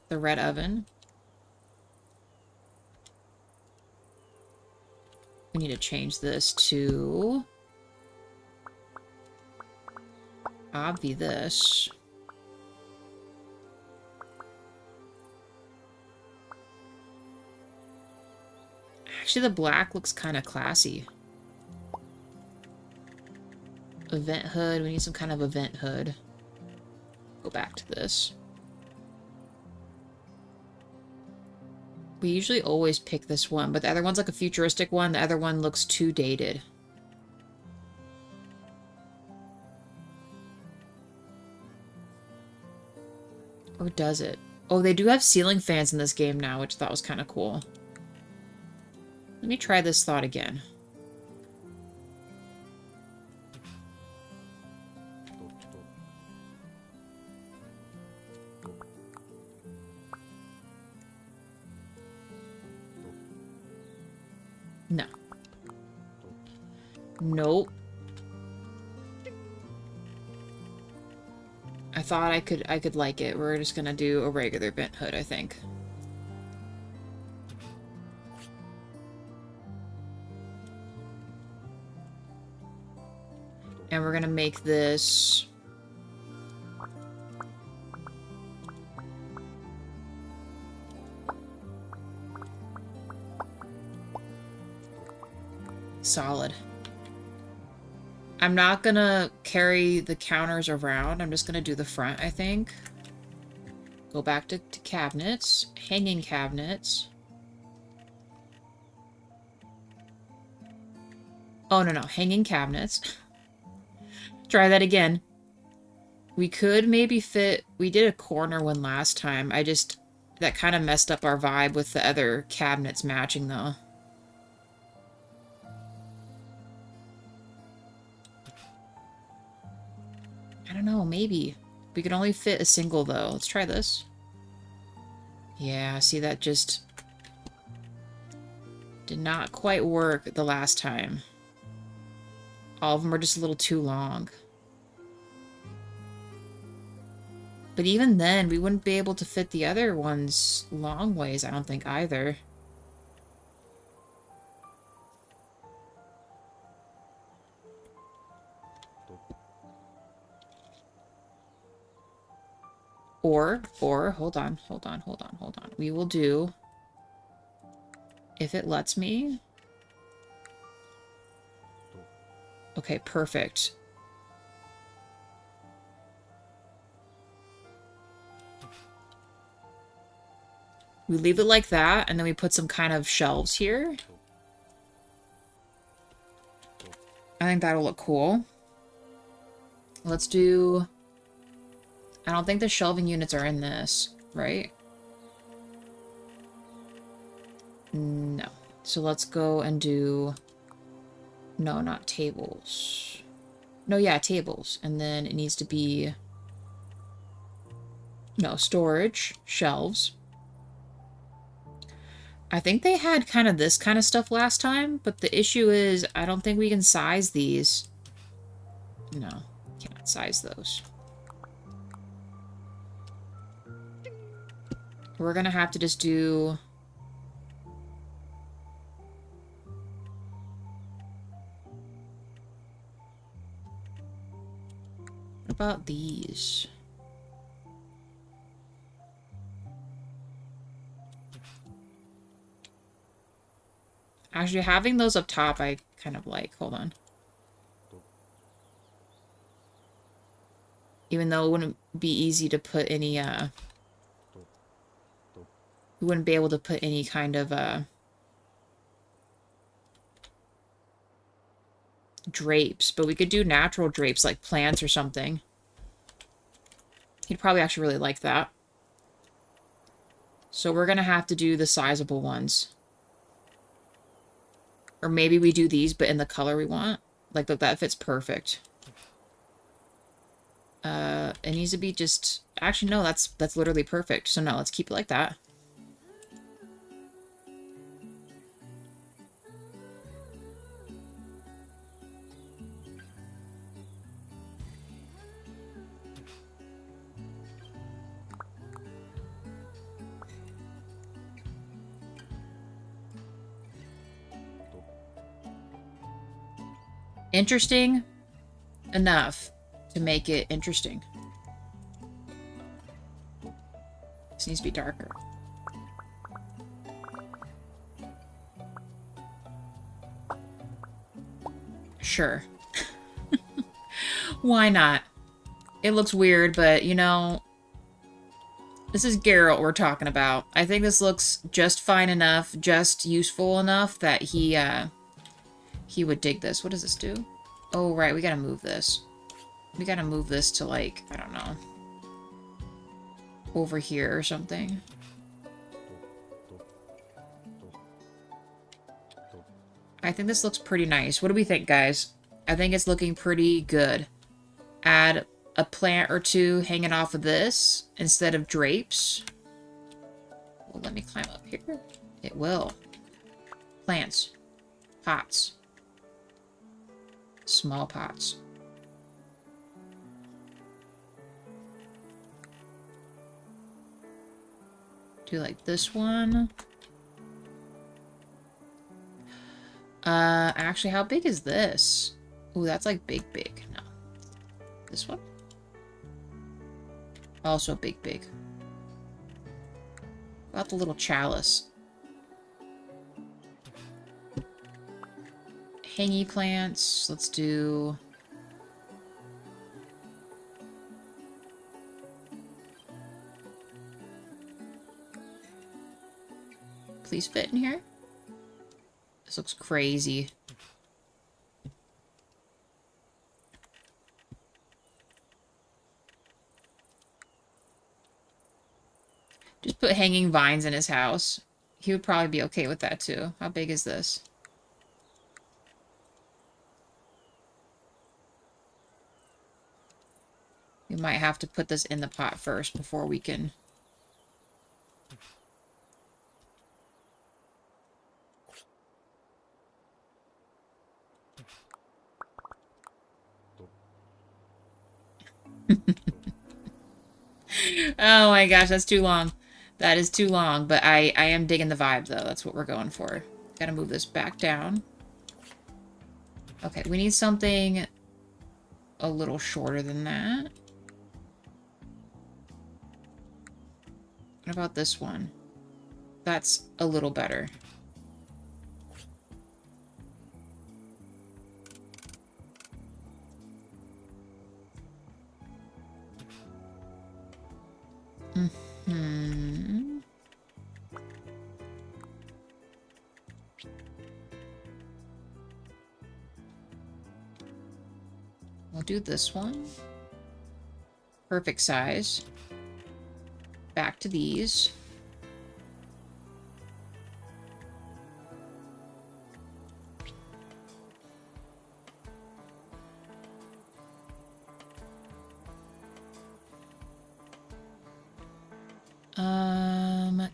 The red oven. We need to change this to obvi this. Actually, the black looks kind of classy. Event hood. We need some kind of event hood. Go back to this. We usually always pick this one, but the other one's like a futuristic one. The other one looks too dated. Or does it? Oh, they do have ceiling fans in this game now, which I thought was kind of cool. Let me try this thought again. No. Nope. I thought I could like it. We're just gonna do a regular bent hood, I think. And we're gonna make this solid. I'm not gonna carry the counters around. I'm just gonna do the front, I think. Go back to cabinets. Hanging cabinets. Oh, no. Hanging cabinets. Try that again. We could maybe fit... We did a corner one last time. That kind of messed up our vibe with the other cabinets matching, though. I don't know, maybe. We could only fit a single, though. Let's try this. Yeah, see, that just did not quite work the last time. All of them are just a little too long. But even then, we wouldn't be able to fit the other ones long ways, I don't think, either. Or, hold on. We will do, if it lets me. Okay, perfect. We leave it like that, and then we put some kind of shelves here. I think that'll look cool. Let's do... I don't think the shelving units are in this, right? No. So let's go and do... No, not tables. No, yeah, tables. And then it needs to be... No, storage, shelves. I think they had kind of this kind of stuff last time, but the issue is I don't think we can size these. No, cannot size those. We're gonna have to just do... What about these? Actually, having those up top, I kind of like. Hold on. Even though it wouldn't be easy to put any, we wouldn't be able to put any kind of, drapes, but we could do natural drapes like plants or something. He'd probably actually really like that. So we're gonna have to do the sizable ones. Or maybe we do these, but in the color we want. Like, look, that fits perfect. It needs to be just... Actually, no, that's literally perfect. So no, let's keep it like that. Interesting enough to make it interesting. This needs to be darker. Sure. Why not? It looks weird, but, you know, this is Geralt we're talking about. I think this looks just fine enough, just useful enough that he would dig this. What does this do? Oh, right, we gotta move this. We gotta move this to, like, I don't know, over here or something. I think this looks pretty nice. What do we think, guys? I think it's looking pretty good. Add a plant or two hanging off of this instead of drapes. Well, let me climb up here. It will. Plants. Pots. Small pots. Do like this one. Actually, how big is this? Ooh, that's like big. No. This one? Also big. About the little chalice. Hangy plants. Let's do... Please fit in here. This looks crazy. Just put hanging vines in his house. He would probably be okay with that too. How big is this? We might have to put this in the pot first before we can... Oh my gosh, that's too long. That is too long, but I am digging the vibe, though. That's what we're going for. Gotta move this back down. Okay, we need something a little shorter than that. What about this one? That's a little better. Mm-hmm. We'll do this one. Perfect size. Back to these.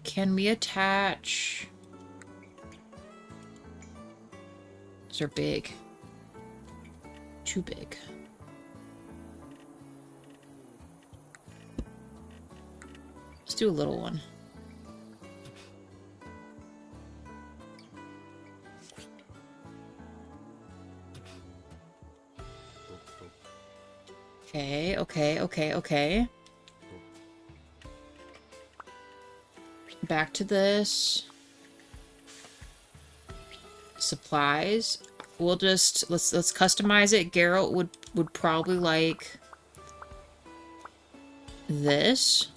Can we attach... These are big. Too big. Let's do a little one. Okay. Back to this. supplies. We'll just let's customize it. Geralt would probably like this.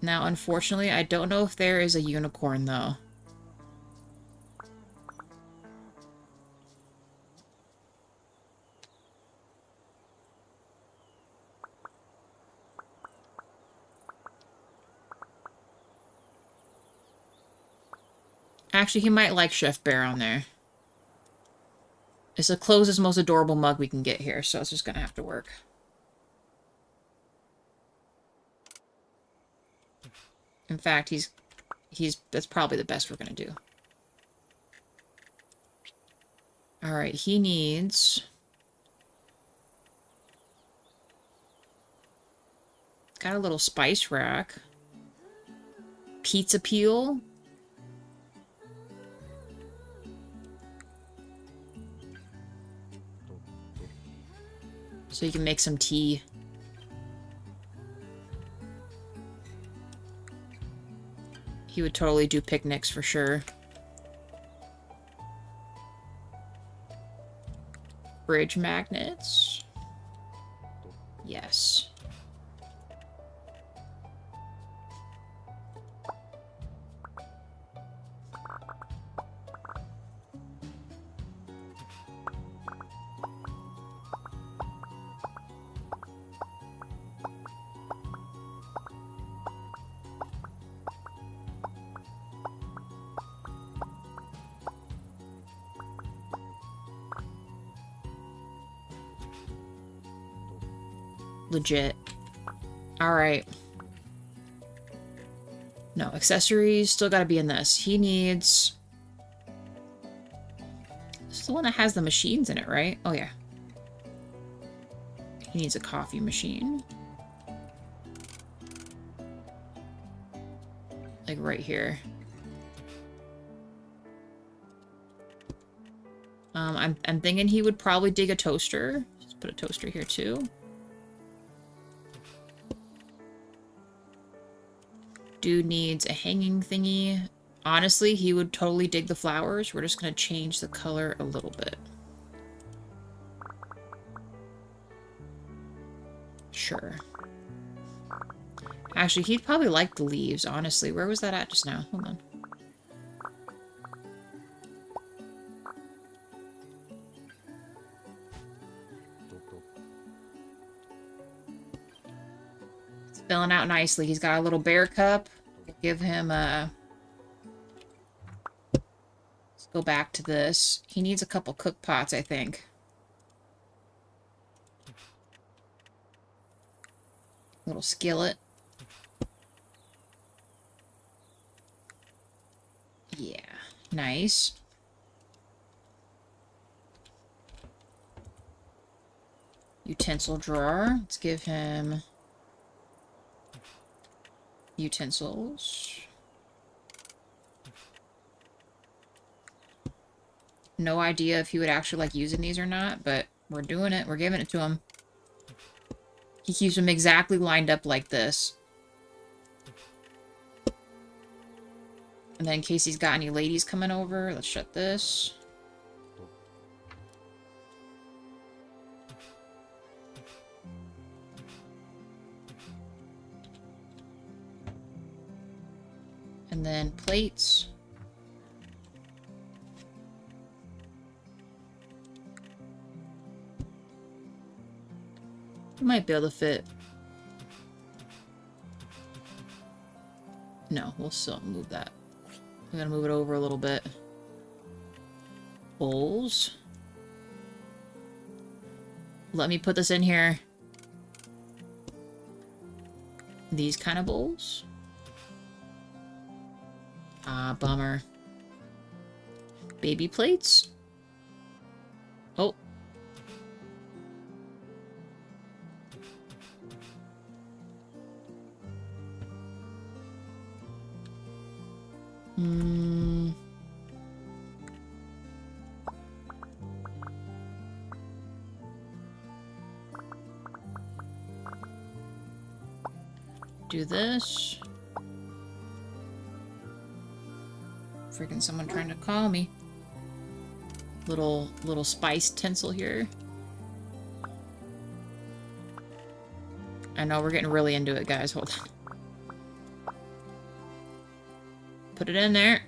Now, unfortunately, I don't know if there is a unicorn though. Actually, he might like Chef Bear on there. It's the closest, most adorable mug we can get here, so it's just gonna have to work. In fact, that's probably the best we're gonna do. Alright, he needs... Got a little spice rack. Pizza peel. So you can make some tea. He would totally do picnics for sure. Fridge magnets. Yes. Legit. Alright. No, accessories still gotta be in this. He needs... This is the one that has the machines in it, right? Oh, yeah. He needs a coffee machine. Like right here. I'm thinking he would probably dig a toaster. Let's put a toaster here too. Dude needs a hanging thingy. Honestly, he would totally dig the flowers. We're just gonna change the color a little bit. Sure. Actually, he'd probably like the leaves, honestly. Where was that at just now? Hold on. It's filling out nicely. He's got a little bear cup. We'll give him a... Let's go back to this. He needs a couple cook pots, I think. Little skillet. Yeah, nice. Utensil drawer. Let's give him utensils. No idea if he would actually like using these or not, but we're doing it. We're giving it to him. He keeps them exactly lined up like this. And then in case he's got any ladies coming over, let's shut this. And then plates. We might be able to fit. No, we'll still move that. I'm gonna move it over a little bit. Bowls. Let me put this in here. These kind of bowls. Ah, bummer. Baby plates? Oh. Do this. freaking someone trying to call me. Little spice tinsel here. I know we're getting really into it, guys. Hold on. Put it in there.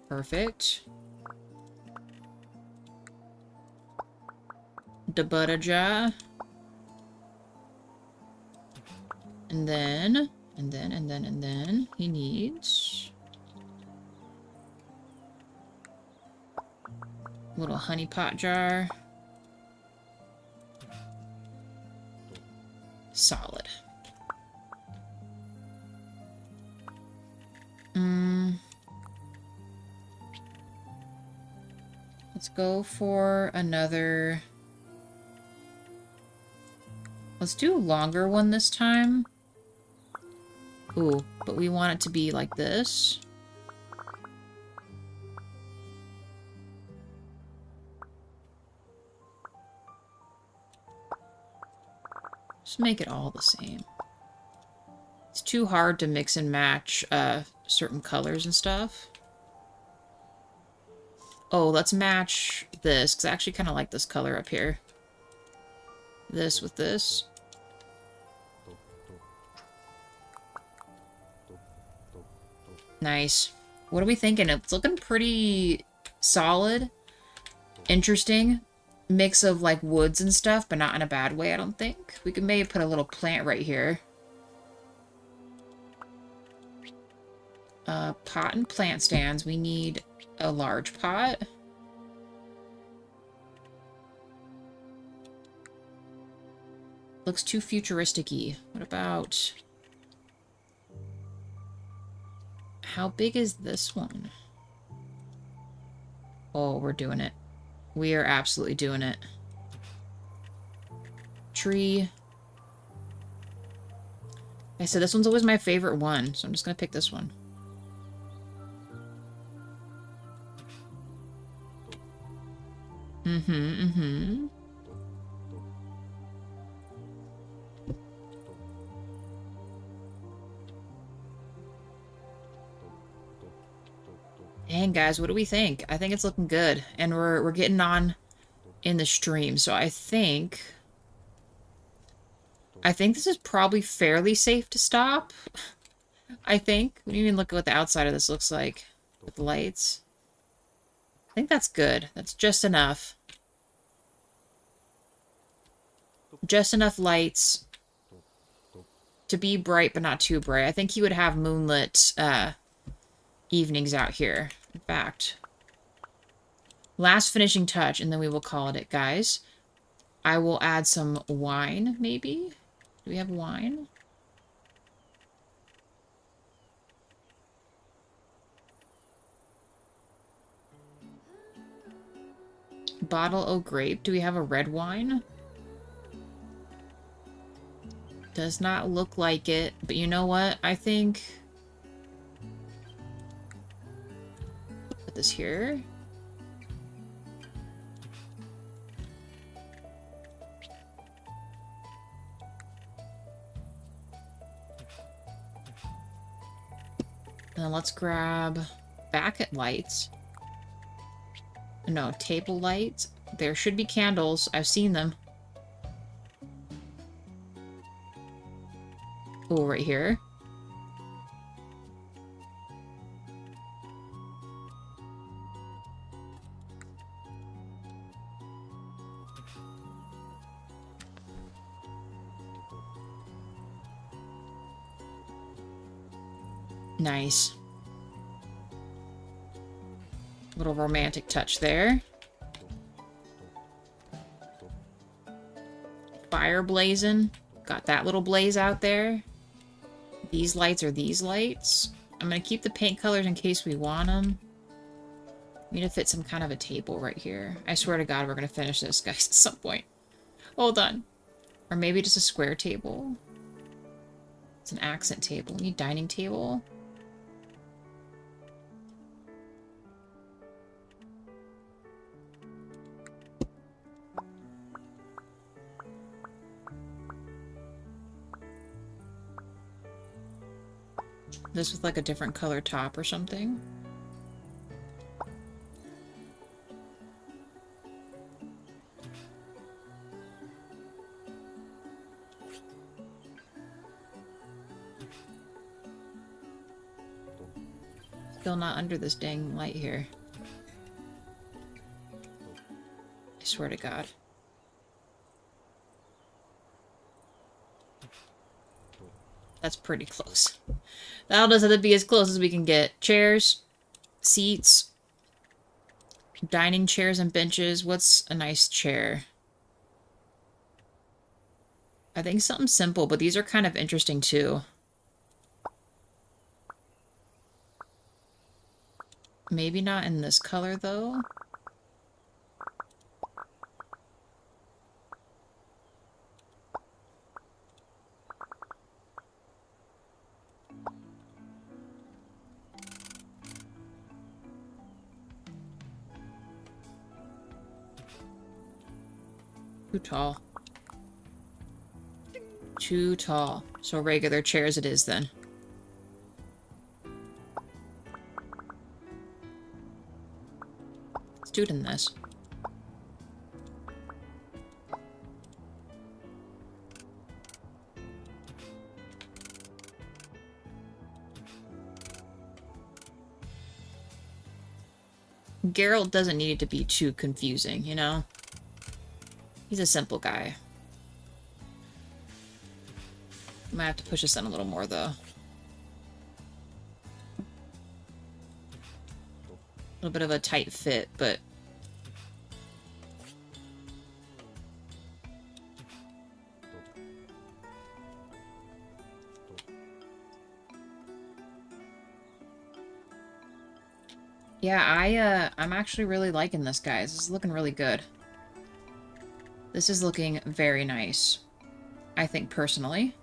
Perfect. The butter jar. And then he needs a little honey pot jar. Solid. Let's go for another. Let's do a longer one this time. Ooh, but we want it to be like this. Just make it all the same. It's too hard to mix and match certain colors and stuff. Oh, let's match this, because I actually kind of like this color up here. This with this. Nice. What are we thinking? It's looking pretty solid. Interesting. Mix of, like, woods and stuff, but not in a bad way, I don't think. We could maybe put a little plant right here. Pot and plant stands. We need a large pot. Looks too futuristic-y. What about... How big is this one? Oh, we're doing it. We are absolutely doing it. Tree. I said this one's always my favorite one, so I'm just gonna pick this one. Dang, guys, what do we think? I think it's looking good. And we're getting on in the stream, so I think this is probably fairly safe to stop. I think. We didn't even look at what the outside of this looks like with the lights. I think that's good. That's just enough. Just enough lights to be bright, but not too bright. I think he would have moonlit evenings out here. In fact, last finishing touch, and then we will call it, guys. I will add some wine, maybe? Do we have wine? Bottle o' grape. Do we have a red wine? Does not look like it, but you know what? I think... Put this here. And then let's grab bucket lights. No, table lights. There should be candles. I've seen them. Oh, right here. Nice. Little romantic touch there. Fire blazing. Got that little blaze out there. These lights are these lights. I'm going to keep the paint colors in case we want them. We need to fit some kind of a table right here. I swear to God, we're going to finish this, guys, at some point. Hold on. Or maybe just a square table. It's an accent table. We need dining table. This with like a different color top or something. Still not under this dang light here. I swear to God. That's pretty close. That'll just have to be as close as we can get. Chairs, seats, dining chairs and benches. What's a nice chair? I think something simple, but these are kind of interesting too. Maybe not in this color though. Too tall. Too tall. So regular chairs it is then. Let's do it in this. Geralt doesn't need it to be too confusing, you know? He's a simple guy. Might have to push this in a little more, though. A little bit of a tight fit, but... Yeah, I'm actually really liking this, guys. This is looking really good. This is looking very nice. I think, personally.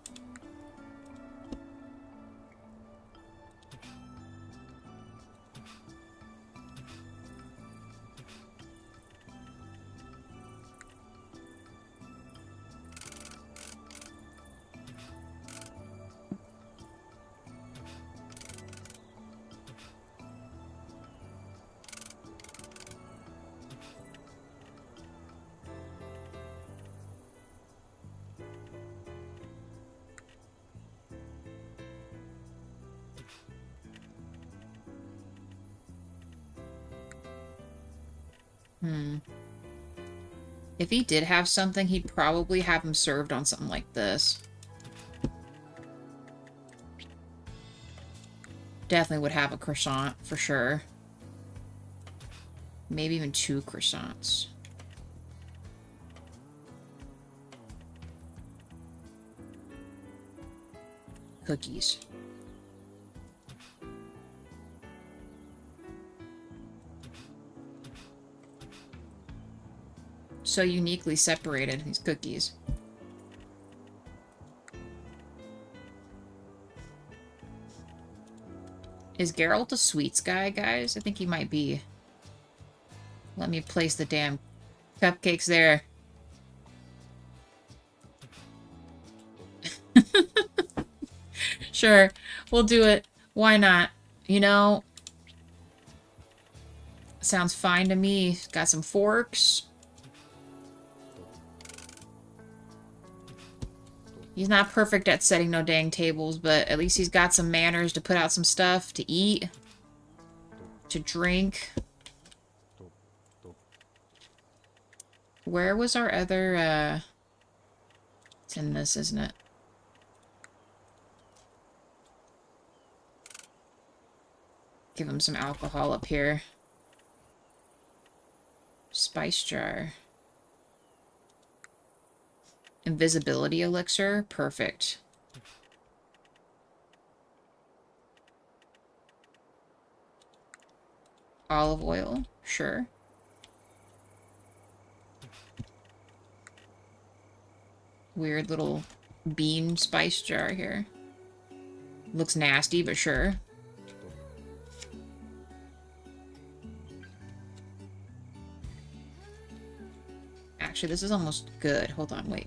If he did have something, he'd probably have him served on something like this. Definitely would have a croissant, for sure. Maybe even 2 croissants. Cookies. So uniquely separated, these cookies. Is Geralt a sweets guy, guys? I think he might be. Let me place the damn cupcakes there. Sure, we'll do it. Why not? You know, sounds fine to me. Got some forks. He's not perfect at setting no dang tables, but at least he's got some manners to put out some stuff to eat, to drink. Where was our other, It's in this, isn't it? Give him some alcohol up here. Spice jar. Invisibility elixir. Perfect. Olive oil. Sure. Weird little bean spice jar here. Looks nasty, but sure. Actually, this is almost good. Hold on. Wait.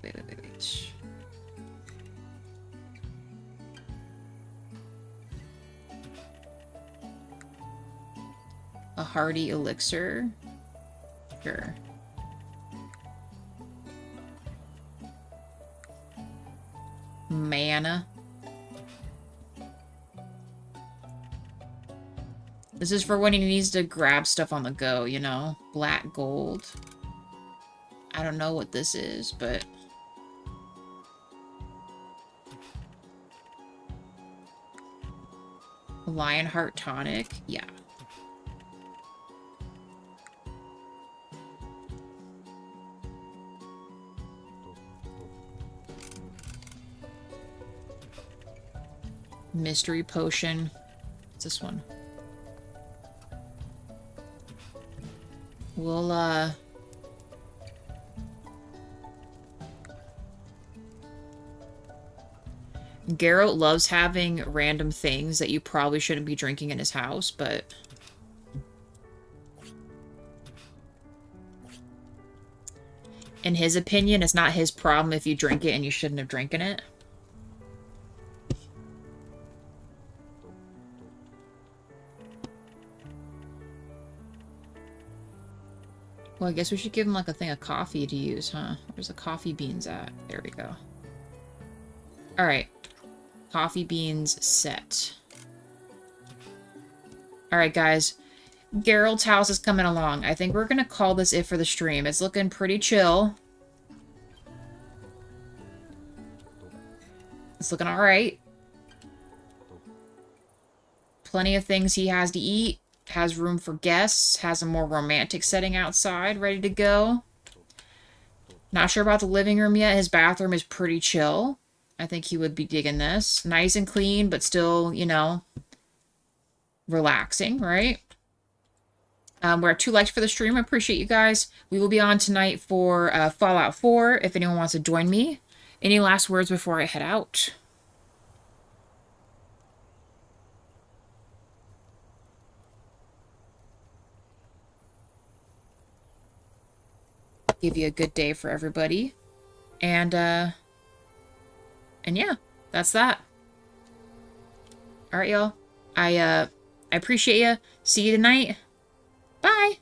A hardy elixir. Sure. Mana. This is for when he needs to grab stuff on the go, you know? Black gold. I don't know what this is, but... Lionheart tonic? Yeah. Mystery potion. What's this one? We'll, Geralt loves having random things that you probably shouldn't be drinking in his house, but... in his opinion, it's not his problem if you drink it and you shouldn't have drinking it. Well, I guess we should give him, like, a thing of coffee to use, huh? Where's the coffee beans at? There we go. Alright. Coffee beans set. Alright, guys. Geralt's house is coming along. I think we're gonna call this it for the stream. It's looking pretty chill. It's looking alright. Plenty of things he has to eat. Has room for guests. Has a more romantic setting outside ready to go. Not sure about the living room yet. His bathroom is pretty chill. I think he would be digging this. Nice and clean, but still, you know, relaxing, right? We're at 2 likes for the stream. I appreciate you guys. We will be on tonight for Fallout 4, if anyone wants to join me. Any last words before I head out? Give you a good day for everybody. And yeah, that's that. Alright, y'all. I appreciate you. See you tonight. Bye!